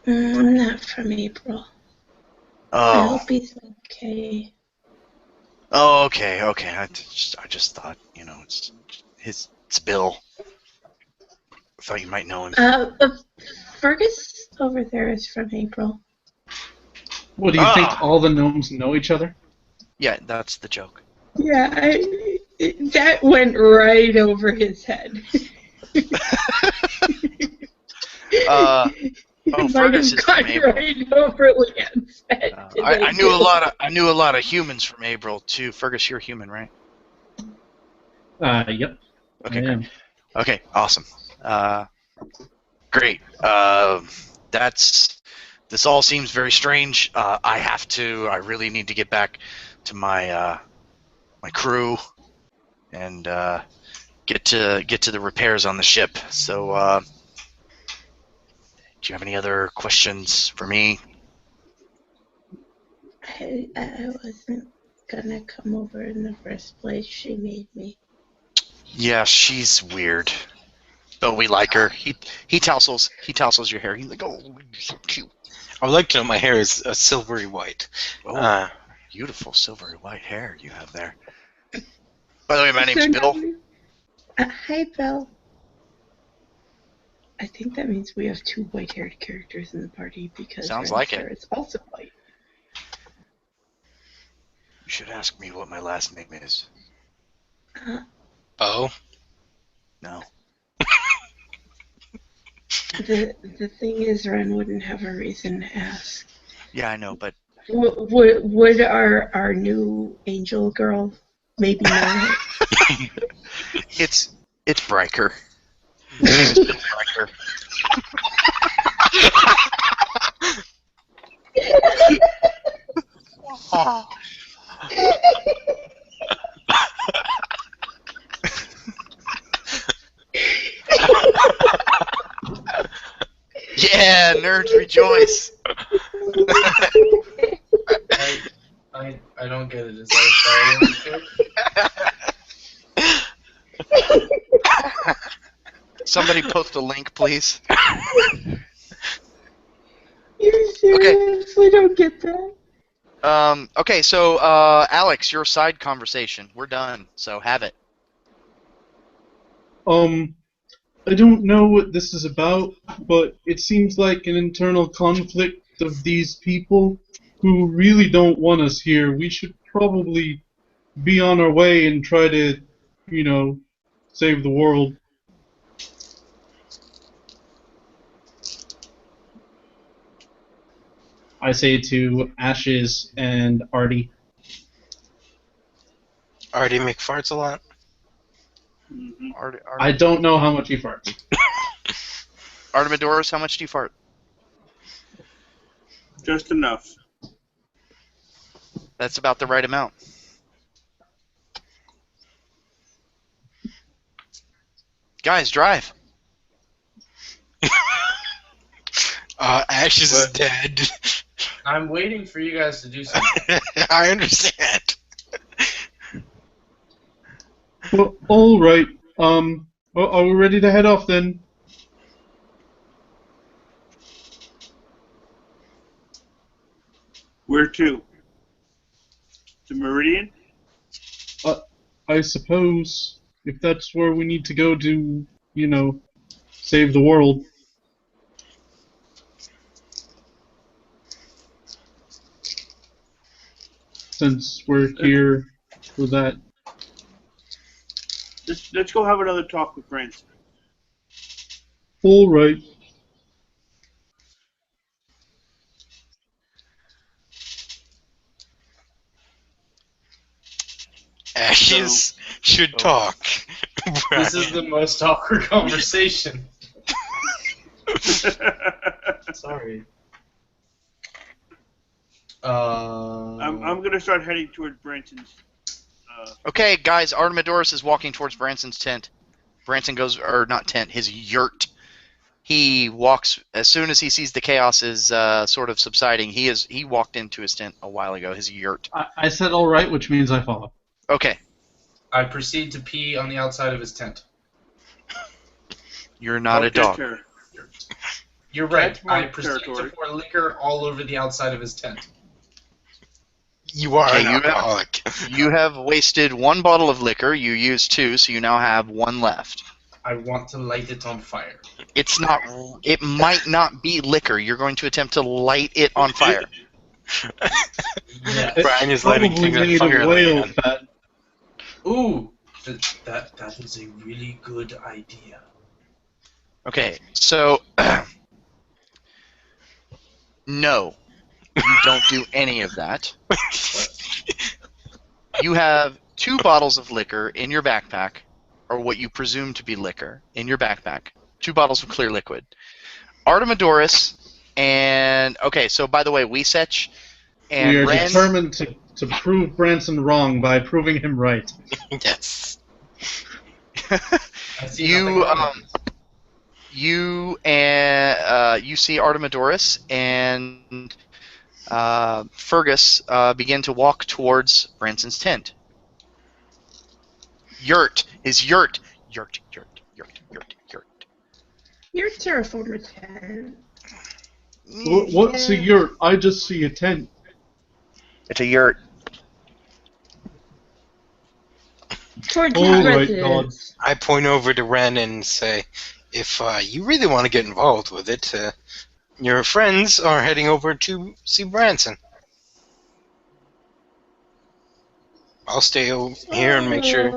I'm not from April. I Oh, hope he's okay. oh, okay. I just thought, it's Bill. I thought you might know him. Fergus over there is from April. What, do you think all the gnomes know each other? Yeah, that's the joke. Yeah, that went right over his head. Fergus is from April. Right over Leanne's head. I knew a lot of humans from April too. Fergus, you're a human, right? Yep. Okay, I great. am. Okay, awesome. Great. This all seems very strange. I really need to get back to my crew and get to the repairs on the ship. So, do you have any other questions for me? I wasn't gonna come over in the first place. She made me. Yeah, she's weird, but we like her. He tousles your hair. He's like, oh, you're so cute. I would like to know my hair is a silvery white. Oh, beautiful silvery white hair you have there. By the way, my name's Bill. Hi, Bill. I think that means we have two white-haired characters in the party because Sounds Ren's like hair it. is also white. You should ask me what my last name is. Oh? No. The thing is, Ren wouldn't have a reason to ask. Yeah, I know, but Would our new angel girl maybe know it? it's Riker. It's Bill Riker. Yeah, nerds rejoice. I don't get it. Is that a Star Wars joke? Somebody post a link, please. You seriously don't get that? Okay, so Alex, your side conversation. We're done, so have it. I don't know what this is about, but it seems like an internal conflict of these people who really don't want us here. We should probably be on our way and try to, save the world. I say to Ashes and Artie. Artie McFarts a lot? I don't know how much he farts. Artemidorus, how much do you fart? Just enough. That's about the right amount. Guys, drive. Ashes is dead. I'm waiting for you guys to do something. I understand. Well, all right. Are we ready to head off then? Where to? To Meridian? I suppose if that's where we need to go to, save the world. Since we're here for that. Let's go have another talk with Branson. All right. Ashes should talk. This is the most awkward conversation. Sorry. I'm gonna start heading towards Branson's. Okay, guys, Artemidorus is walking towards Branson's tent. Branson goes, or not tent, his yurt. he walks as soon as he sees the chaos is sort of subsiding. He walked into his tent a while ago. His yurt. I said all right, which means I follow. Okay, I proceed to pee on the outside of his tent. you're not a dog. You're right. That's my I proceed territory. to pour liquor all over the outside of his tent. You are Okay, an you have- alcoholic. You have wasted 1 bottle of liquor. You used 2, so you now have 1 left. I want to light it on fire. It's not. It might not be liquor. You're going to attempt to light it on fire. Yes. Brian is lighting Probably things on made fire. of whale man. fat. Ooh, that is a really good idea. Okay, so no, you don't do any of that. You have 2 bottles of liquor in your backpack, or what you presume to be liquor in your backpack. 2 bottles of clear liquid. Artemidorus and okay. So by the way, Weesech and We are Ren. determined to prove Branson wrong by proving him right. Yes. I see nothing You wrong with this. you and you see Artemidorus and Fergus begin to walk towards Branson's tent. His yurt. Your terraformer tent. What's a yurt? I just see a tent. It's a yurt. Towards Oh, his right, residence. I point over to Ren and say, if you really want to get involved with it, your friends are heading over to see Branson. I'll stay over here and make sure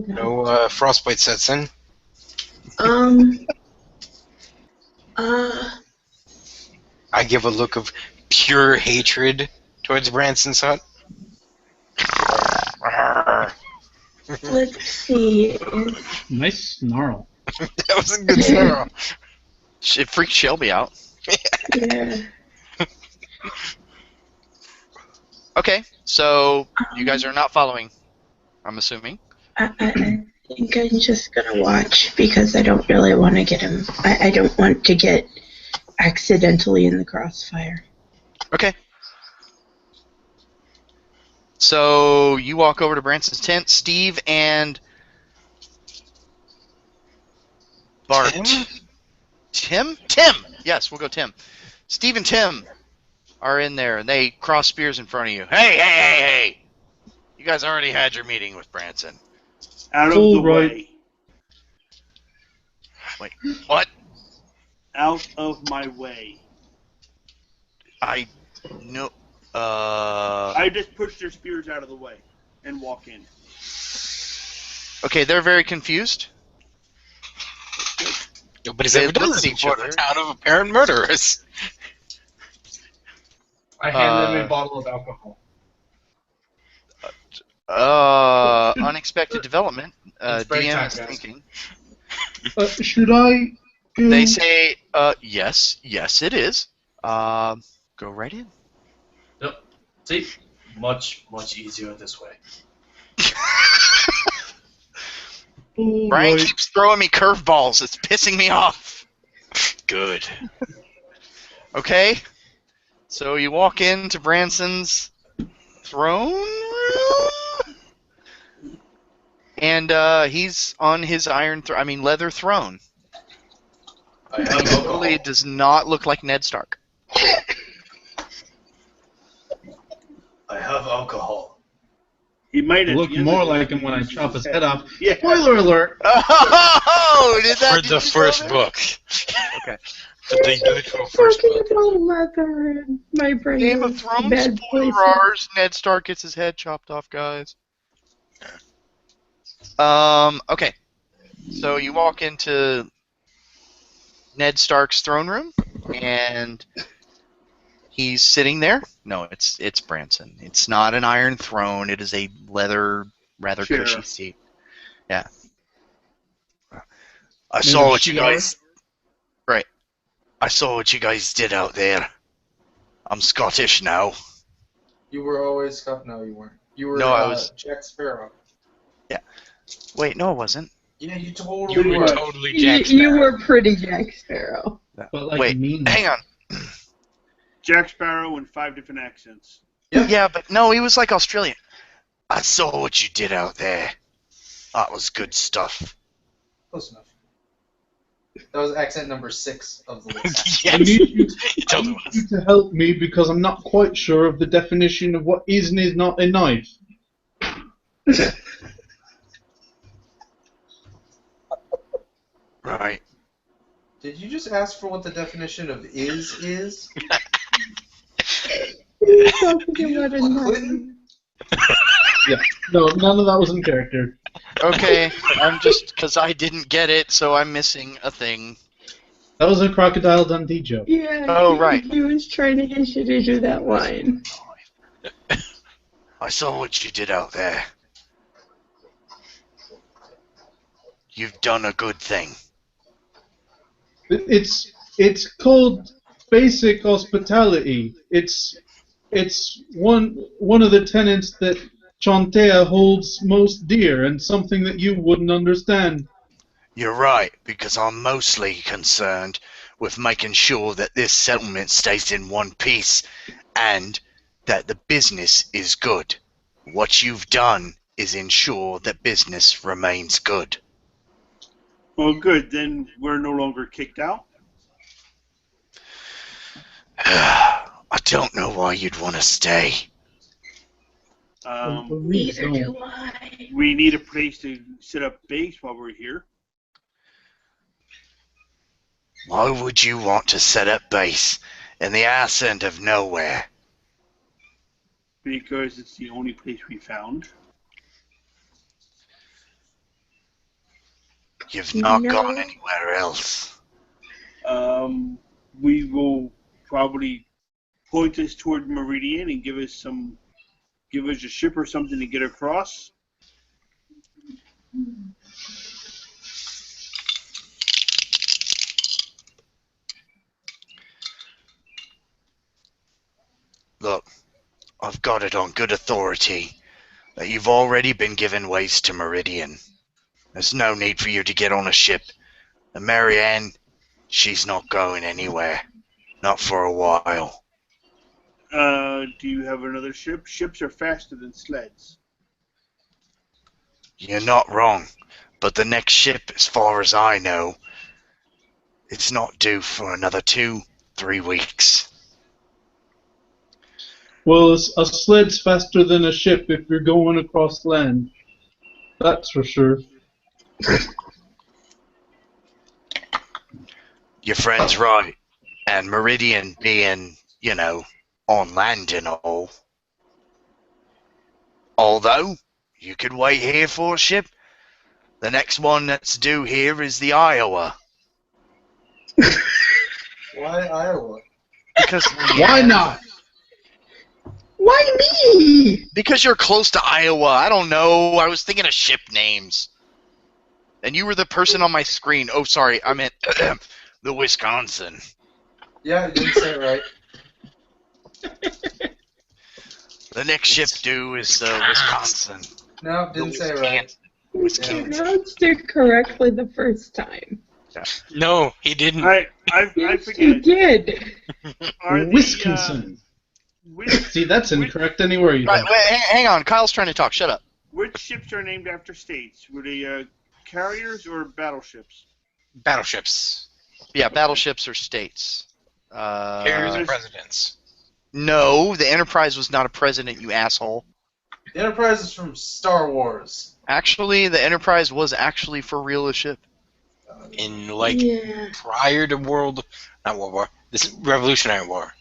no frostbite sets in. I give a look of pure hatred towards Branson's hut. Let's see. Nice snarl. That was a good snarl. It freaked Shelby out. Yeah. Okay, so you guys are not following, I'm assuming. I think I'm just gonna watch because I don't really want to get him. I don't want to get accidentally in the crossfire. Okay. So you walk over to Branson's tent. Steve and Bart. Tim? Tim! Yes, we'll go Tim. Steve and Tim are in there, and they cross spears in front of you. Hey! You guys already had your meeting with Branson. Out of All the right. way. Wait, what? Out of my way. I just push their spears out of the way and walk in. Okay, they're very confused. Nobody's They ever done look this at each before. other. A town of apparent murderers. I hand them a bottle of alcohol. Unexpected development. It's break DM time, is guys. thinking. Should I go? They say, yes, it is. Go right in. Yep. See? Much easier this way. All Brian right. keeps throwing me curveballs. It's pissing me off. Good. Okay. So you walk into Branson's throne room, and he's on his leather throne. I have Totally alcohol. does not look like Ned Stark. I have alcohol. He might have Look more like him when I chop his head off. Yeah. Spoiler alert! Oh, did that? For did the you first know that? book. Okay. The literal first Talking book. about leather and my brain Game of is Thrones bad places. spoilers. Ned Stark gets his head chopped off, guys. Okay. So you walk into Ned Stark's throne room, and he's sitting there. No, it's Branson. It's not an iron throne. It is a leather, rather Chair. cushy seat. Yeah. I saw what you guys. Right. I saw what you guys did out there. I'm Scottish now. You were always Scott. No, you weren't. You were No, I was- Jack Sparrow. Wait, no, it wasn't. Yeah, you You totally were were. totally Jack You Sparrow. were pretty Jack Sparrow. But like Wait, mean. hang on. Jack Sparrow in 5 different accents. Yep. Yeah, but no, he was like Australian. I saw what you did out there. That was good stuff. Close enough. That was accent number 6 of the list. I Yes. need you, You I totally need was. you to help me because I'm not quite sure of the definition of what is and is not a knife. Right. Did you just ask for what the definition of is? You're talking about a What, knife. Clinton? No, none of that was in character. Okay, I'm just because I didn't get it, so I'm missing a thing. That was a Crocodile Dundee joke. Yeah. Oh, right. He was trying to get you to do that line. I saw what you did out there. You've done a good thing. It's called basic hospitality. It's one of the tenets that Chantea holds most dear, and something that you wouldn't understand. You're right, because I'm mostly concerned with making sure that this settlement stays in one piece and that the business is good. What you've done is ensure that business remains good. Well, good. Then we're no longer kicked out. I don't know why you'd want to stay. Neither do I. We need a place to set up base while we're here. Why would you want to set up base in the arse end of nowhere? Because it's the only place we found. You've not No. gone anywhere else. We will probably point us toward Meridian and give us a ship or something to get across. Look, I've got it on good authority that you've already been given ways to Meridian. There's no need for you to get on a ship. And Marianne, she's not going anywhere. Not for a while. Do you have another ship? Ships are faster than sleds. You're not wrong, but the next ship, as far as I know, it's not due for another 2-3 weeks. Well, a sled's faster than a ship if you're going across land. That's for sure. Your friend's right. And Meridian being, on land and all. Although, you could wait here for a ship. The next one that's due here is the Iowa. Why Iowa? Because Why not? Why me? Because you're close to Iowa. I don't know. I was thinking of ship names. And you were the person on my screen. Oh, sorry. I meant the Wisconsin. Yeah, you didn't say it right. The next ship due is the Wisconsin. No, didn't say it right. You pronounced it correctly the first time. No, he didn't. I Yes, you forget. did. Are the, Wisconsin. See, that's incorrect anywhere you Right, go. wait, hang on. Kyle's trying to talk. Shut up. Which ships are named after states? Were they carriers or battleships? Battleships. Yeah, battleships are states. Carriers and presidents. No, the Enterprise was not a president, you asshole. The Enterprise is from Star Wars. Actually, the Enterprise was actually for real a ship. In, Yeah. prior to not World War, this Revolutionary War.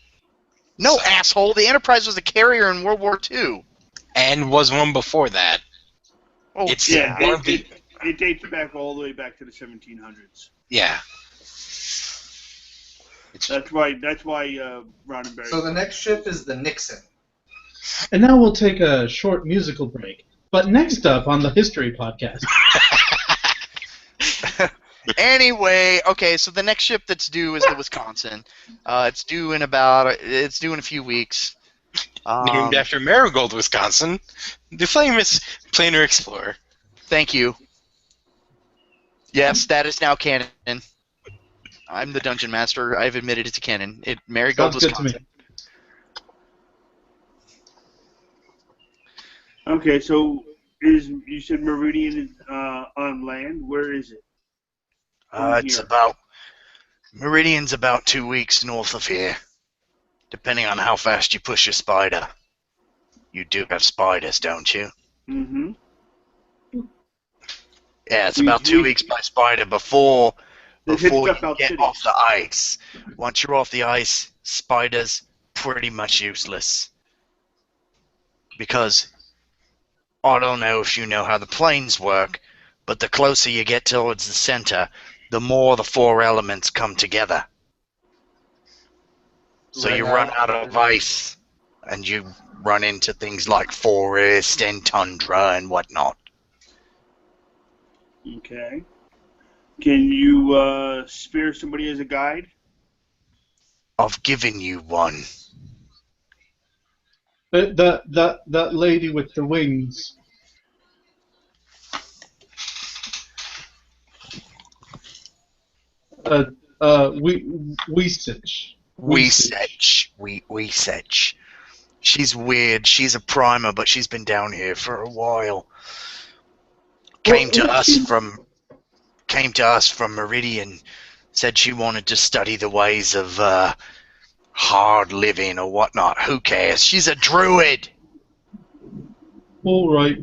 No, So- asshole. The Enterprise was a carrier in World War II. And was one before that. Oh, It's Yeah, one of the, it dates back all the way back to the 1700s. yeah. That's why Roddenberry. So the next ship is the Nixon. And now we'll take a short musical break. But next up on the History Podcast. Anyway, okay, so the next ship that's due is the Wisconsin. It's due in a few weeks. Named after Marigold, Wisconsin, the famous planar explorer. Thank you. Yes, that is now canon. I'm the dungeon master. I've admitted it to canon. Marigold Sounds was good to me. content. Okay, so you said Meridian is on land? Where is it? It's about Meridian's about 2 weeks north of here, depending on how fast you push your spider. You do have spiders, don't you? Mm-hmm. Yeah, it's about 2 weeks by spider before It hits you Dropout get City. off the ice. Once you're off the ice, spiders pretty much useless. Because I don't know if you know how the planes work, but the closer you get towards the center, the more the four elements come together. So Right you now- run out of ice, and you run into things like forest and tundra and whatnot. Okay. Can you spare somebody as a guide? I've given you one. That lady with the wings. Weesich. Weesech. She's weird. She's a primer, but she's been down here for a while. Came to us from Meridian. Said she wanted to study the ways of hard living or whatnot. Who cares? She's a druid. All right.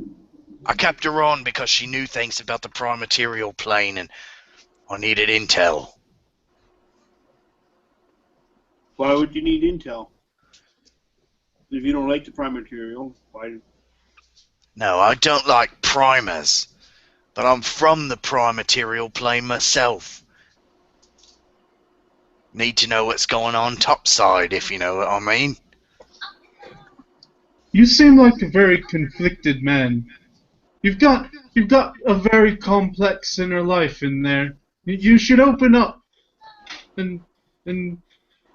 I kept her on because she knew things about the prime material plane, and I needed intel. Why would you need intel? If you don't like the prime material, why? No, I don't like primers, but I'm from the prime material plane myself. Need to know what's going on topside, if you know what I mean. You seem like a very conflicted man. You've got a very complex inner life in there. You should open up and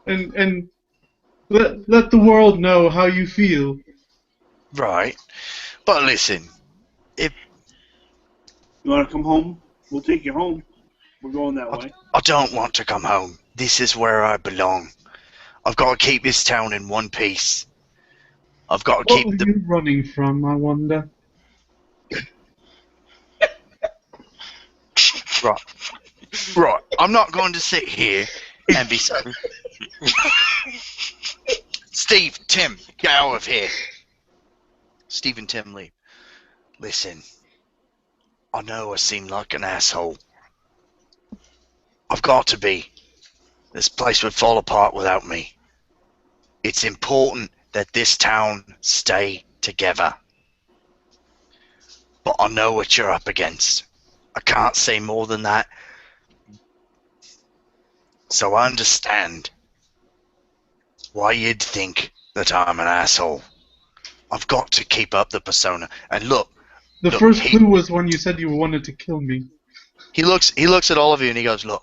let the world know how you feel. Right. But listen, You want to come home? We'll take you home. We're going that way. I don't want to come home. This is where I belong. I've got to keep this town in one piece. I've got to What keep are you running from, I wonder? Right. I'm not going to sit here and be so... Steve, Tim, get out of here. Steve and Tim leave. Listen, I know I seem like an asshole. I've got to be. This place would fall apart without me. It's important that this town stay together. But I know what you're up against. I can't say more than that. So I understand why you'd think that I'm an asshole. I've got to keep up the persona. And look, The Look, first he- clue was when you said you wanted to kill me. he looks at all of you and he goes, look,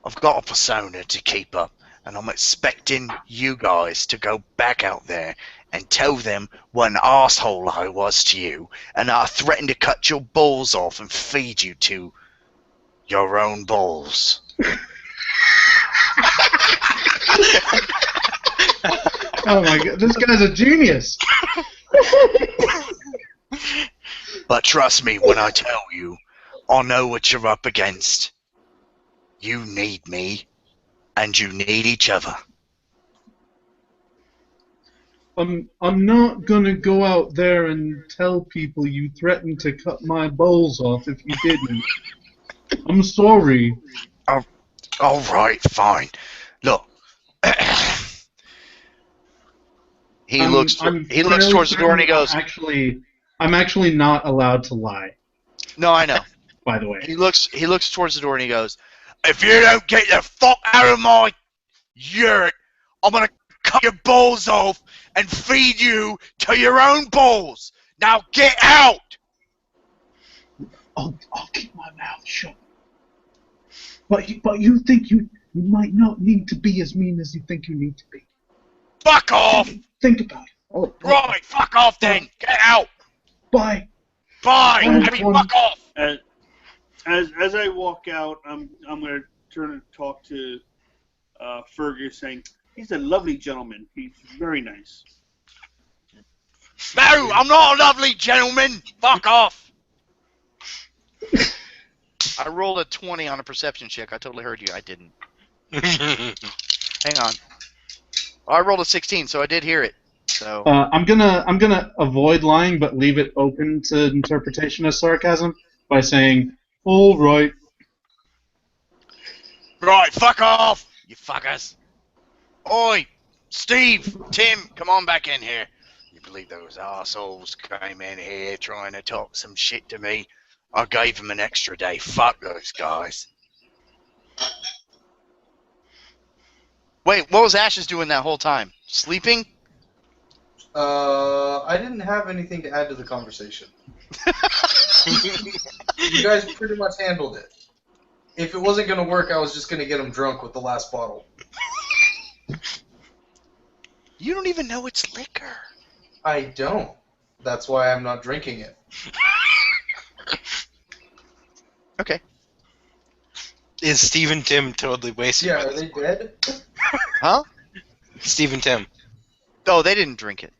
I've got a persona to keep up, and I'm expecting you guys to go back out there and tell them what an asshole I was to you, and I threatened to cut your balls off and feed you to your own balls. Oh my god, this guy's a genius! But trust me when I tell you, I know what you're up against. You need me, and you need each other. I'm not gonna go out there and tell people you threatened to cut my balls off if you didn't. I'm sorry. All right, fine. Look, he looks towards the door and he goes, I'm actually not allowed to lie, "No, I know." by the way. He looks towards the door and he goes, "If you don't get the fuck out of my yurt, I'm gonna cut your balls off and feed you to your own balls. Now get out!" I'll keep my mouth shut. But you think you might not need to be as mean as you think you need to be. Fuck off! Think about it. Oh, Right, fuck off then. Get out. Bye. Bye. Bye, I mean, everyone. fuck off. As I walk out, I'm going to turn and talk to Fergus, saying he's a lovely gentleman. He's very nice. No, I'm not a lovely gentleman. Fuck off. I rolled a 20 on a perception check. I totally heard you. I didn't. Hang on. Oh, I rolled a 16, so I did hear it. So I'm gonna avoid lying, but leave it open to interpretation as sarcasm by saying, "All right." right, fuck off, you fuckers. Oi, Steve, Tim, come on back in here. You believe those arseholes came in here trying to talk some shit to me? I gave them an extra day. Fuck those guys. Wait, what was Ashes doing that whole time? Sleeping? I didn't have anything to add to the conversation. You guys pretty much handled it. If it wasn't going to work, I was just going to get him drunk with the last bottle. You don't even know it's liquor. I don't. That's why I'm not drinking it. Okay. Is Steve and Tim totally wasted? Yeah, are they dead? Huh? Steve and Tim. Oh, they didn't drink it.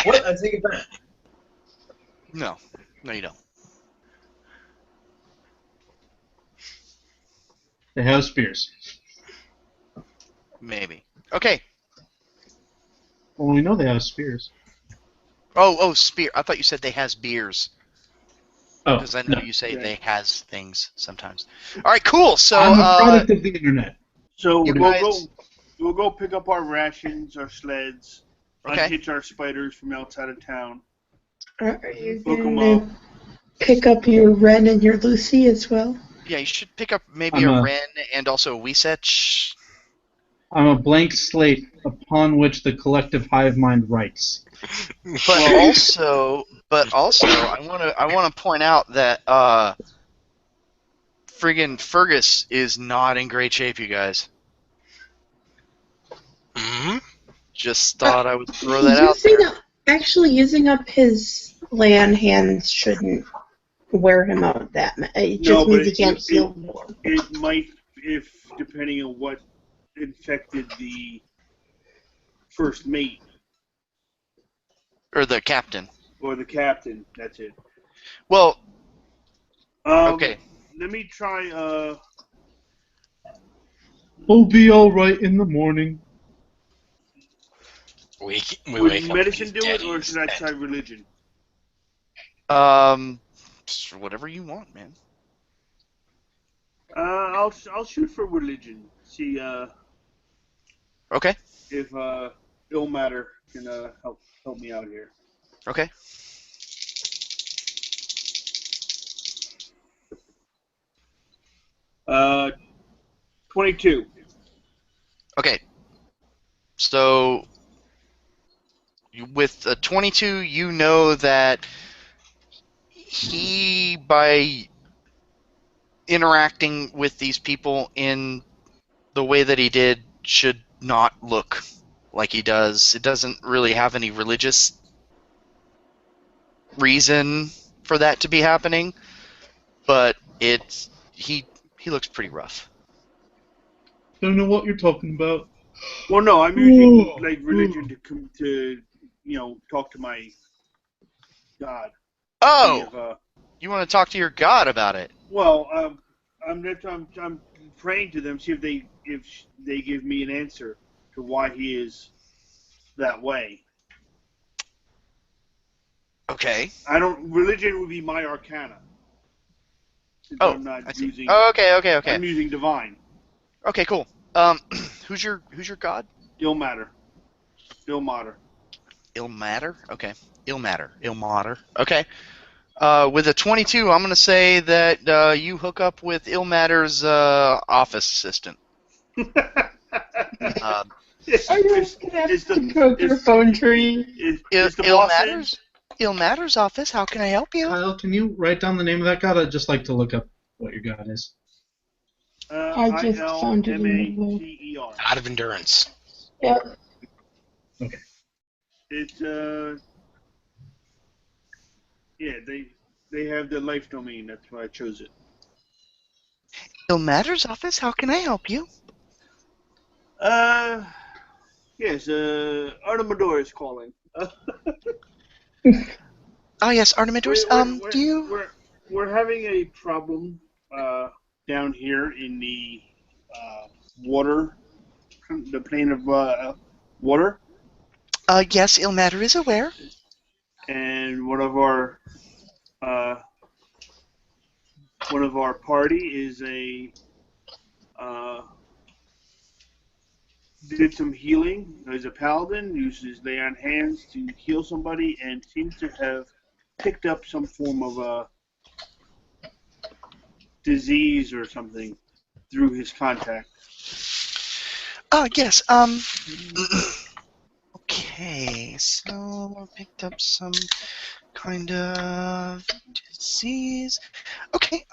What? I take it back. No. No, you don't. They have spears. Maybe. Okay. Well, we know they have spears. Oh, spear. I thought you said they has beers. Oh, Because I know no. you say Yeah. they has things sometimes. All right, cool. So, I'm a product of the internet. So You we'll guys- go pick up our rations, our sleds, Okay. unhitch our spiders from outside of town. Are you Hook 'em going to pick up your Ren and your Lucy as well? yeah, you should pick up maybe I'm a a- Ren and also a Weesetch. I'm a blank slate upon which the collective hive mind writes. But also, I want to point out that friggin' Fergus is not in great shape, you guys. Hmm? Just thought I would throw that out Using there. up- Actually, using up his land hands shouldn't wear him out that much. It No, just but means he can't heal more. It might, if depending on what infected the first mate Or the captain. or the captain. That's it. Well, okay. Let me try. We'll be all right in the morning. We Would wake up medicine and do he's it, or dead. should I try religion? Whatever you want, man. I'll shoot for religion. See Okay. if ill matter can help me out here. Okay. Uh, 22. Okay. So, with a 22, you know that he, by interacting with these people in the way that he did, should not look like he does. It doesn't really have any religious reason for that to be happening, but he looks pretty rough. Don't know what you're talking about. Well, no, I'm using Ooh. like religion to talk to my God. Oh, See if, you want to talk to your god about it? well, I'm praying to them, see if they give me an answer to why he is that way. Okay. Religion would be my arcana. Since Oh, I'm not I see. using. Oh, okay. I'm using divine. Okay, cool. Who's your god? Ill matter. Ilmater? Okay. Ilmater. Okay. With a 22, I'm going to say that you hook up with Ilmater's office assistant. Are you going to have to go through phone tree? Is the boss in? Ilmater's? Ilmater's office, how can I help you? Kyle, can you write down the name of that god? I'd just like to look up what your god is. I just found it in the web. ILMATER. Out of endurance. Yep. It's they have the life domain. That's why I chose it. Ilmater's office, how can I help you? Yes, Artemador is calling. Oh yes, Artemidorus. Do you? We're having a problem down here in the water, the plane of water, Yes, Ilmater is aware. and one of our party is did some healing. Is a paladin, uses lay on hands to heal somebody, and seems to have picked up some form of a disease or something through his contact. Yes. Okay, so picked up some kind of disease. Okay.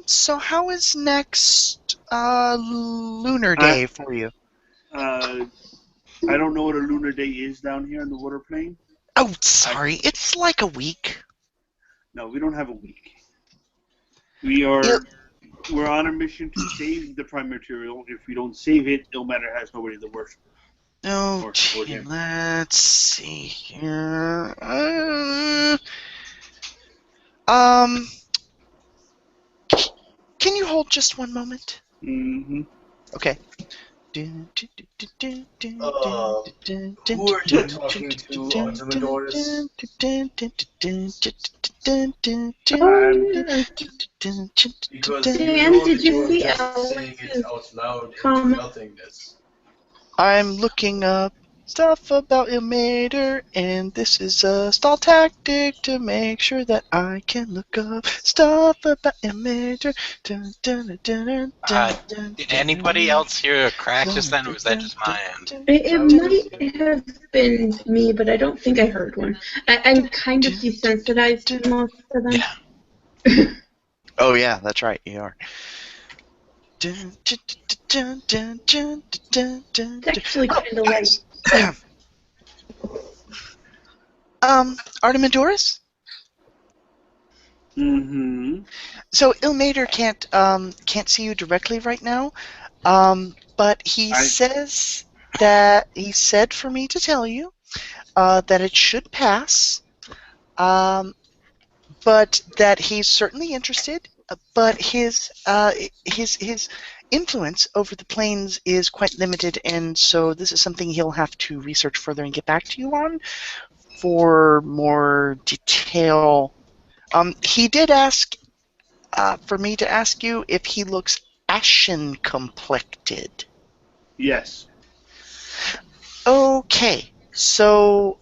So how is next lunar day for you? I don't know what a lunar day is down here in the water plane. Oh, sorry. It's like a week. No, we don't have a week. We're on a mission to save the prime material. If we don't save it, Ilmater has nobody to worship. Okay, let's see here. Can you hold just one moment? Mm-hmm. Okay. Who are you talking to, Artemidorus? Because Dan, did you see saying it out loud into nothingness. I'm looking up stuff about Ilmater, and this is a stall tactic to make sure that I can look up stuff about Ilmater. Did anybody else hear a crack just then, or was that just my end? It might have been me, but I don't think I heard one. I'm kind of desensitized to most of them. Yeah. Oh yeah, that's right, you are. It's actually kind of like... Artemidorus? Mm-hmm. So Ilmater can't see you directly right now, but he said for me to tell you that it should pass, but that he's certainly interested. But his influence over the planes is quite limited, and so this is something he'll have to research further and get back to you on for more detail. He did ask for me to ask you if he looks ashen complected. Yes. Okay, so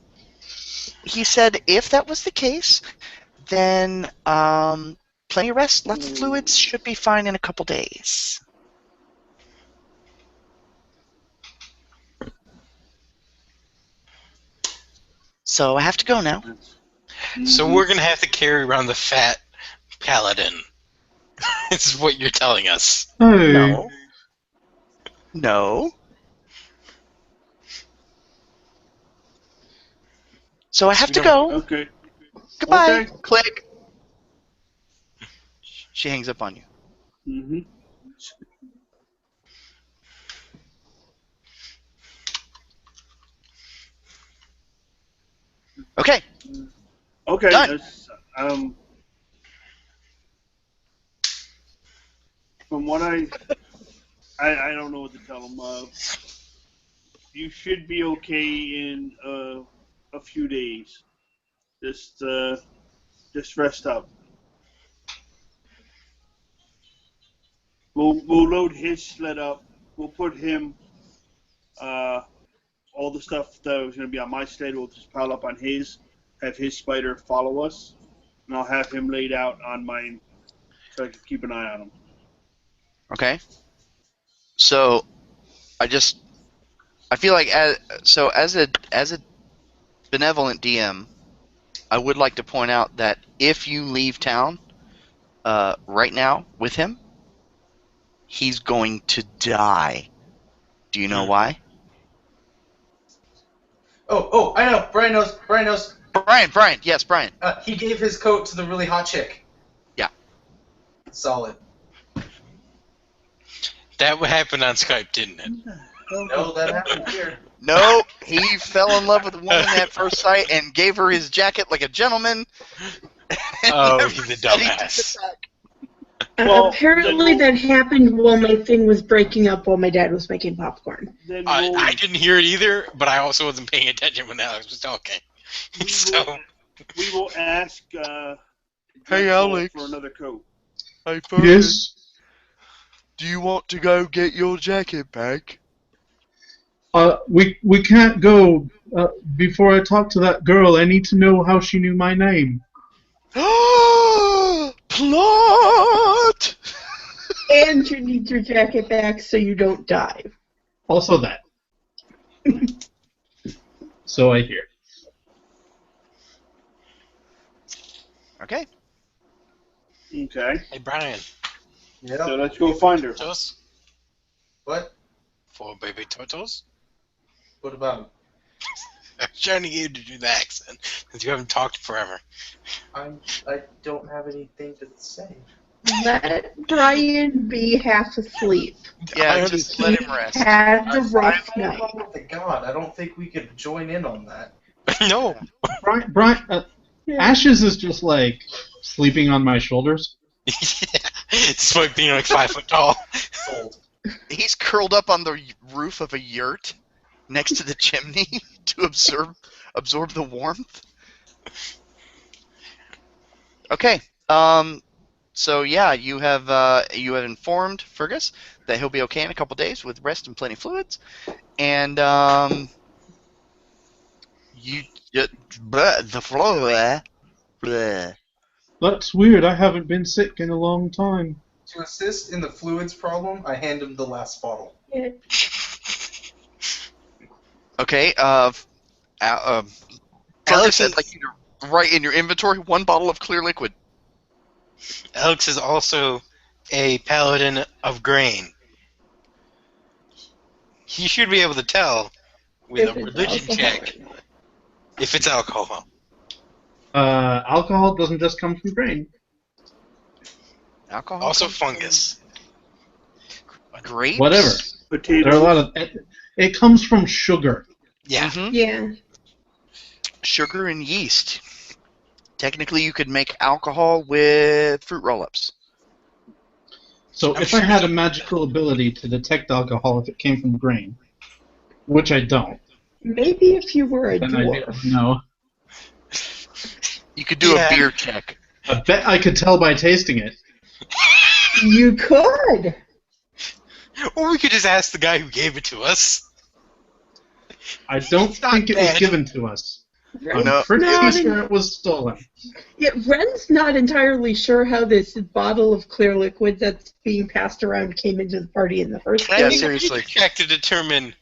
he said if that was the case, then plenty of rest, lots of fluids, should be fine in a couple days. So I have to go now. So we're gonna have to carry around the fat paladin. This is what you're telling us. Hey. No. No. So I have to go. Okay. Goodbye. Okay. Click. She hangs up on you. Mm-hmm. Okay. Okay. Done. From what I don't know what to tell him. You should be okay in a few days. Just rest up. We'll load his sled up. We'll put him all the stuff that was going to be on my sled. We'll just pile up on his. Have his spider follow us, and I'll have him laid out on mine so I can keep an eye on him. Okay. So I feel like as a benevolent DM, I would like to point out that if you leave town right now with him, he's going to die. Do you know why? Oh, I know. Brian knows. Brian. Yes, Brian. He gave his coat to the really hot chick. Yeah. Solid. That happened on Skype, didn't it? No, that happened here. No, he fell in love with a woman at first sight and gave her his jacket like a gentleman. Oh, he's a dumbass. Well, Apparently then that happened while my thing was breaking up while my dad was making popcorn. Then I didn't hear it either, but I also wasn't paying attention when Alex was talking. So, we will ask. Hey, Alex. For another coat. Hey, Yes. do you want to go get your jacket back? We can't go. Before I talk to that girl, I need to know how she knew my name. Plot! And you need your jacket back so you don't die. Also that. So I hear. Okay. Okay. hey, Brian. Yeah. So let's go find her. Turtles? What? 4 baby turtles? What about him? I'm trying to get you to do the accent, because you haven't talked forever. I don't have anything to say. Let Brian be half asleep. Yeah, just let him He rest. had a rough I'm night. with the God. I don't think we could join in on that. No. Brian, Ashes is just like sleeping on my shoulders. Despite being like 5 foot tall. Sold. He's curled up on the roof of a yurt next to the chimney to absorb the warmth. Okay. So yeah, you have informed Fergus that he'll be okay in a couple days with rest and plenty of fluids, and the floor. That's weird. I haven't been sick in a long time. To assist in the fluids problem, I hand him the last bottle. Okay. Fergus said like you to write in your inventory 1 bottle of clear liquid. Alex is also a paladin of grain. He should be able to tell with a religion check if it's alcohol. Alcohol doesn't just come from grain. Alcohol. Also fungus. Grapes. Whatever. Potatoes. There are a lot of. It comes from sugar. Yeah. Mhm. Yeah. Sugar and yeast. Technically, you could make alcohol with fruit roll-ups. So I'm if sure I had a magical ability to detect alcohol if it came from grain, which I don't, Maybe if you were a then I dwarf. know. You could do Yeah. a beer check. I bet I could tell by tasting it. You could. Or we could just ask the guy who gave it to us. I don't It's not think it was bad. given to us. I'm No. pretty Not sure it was stolen. Yeah, Ren's not entirely sure how this bottle of clear liquid that's being passed around came into the party in the first Yeah, I place. think we seriously. need to check to determine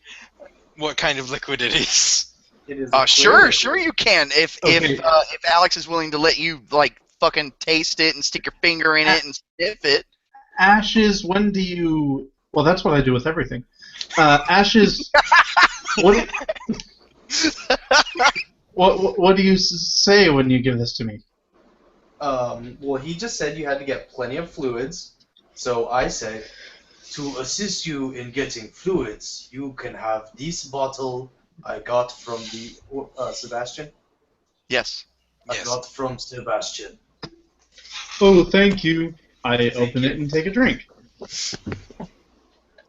what kind of liquid it is. It is. a Sure clear- sure you can. If Okay. if Alex is willing to let you like fucking taste it and stick your finger in it and sniff it. Ashes, when do you... Well, that's what I do with everything. Ashes, what do you say when you give this to me? Well, he just said you had to get plenty of fluids, so I said, to assist you in getting fluids, you can have this bottle I got from the Sebastian. Yes. I Yes. got from Sebastian. Oh, thank you. I open it and take a drink.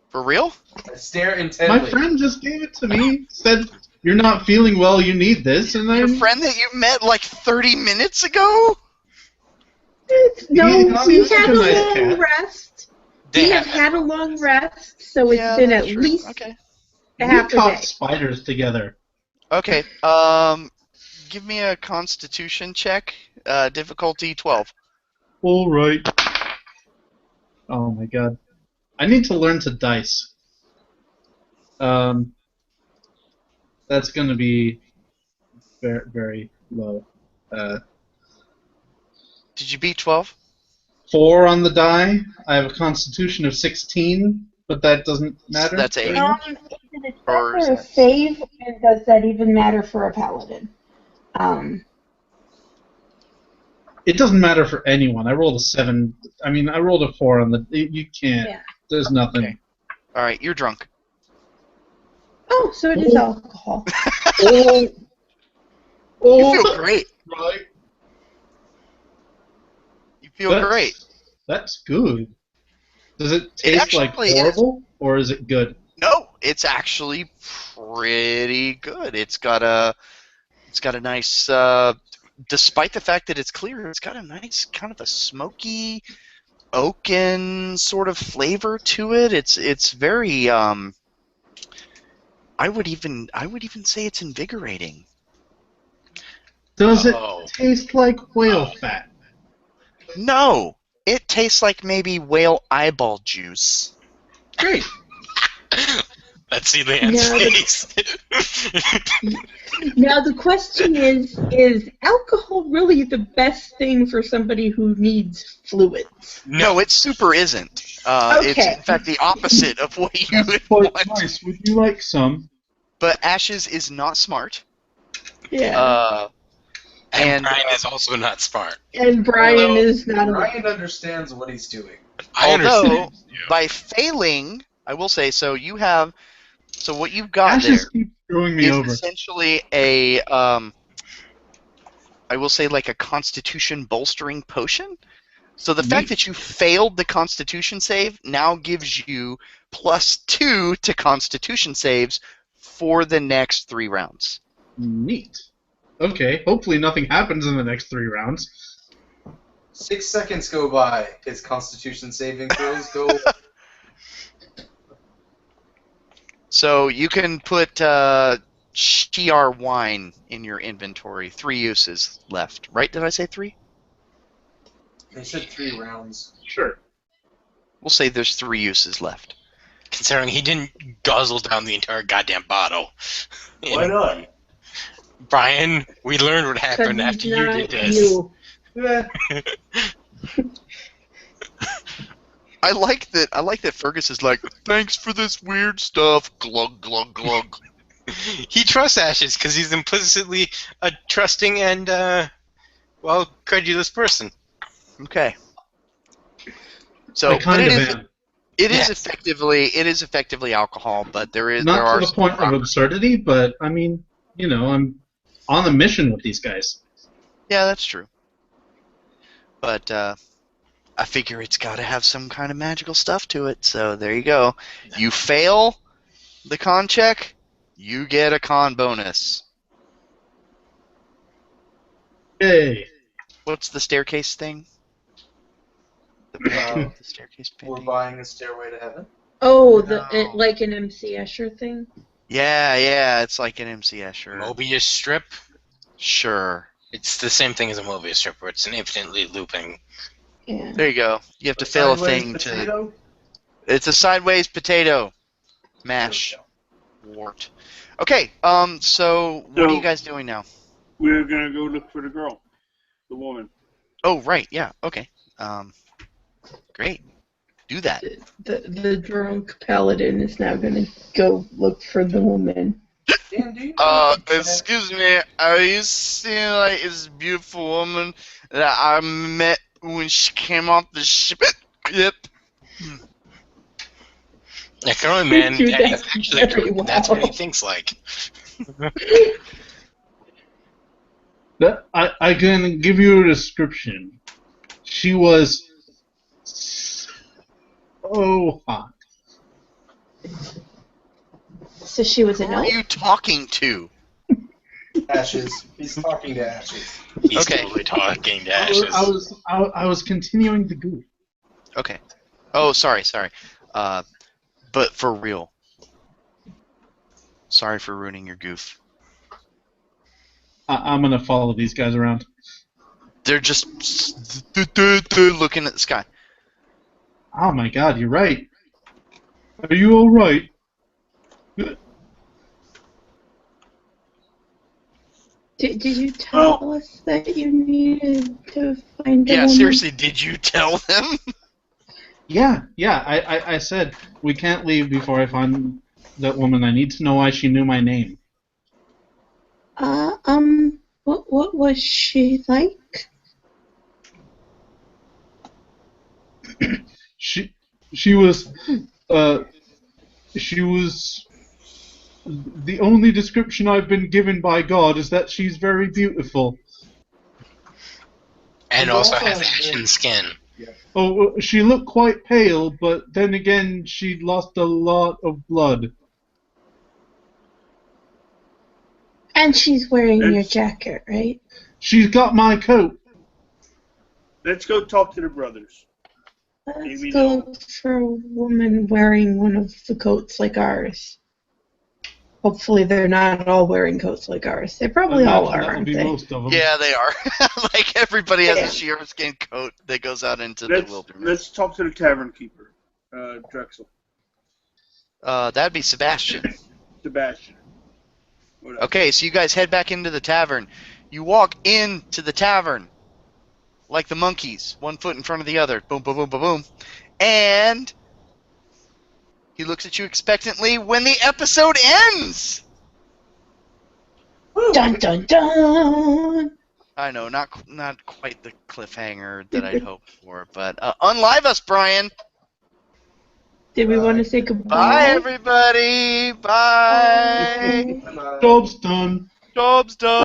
For real? I stare My intently. friend just gave it to me, said, you're not feeling well, you need this, and Your then... friend that you met like 30 minutes ago? No, He he obviously had is a a nice long cat. rest. They He have had a long rest, so it's Yeah, been that's at true. least Okay. a We half a caught day. spiders together. Okay. Give me a Constitution check. Difficulty 12. All right. Oh my god. I need to learn to dice. That's going to be very, very low. Did you beat 12? 4 on the die. I have a constitution of 16, but that doesn't matter. That's 8. Is it a check Or or is a that- save, and does that even matter for a paladin? It doesn't matter for anyone. I rolled a 7. I mean, I rolled a 4 on the. You can't. Yeah. There's nothing. Okay. All right, you're drunk. Oh, so it is alcohol. Oh. You feel great. Right. You feel great. That's good. Does it taste like actually horrible, or is it good? No, it's actually pretty good. It's got a nice, despite the fact that it's clear, it's got a nice kind of a smoky, oaken sort of flavor to it. It's very, I would even say it's invigorating. Does it taste like whale fat? No, it tastes like maybe whale eyeball juice. Great. Let's see Leanne's face. Now the question is alcohol really the best thing for somebody who needs fluids? No, it super isn't. Okay. It's in fact the opposite of what you would Quite want. nice. Would you like some? But Ashes is not smart. Yeah. And Brian is also not smart. And Brian is not. Brian understands what he's doing. I Although, understand. by failing, I will say, so you have, so what you've got Ashes there keeps throwing me is over. essentially a, I will say like a constitution bolstering potion. So the fact that you failed the constitution save now gives you +2 to constitution saves for the next 3 rounds. Neat. Okay, hopefully nothing happens in the next 3 rounds. 6 seconds go by. His Constitution saving throws go. So you can put Shiar wine in your inventory. 3 uses left. Right? Did I say 3? They said 3 rounds. Sure. We'll say there's 3 uses left. Considering he didn't guzzle down the entire goddamn bottle. Why not? Brian, we learned what happened Because after he's you not did this. you. Yeah. I like that Fergus is like, thanks for this weird stuff. Glug glug glug. He trusts Ashes because he's implicitly a trusting and credulous person. Okay. So, I but kind it of is am. It is effectively alcohol, but there Not are to the point of absurdity, but I mean, you know, I'm on a mission with these guys. Yeah, that's true. But I figure it's got to have some kind of magical stuff to it. So there you go. You fail the con check, you get a con bonus. Yay. What's the staircase thing? The staircase We're painting? buying a Stairway to Heaven. Oh, No. like an MC Escher thing? Yeah, it's like an MC Escher. Mobius strip. Sure. It's the same thing as a Mobius strip, where it's an infinitely looping. Yeah. There you go. You have to fail a Sideways thing to. potato? It's a sideways potato mash wart. Okay. So what are you guys doing now? We're gonna go look for the girl, the woman. Oh, right. Yeah. Okay. Great. Do that. The drunk paladin is now going to go look for the woman. Dan, do you Excuse me. Are you seeing like this beautiful woman that I met when she came off the ship? Yep. I can only imagine Dude, that he's that's actually very drunk. That's what he well. thinks like. I can give you a description. She was so hot. So she was an Who are elf? you talking to? Ashes. He's talking to Ashes. He's Okay. totally talking to I Ashes. was continuing the goof. Okay. Oh, sorry. But for real. Sorry for ruining your goof. I'm gonna follow these guys around. They're just looking at the sky. Oh my God, you're right. Are you all right? Did you tell us that you needed to find the Yeah, woman? seriously, did you tell them? Yeah. I said we can't leave before I find that woman. I need to know why she knew my name. What was she like? She was the only description I've been given by God is that she's very beautiful. And She's also also has very- ashen skin. Oh, she looked quite pale, but then again, she'd lost a lot of blood. And she's wearing your It's- jacket, right? She's got my coat. Let's go talk to the brothers. Let's Maybe go no. for a woman wearing one of the coats like ours. Hopefully they're not all wearing coats like ours. They probably all Imagine are, that would aren't be they? most of them. Yeah, they are. Like everybody has Yeah. a sheepskin coat that goes out into the Let's wilderness. talk to the tavern keeper, Drexel, That'd be Sebastian. Sebastian. Whatever. Okay, so you guys head back into the tavern. You walk into the tavern like the monkeys, one foot in front of the other. Boom, boom, boom, boom, boom. And he looks at you expectantly when the episode ends. Dun dun dun! I know, not quite the cliffhanger that I'd hoped for, but unlive us, Brian. Did we want to say Bye, goodbye? everybody. Bye. Job's done. Job's done.